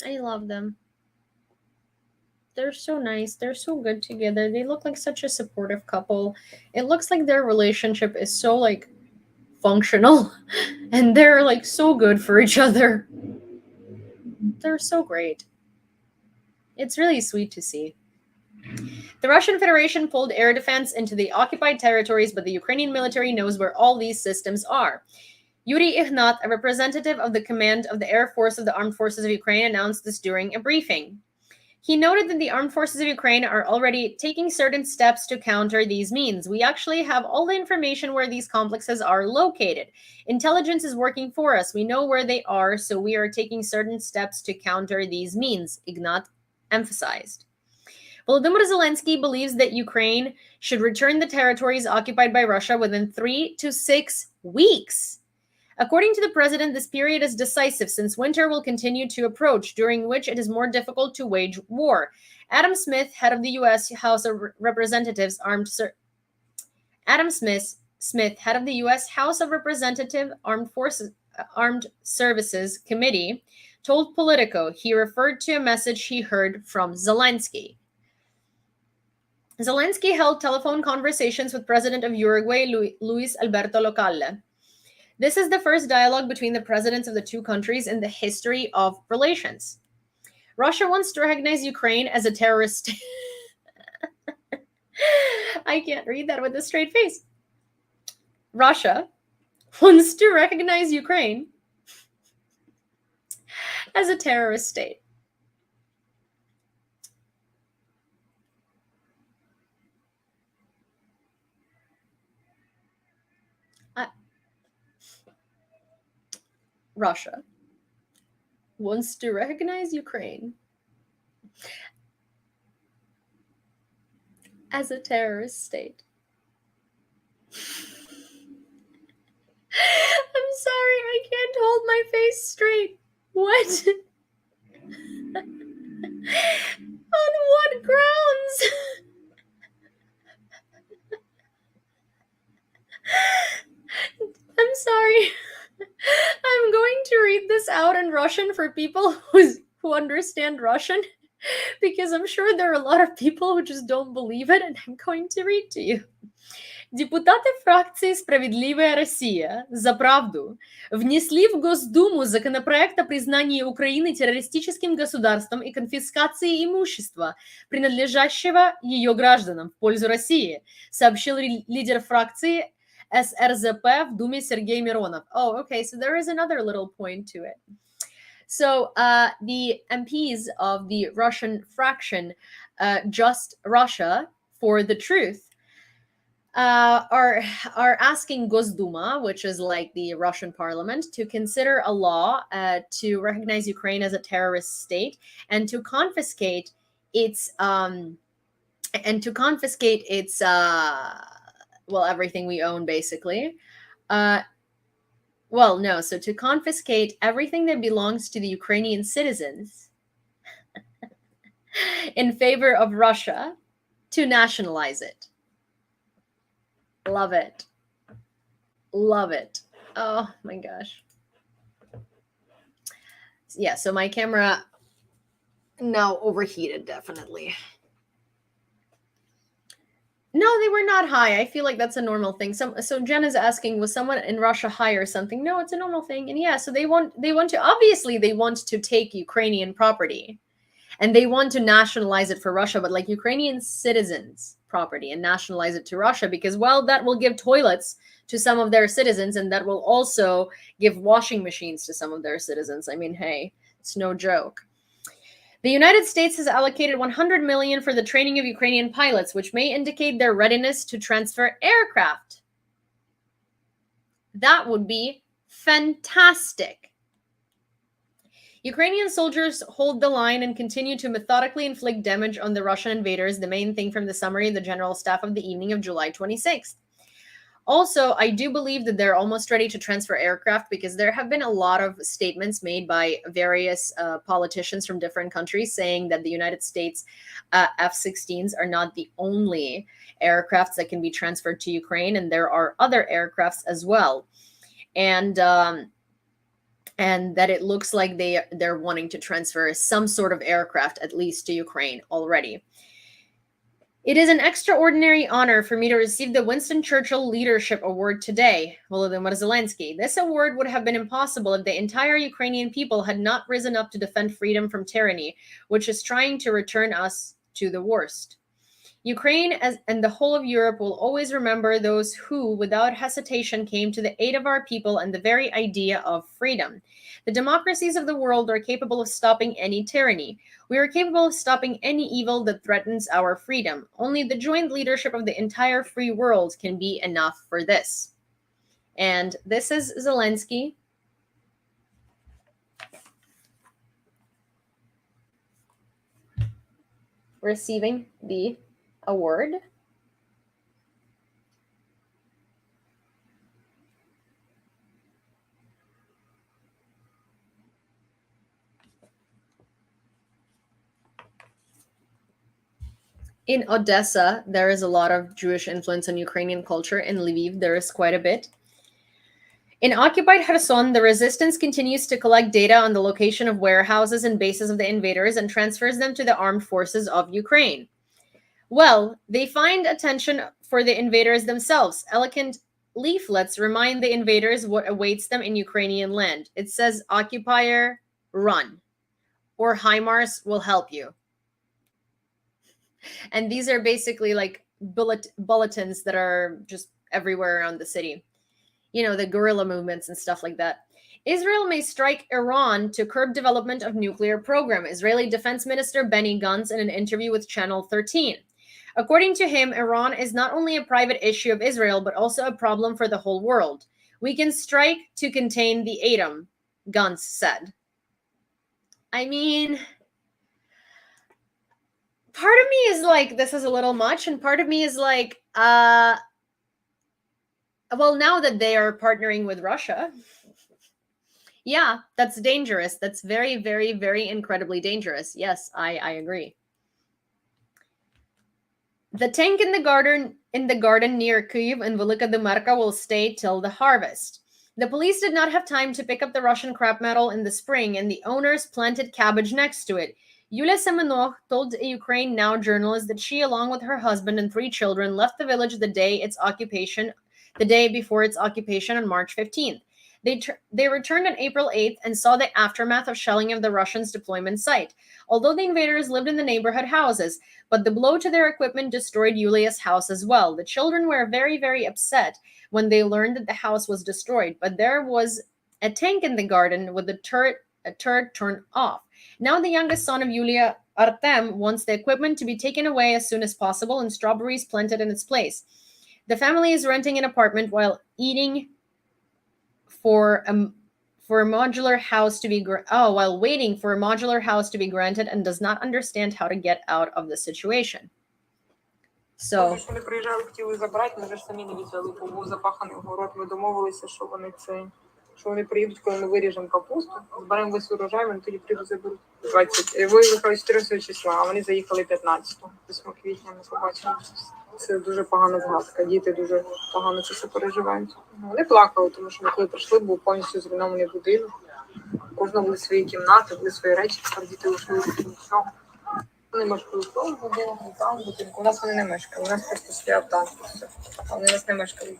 I love them. They're so nice. They're so good together. They look like such a supportive couple. It looks like their relationship is so, like, functional and they're like so good for each other. They're so great. It's really sweet to see. The Russian Federation pulled air defense into the occupied territories, but the Ukrainian military knows where all these systems are. Yuri Ignat, a representative of the command of the Air Force of the Armed Forces of Ukraine, announced this during a briefing. He noted that the armed forces of Ukraine are already taking certain steps to counter these means. We actually have all the information where these complexes are located. Intelligence is working for us. We know where they are, so we are taking certain steps to counter these means, Ignat emphasized. Volodymyr Zelensky believes that Ukraine should return the territories occupied by Russia within 3 to 6 weeks. According to the president, this period is decisive since winter will continue to approach, during which it is more difficult to wage war. Adam Smith, head of the U.S. House of Representatives Armed Services Committee, told Politico he referred to a message he heard from Zelensky. Zelensky held telephone conversations with President of Uruguay, Luis Alberto Localle. This is the first dialogue between the presidents of the two countries in the history of relations. Russia wants to recognize Ukraine as a terrorist. I can't read that with a straight face. Russia wants to recognize Ukraine as a terrorist state. Russia wants to recognize Ukraine as a terrorist state. I'm sorry, I can't hold my face straight. What? On what grounds? I'm sorry. I'm going to read this out in Russian for people who understand Russian, because I'm sure there are a lot of people who just don't believe it, and I'm going to read to you. Депутаты фракции «Справедливая Россия» за правду внесли в Госдуму законопроект о признании Украины террористическим государством и конфискации имущества, принадлежащего ее гражданам, в пользу России, сообщил лидер фракции СРЗП в Думе Сергей Миронов. Oh, okay, so there is another little point to it. So the MPs of the Russian fraction, Just Russia for the Truth, are asking Gosduma, which is like the Russian parliament, to consider a law to recognize Ukraine as a terrorist state and to confiscate its everything we own, basically. So to confiscate everything that belongs to the Ukrainian citizens in favor of Russia, to nationalize it. Love it. Love it. Oh my gosh. Yeah, so my camera now overheated, definitely. No, they were not high. I feel like that's a normal thing. So Jen is asking, was someone in Russia high or something? No, it's a normal thing. And yeah, so they want to take Ukrainian property and they want to nationalize it for Russia, but like Ukrainian citizens' property, and nationalize it to Russia because, well, that will give toilets to some of their citizens, and that will also give washing machines to some of their citizens. I mean, hey, it's no joke. The United States has allocated $100 million for the training of Ukrainian pilots, which may indicate their readiness to transfer aircraft. That would be fantastic. Ukrainian soldiers hold the line and continue to methodically inflict damage on the Russian invaders, the main thing from the summary of the General Staff of the evening of July 26th. Also, I do believe that they're almost ready to transfer aircraft because there have been a lot of statements made by various politicians from different countries saying that the United States F-16s are not the only aircrafts that can be transferred to Ukraine, and there are other aircrafts as well. And that it looks like they're wanting to transfer some sort of aircraft, at least to Ukraine already. It is an extraordinary honor for me to receive the Winston Churchill Leadership Award today, Volodymyr Zelensky. This award would have been impossible if the entire Ukrainian people had not risen up to defend freedom from tyranny, which is trying to return us to the worst. Ukraine and the whole of Europe will always remember those who, without hesitation, came to the aid of our people and the very idea of freedom. The democracies of the world are capable of stopping any tyranny. We are capable of stopping any evil that threatens our freedom. Only the joint leadership of the entire free world can be enough for this. And this is Zelensky. Receiving the award. In Odessa, there is a lot of Jewish influence on Ukrainian culture. In Lviv, there is quite a bit. In occupied Kherson, the resistance continues to collect data on the location of warehouses and bases of the invaders and transfers them to the armed forces of Ukraine. Well, they find attention for the invaders themselves. Elegant leaflets remind the invaders what awaits them in Ukrainian land. It says, occupier, run, or HIMARS will help you. And these are basically like bulletins that are just everywhere around the city. You know, the guerrilla movements and stuff like that. Israel may strike Iran to curb development of nuclear program, Israeli Defense Minister Benny Gantz in an interview with Channel 13. According to him, Iran is not only a private issue of Israel, but also a problem for the whole world. We can strike to contain the atom, Gantz said. I mean, part of me is like, this is a little much, and part of me is like, well, now that they are partnering with Russia, yeah, that's dangerous. That's very, very, very incredibly dangerous. Yes, I agree. The tank in the garden near Kyiv and Velika Demarka will stay till the harvest. The police did not have time to pick up the Russian crap metal in the spring, and the owners planted cabbage next to it. Yulia told a Ukraine Now journalist that she, along with her husband and 3 children, left the village the day before its occupation on March 15th. They returned on April 8th and saw the aftermath of shelling of the Russians' deployment site. Although the invaders lived in the neighborhood houses, but the blow to their equipment destroyed Yulia's house as well. The children were very, very upset when they learned that the house was destroyed, but there was a tank in the garden with a turret turned off. Now the youngest son of Yulia, Artem, wants the equipment to be taken away as soon as possible and strawberries planted in its place. The family is renting an apartment while eating for a modular house to be while waiting for a modular house to be granted and does not understand how to get out of the situation. So Вони приїжджали, хотіли забрати, ми ж самі не взяли, бо був запаханий город. Ми домовилися, що вони приїдуть, коли ми виріжемо капусту, зберемо весь урожай, вони тоді приїдуть, заберуть 20. Виїхали 14 числа, а вони заїхали 15-го. 8 квітня ми побачили. Це дуже погана згадка. Діти дуже погано це все переживають. Вони плакали, тому що ми коли прийшли, був повністю зруйнований будинок. У кожного були свої кімнати, були свої речі, тепер діти ушли нічого. Вони мешкали в тому будинку, там будинку. У нас вони не мешкали, у нас просто стояв танк. А вони нас не мешкали.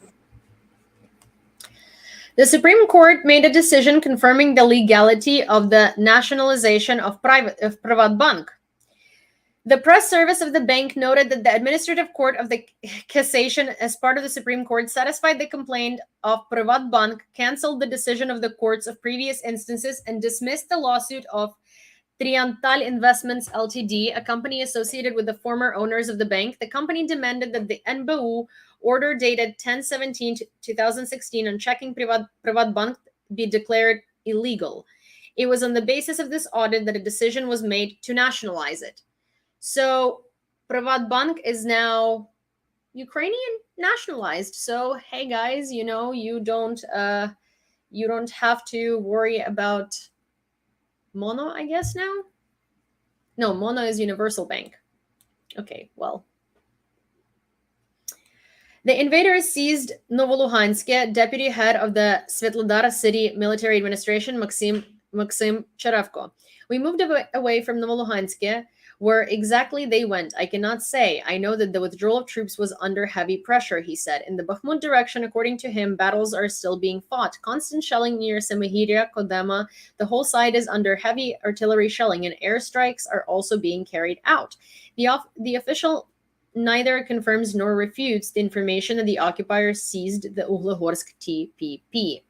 The Supreme Court made a decision confirming the legality of the nationalization of Privatbank. The press service of the bank noted that the Administrative Court of the Cassation, as part of the Supreme Court, satisfied the complaint of Privatbank, canceled the decision of the courts of previous instances, and dismissed the lawsuit of Triantal Investments Ltd., a company associated with the former owners of the bank. The company demanded that the NBU order dated 10/17/2016 on checking Privatbank be declared illegal. It was on the basis of this audit that a decision was made to nationalize it. So Privatbank is now Ukrainian nationalized. So hey guys, you know, you don't have to worry about Mono, I guess now. No, Mono is Universal Bank. Okay, well. The invaders seized Novoluhansk. Deputy head of the Svetlodar City Military Administration, Maxim Cherevko. We moved away from Novoluhansk, Where exactly they went, I cannot say. I know that the withdrawal of troops was under heavy pressure, he said. In the Bakhmut direction, according to him, battles are still being fought. Constant shelling near Semihiria, Kodema. The whole side is under heavy artillery shelling, and airstrikes are also being carried out. The official neither confirms nor refutes the information that the occupiers seized the Uglehorsk TPP.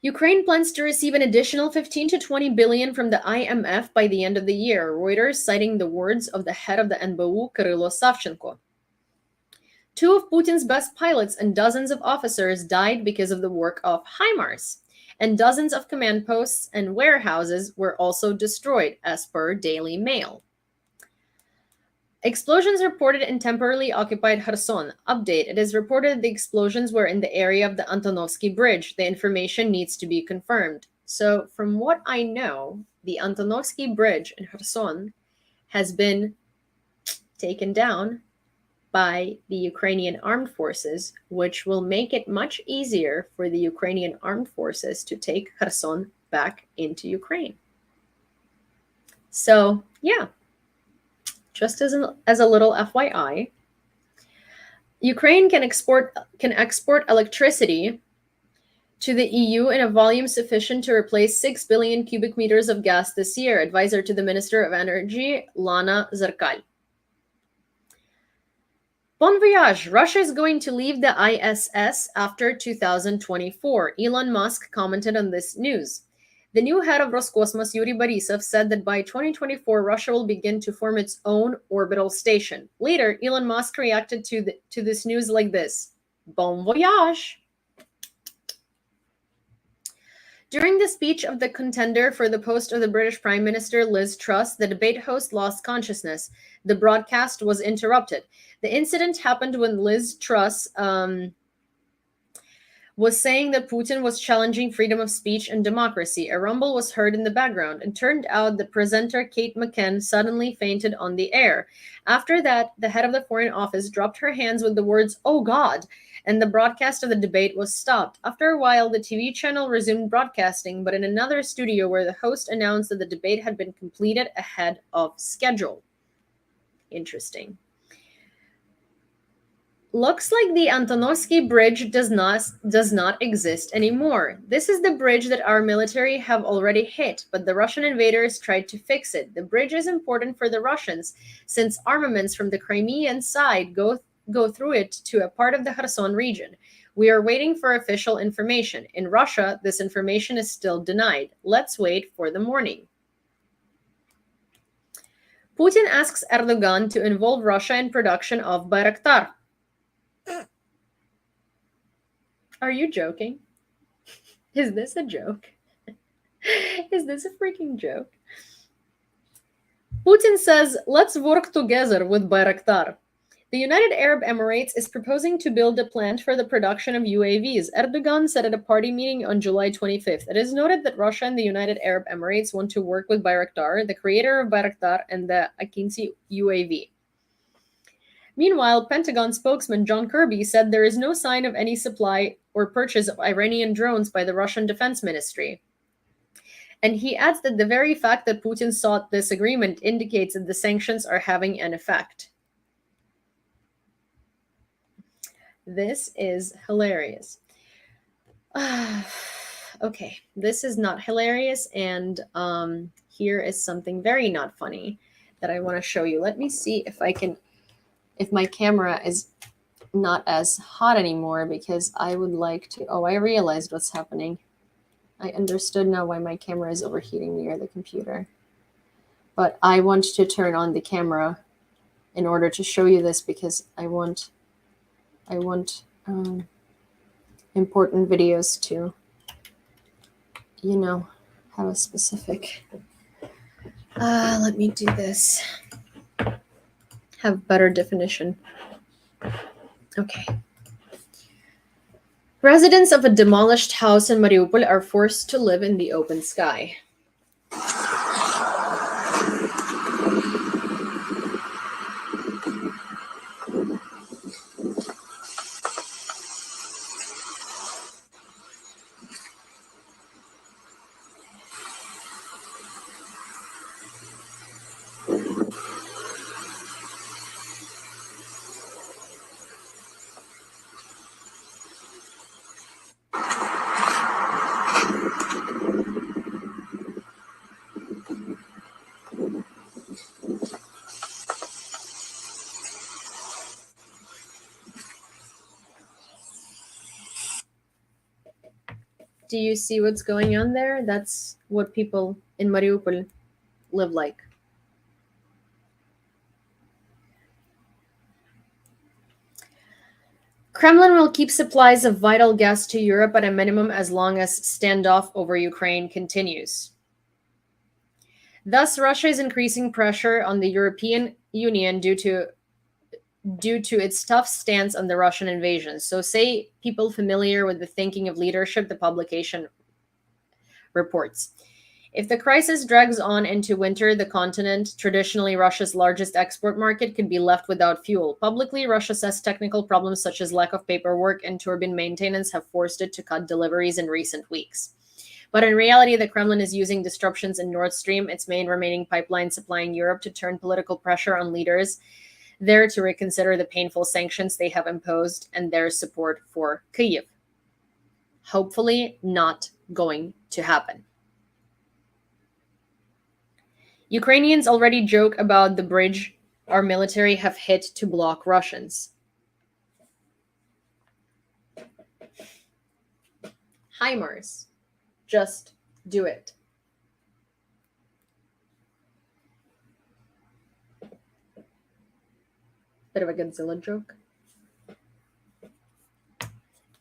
Ukraine plans to receive an additional 15 to 20 billion from the IMF by the end of the year, Reuters citing the words of the head of the NBU, Kyrylo Savchenko. Two of Putin's best pilots and dozens of officers died because of the work of HIMARS, and dozens of command posts and warehouses were also destroyed, as per Daily Mail. Explosions reported in temporarily occupied Kherson. Update. It is reported that the explosions were in the area of the Antonovsky Bridge. The information needs to be confirmed. So, from what I know, the Antonovsky Bridge in Kherson has been taken down by the Ukrainian armed forces, which will make it much easier for the Ukrainian armed forces to take Kherson back into Ukraine. So, yeah. Just as a little FYI, Ukraine can export electricity to the EU in a volume sufficient to replace 6 billion cubic meters of gas this year, advisor to the Minister of Energy, Lana Zerkal. Bon voyage! Russia is going to leave the ISS after 2024. Elon Musk commented on this news. The new head of Roscosmos, Yuri Borisov, said that by 2024, Russia will begin to form its own orbital station. Later, Elon Musk reacted to this news like this. Bon voyage! During the speech of the contender for the post of the British Prime Minister, Liz Truss, the debate host lost consciousness. The broadcast was interrupted. The incident happened when Liz Truss was saying that Putin was challenging freedom of speech and democracy. A rumble was heard in the background, and turned out the presenter Kate McCann suddenly fainted on the air. After that, the head of the Foreign Office dropped her hands with the words, "Oh God," and the broadcast of the debate was stopped. After a while, the TV channel resumed broadcasting, but in another studio where the host announced that the debate had been completed ahead of schedule. Interesting. Looks like the Antonovsky Bridge does not exist anymore. This is the bridge that our military have already hit, but the Russian invaders tried to fix it. The bridge is important for the Russians, since armaments from the Crimean side go through it to a part of the Kherson region. We are waiting for official information. In Russia, this information is still denied. Let's wait for the morning. Putin asks Erdogan to involve Russia in production of Bayraktar. Are you joking? Is this a joke? Is this a freaking joke? Putin says, let's work together with Bayraktar. The United Arab Emirates is proposing to build a plant for the production of UAVs, Erdogan said at a party meeting on July 25th. It is noted that Russia and the United Arab Emirates want to work with Bayraktar, the creator of Bayraktar and the Akinci UAV. Meanwhile, Pentagon spokesman John Kirby said there is no sign of any supply or purchase of Iranian drones by the Russian Defense Ministry. And he adds that the very fact that Putin sought this agreement indicates that the sanctions are having an effect. This is hilarious. Okay, this is not hilarious, and here is something very not funny that I want to show you. Let me see if my camera is not as hot anymore, because I would like to, I realized what's happening. I understood now why my camera is overheating near the computer. But I want to turn on the camera in order to show you this, because I want important videos to, have a specific, let me do this, have better definition. Okay. Residents of a demolished house in Mariupol are forced to live in the open sky. Do you see what's going on there? That's what people in Mariupol live like. Kremlin will keep supplies of vital gas to Europe at a minimum as long as standoff over Ukraine continues. Thus, Russia is increasing pressure on the European Union due to its tough stance on the Russian invasion. So say people familiar with the thinking of leadership, the publication reports. If the crisis drags on into winter, the continent, traditionally Russia's largest export market, could be left without fuel. Publicly, Russia says technical problems such as lack of paperwork and turbine maintenance have forced it to cut deliveries in recent weeks. But in reality, the Kremlin is using disruptions in Nord Stream, its main remaining pipeline supplying Europe, to turn political pressure on leaders there to reconsider the painful sanctions they have imposed and their support for Kyiv. Hopefully not going to happen. Ukrainians already joke about the bridge our military have hit to block Russians. HIMARS. Just do it. Bit of a Godzilla joke.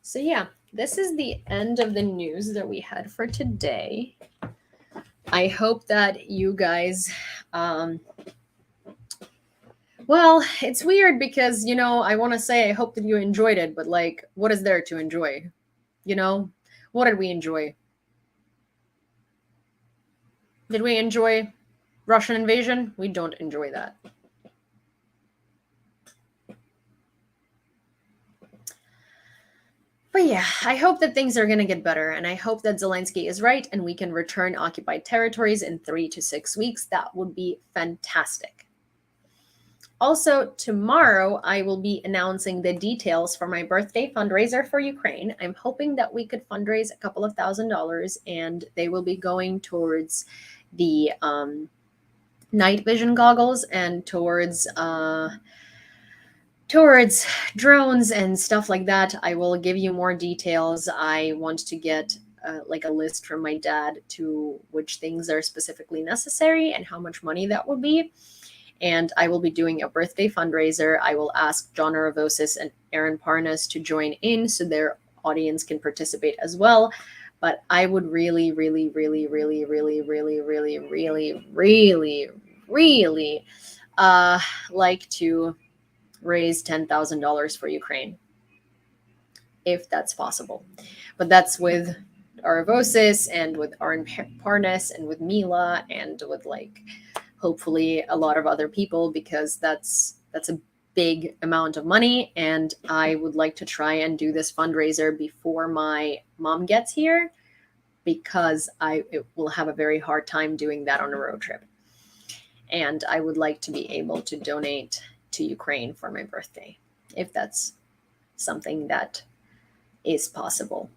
So yeah, this is the end of the news that we had for today. I hope that you guys, well, it's weird because, you know, I want to say I hope that you enjoyed it, but like, what is there to enjoy? You know, what did we enjoy? Did we enjoy Russian invasion? We don't enjoy that. But yeah, I hope that things are going to get better, and I hope that Zelensky is right and we can return occupied territories in 3 to 6 weeks. That would be fantastic. Also, tomorrow I will be announcing the details for my birthday fundraiser for Ukraine. I'm hoping that we could fundraise a couple of $1,000s, and they will be going towards the night vision goggles and towards drones and stuff like that. I will give you more details. I want to get like a list from my dad to which things are specifically necessary and how much money that would be. And I will be doing a birthday fundraiser. I will ask John Aravosis and Aaron Parnas to join in so their audience can participate as well. But I would really, really, really, really, really, really, really, really, really, really like to raise $10,000 for Ukraine, if that's possible. But that's with Aravosis and with Aaron Parnas and with Mila and with like hopefully a lot of other people, because that's a big amount of money, and I would like to try and do this fundraiser before my mom gets here, because it will have a very hard time doing that on a road trip. And I would like to be able to donate to Ukraine for my birthday, if that's something that is possible.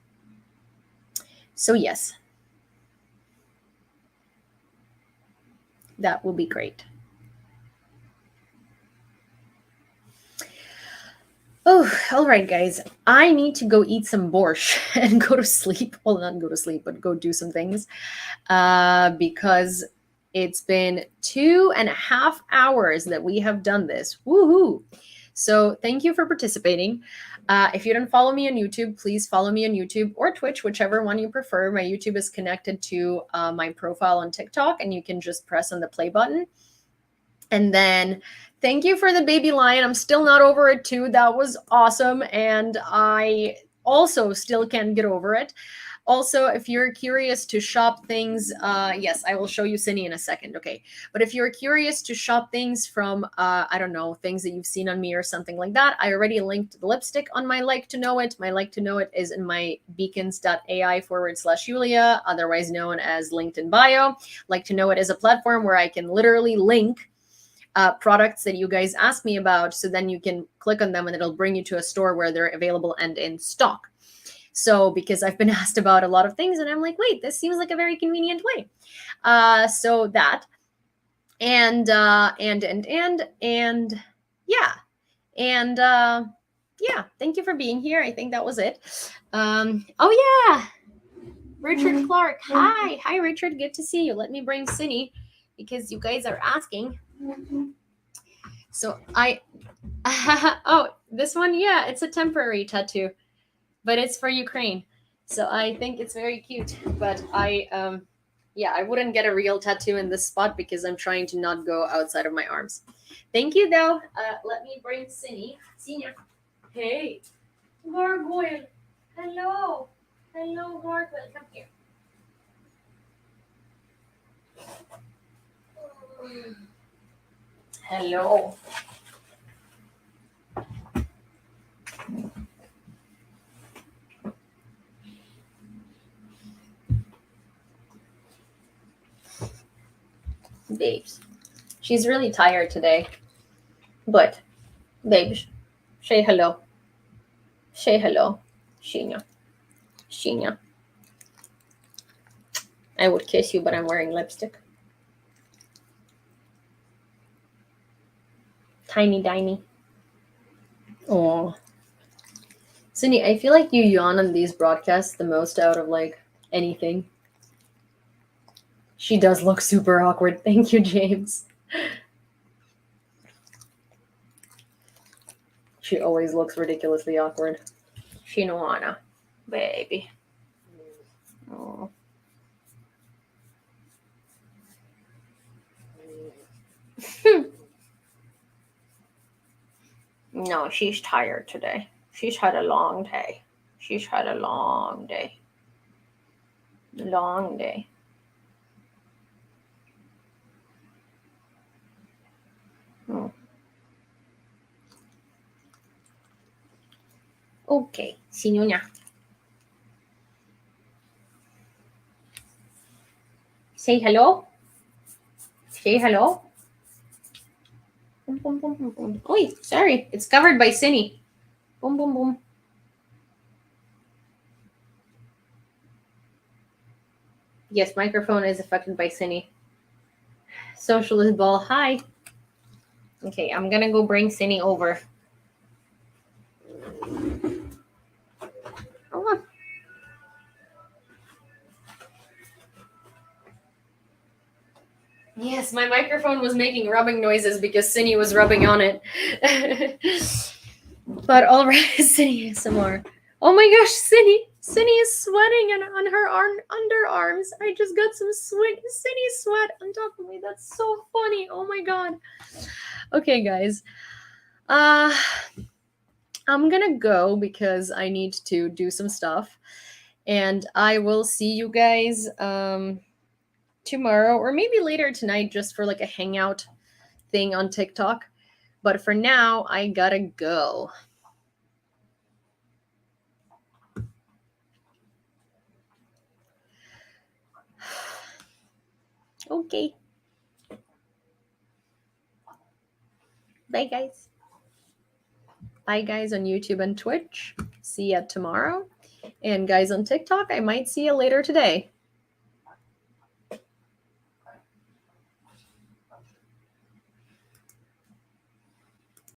So yes, that will be great. Oh, all right, guys. I need to go eat some borscht and go to sleep. Well, not go to sleep, but go do some things. Because it's been 2.5 hours that we have done this. Woohoo! So thank you for participating. If you don't follow me on YouTube, please follow me on YouTube or Twitch, whichever one you prefer. My YouTube is connected to my profile on TikTok, and you can just press on the play button. And then thank you for the baby lion. I'm still not over it too. That was awesome. And I also still can't get over it. Also, if you're curious to shop things, yes, I will show you Cine in a second, okay? But if you're curious to shop things from, I don't know, things that you've seen on me or something like that, I already linked the lipstick on my Like to Know It. My Like to Know It is in my beacons.ai/Yulia, otherwise known as linked in bio. Like to Know It is a platform where I can literally link products that you guys ask me about, so then you can click on them and it'll bring you to a store where they're available and in stock. So because I've been asked about a lot of things and I'm like, wait, this seems like a very convenient way. So that, and yeah. And yeah, thank you for being here. I think that was it. Oh yeah. Richard Clark. Hi, Richard. Good to see you. Let me bring Cindy because you guys are asking. So oh, this one, yeah, it's a temporary tattoo, but it's for Ukraine. So I think it's very cute. But I wouldn't get a real tattoo in this spot because I'm trying to not go outside of my arms. Thank you, though. Let me bring Cindy. Senior. Hey, Gargoyle. Hello, Gargoyle. Come here. Hello. Babes. She's really tired today. But, babes, say hello. Say hello. Shinya. Shinya. I would kiss you, but I'm wearing lipstick. Tiny Diny. Oh. Cindy, I feel like you yawn on these broadcasts the most out of like anything. She does look super awkward. Thank you, James. She always looks ridiculously awkward. She don't wanna, baby. Oh. No, she's tired today. She's had a long day. She's had a long day. Long day. Oh. Okay, Sinunya. Say hello. Say hello. Boom, boom, boom, boom, boom. Oi, sorry. It's covered by Cindy. Boom, boom, boom. Yes, microphone is affected by Cindy. Socialist ball. Hi. Okay, I'm gonna go bring Cindy over. Oh. Yes, my microphone was making rubbing noises because Cindy was rubbing on it. But all right, Cindy some more. Oh my gosh, Cindy is sweating on her underarms. I just got some Cindy sweat on top of me. That's so funny. Oh my god. Okay, guys. I'm gonna go because I need to do some stuff, and I will see you guys tomorrow or maybe later tonight just for like a hangout thing on TikTok. But for now, I gotta go. Okay. Bye, guys. Bye, guys, on YouTube and Twitch. See ya tomorrow. And guys on TikTok, I might see you later today.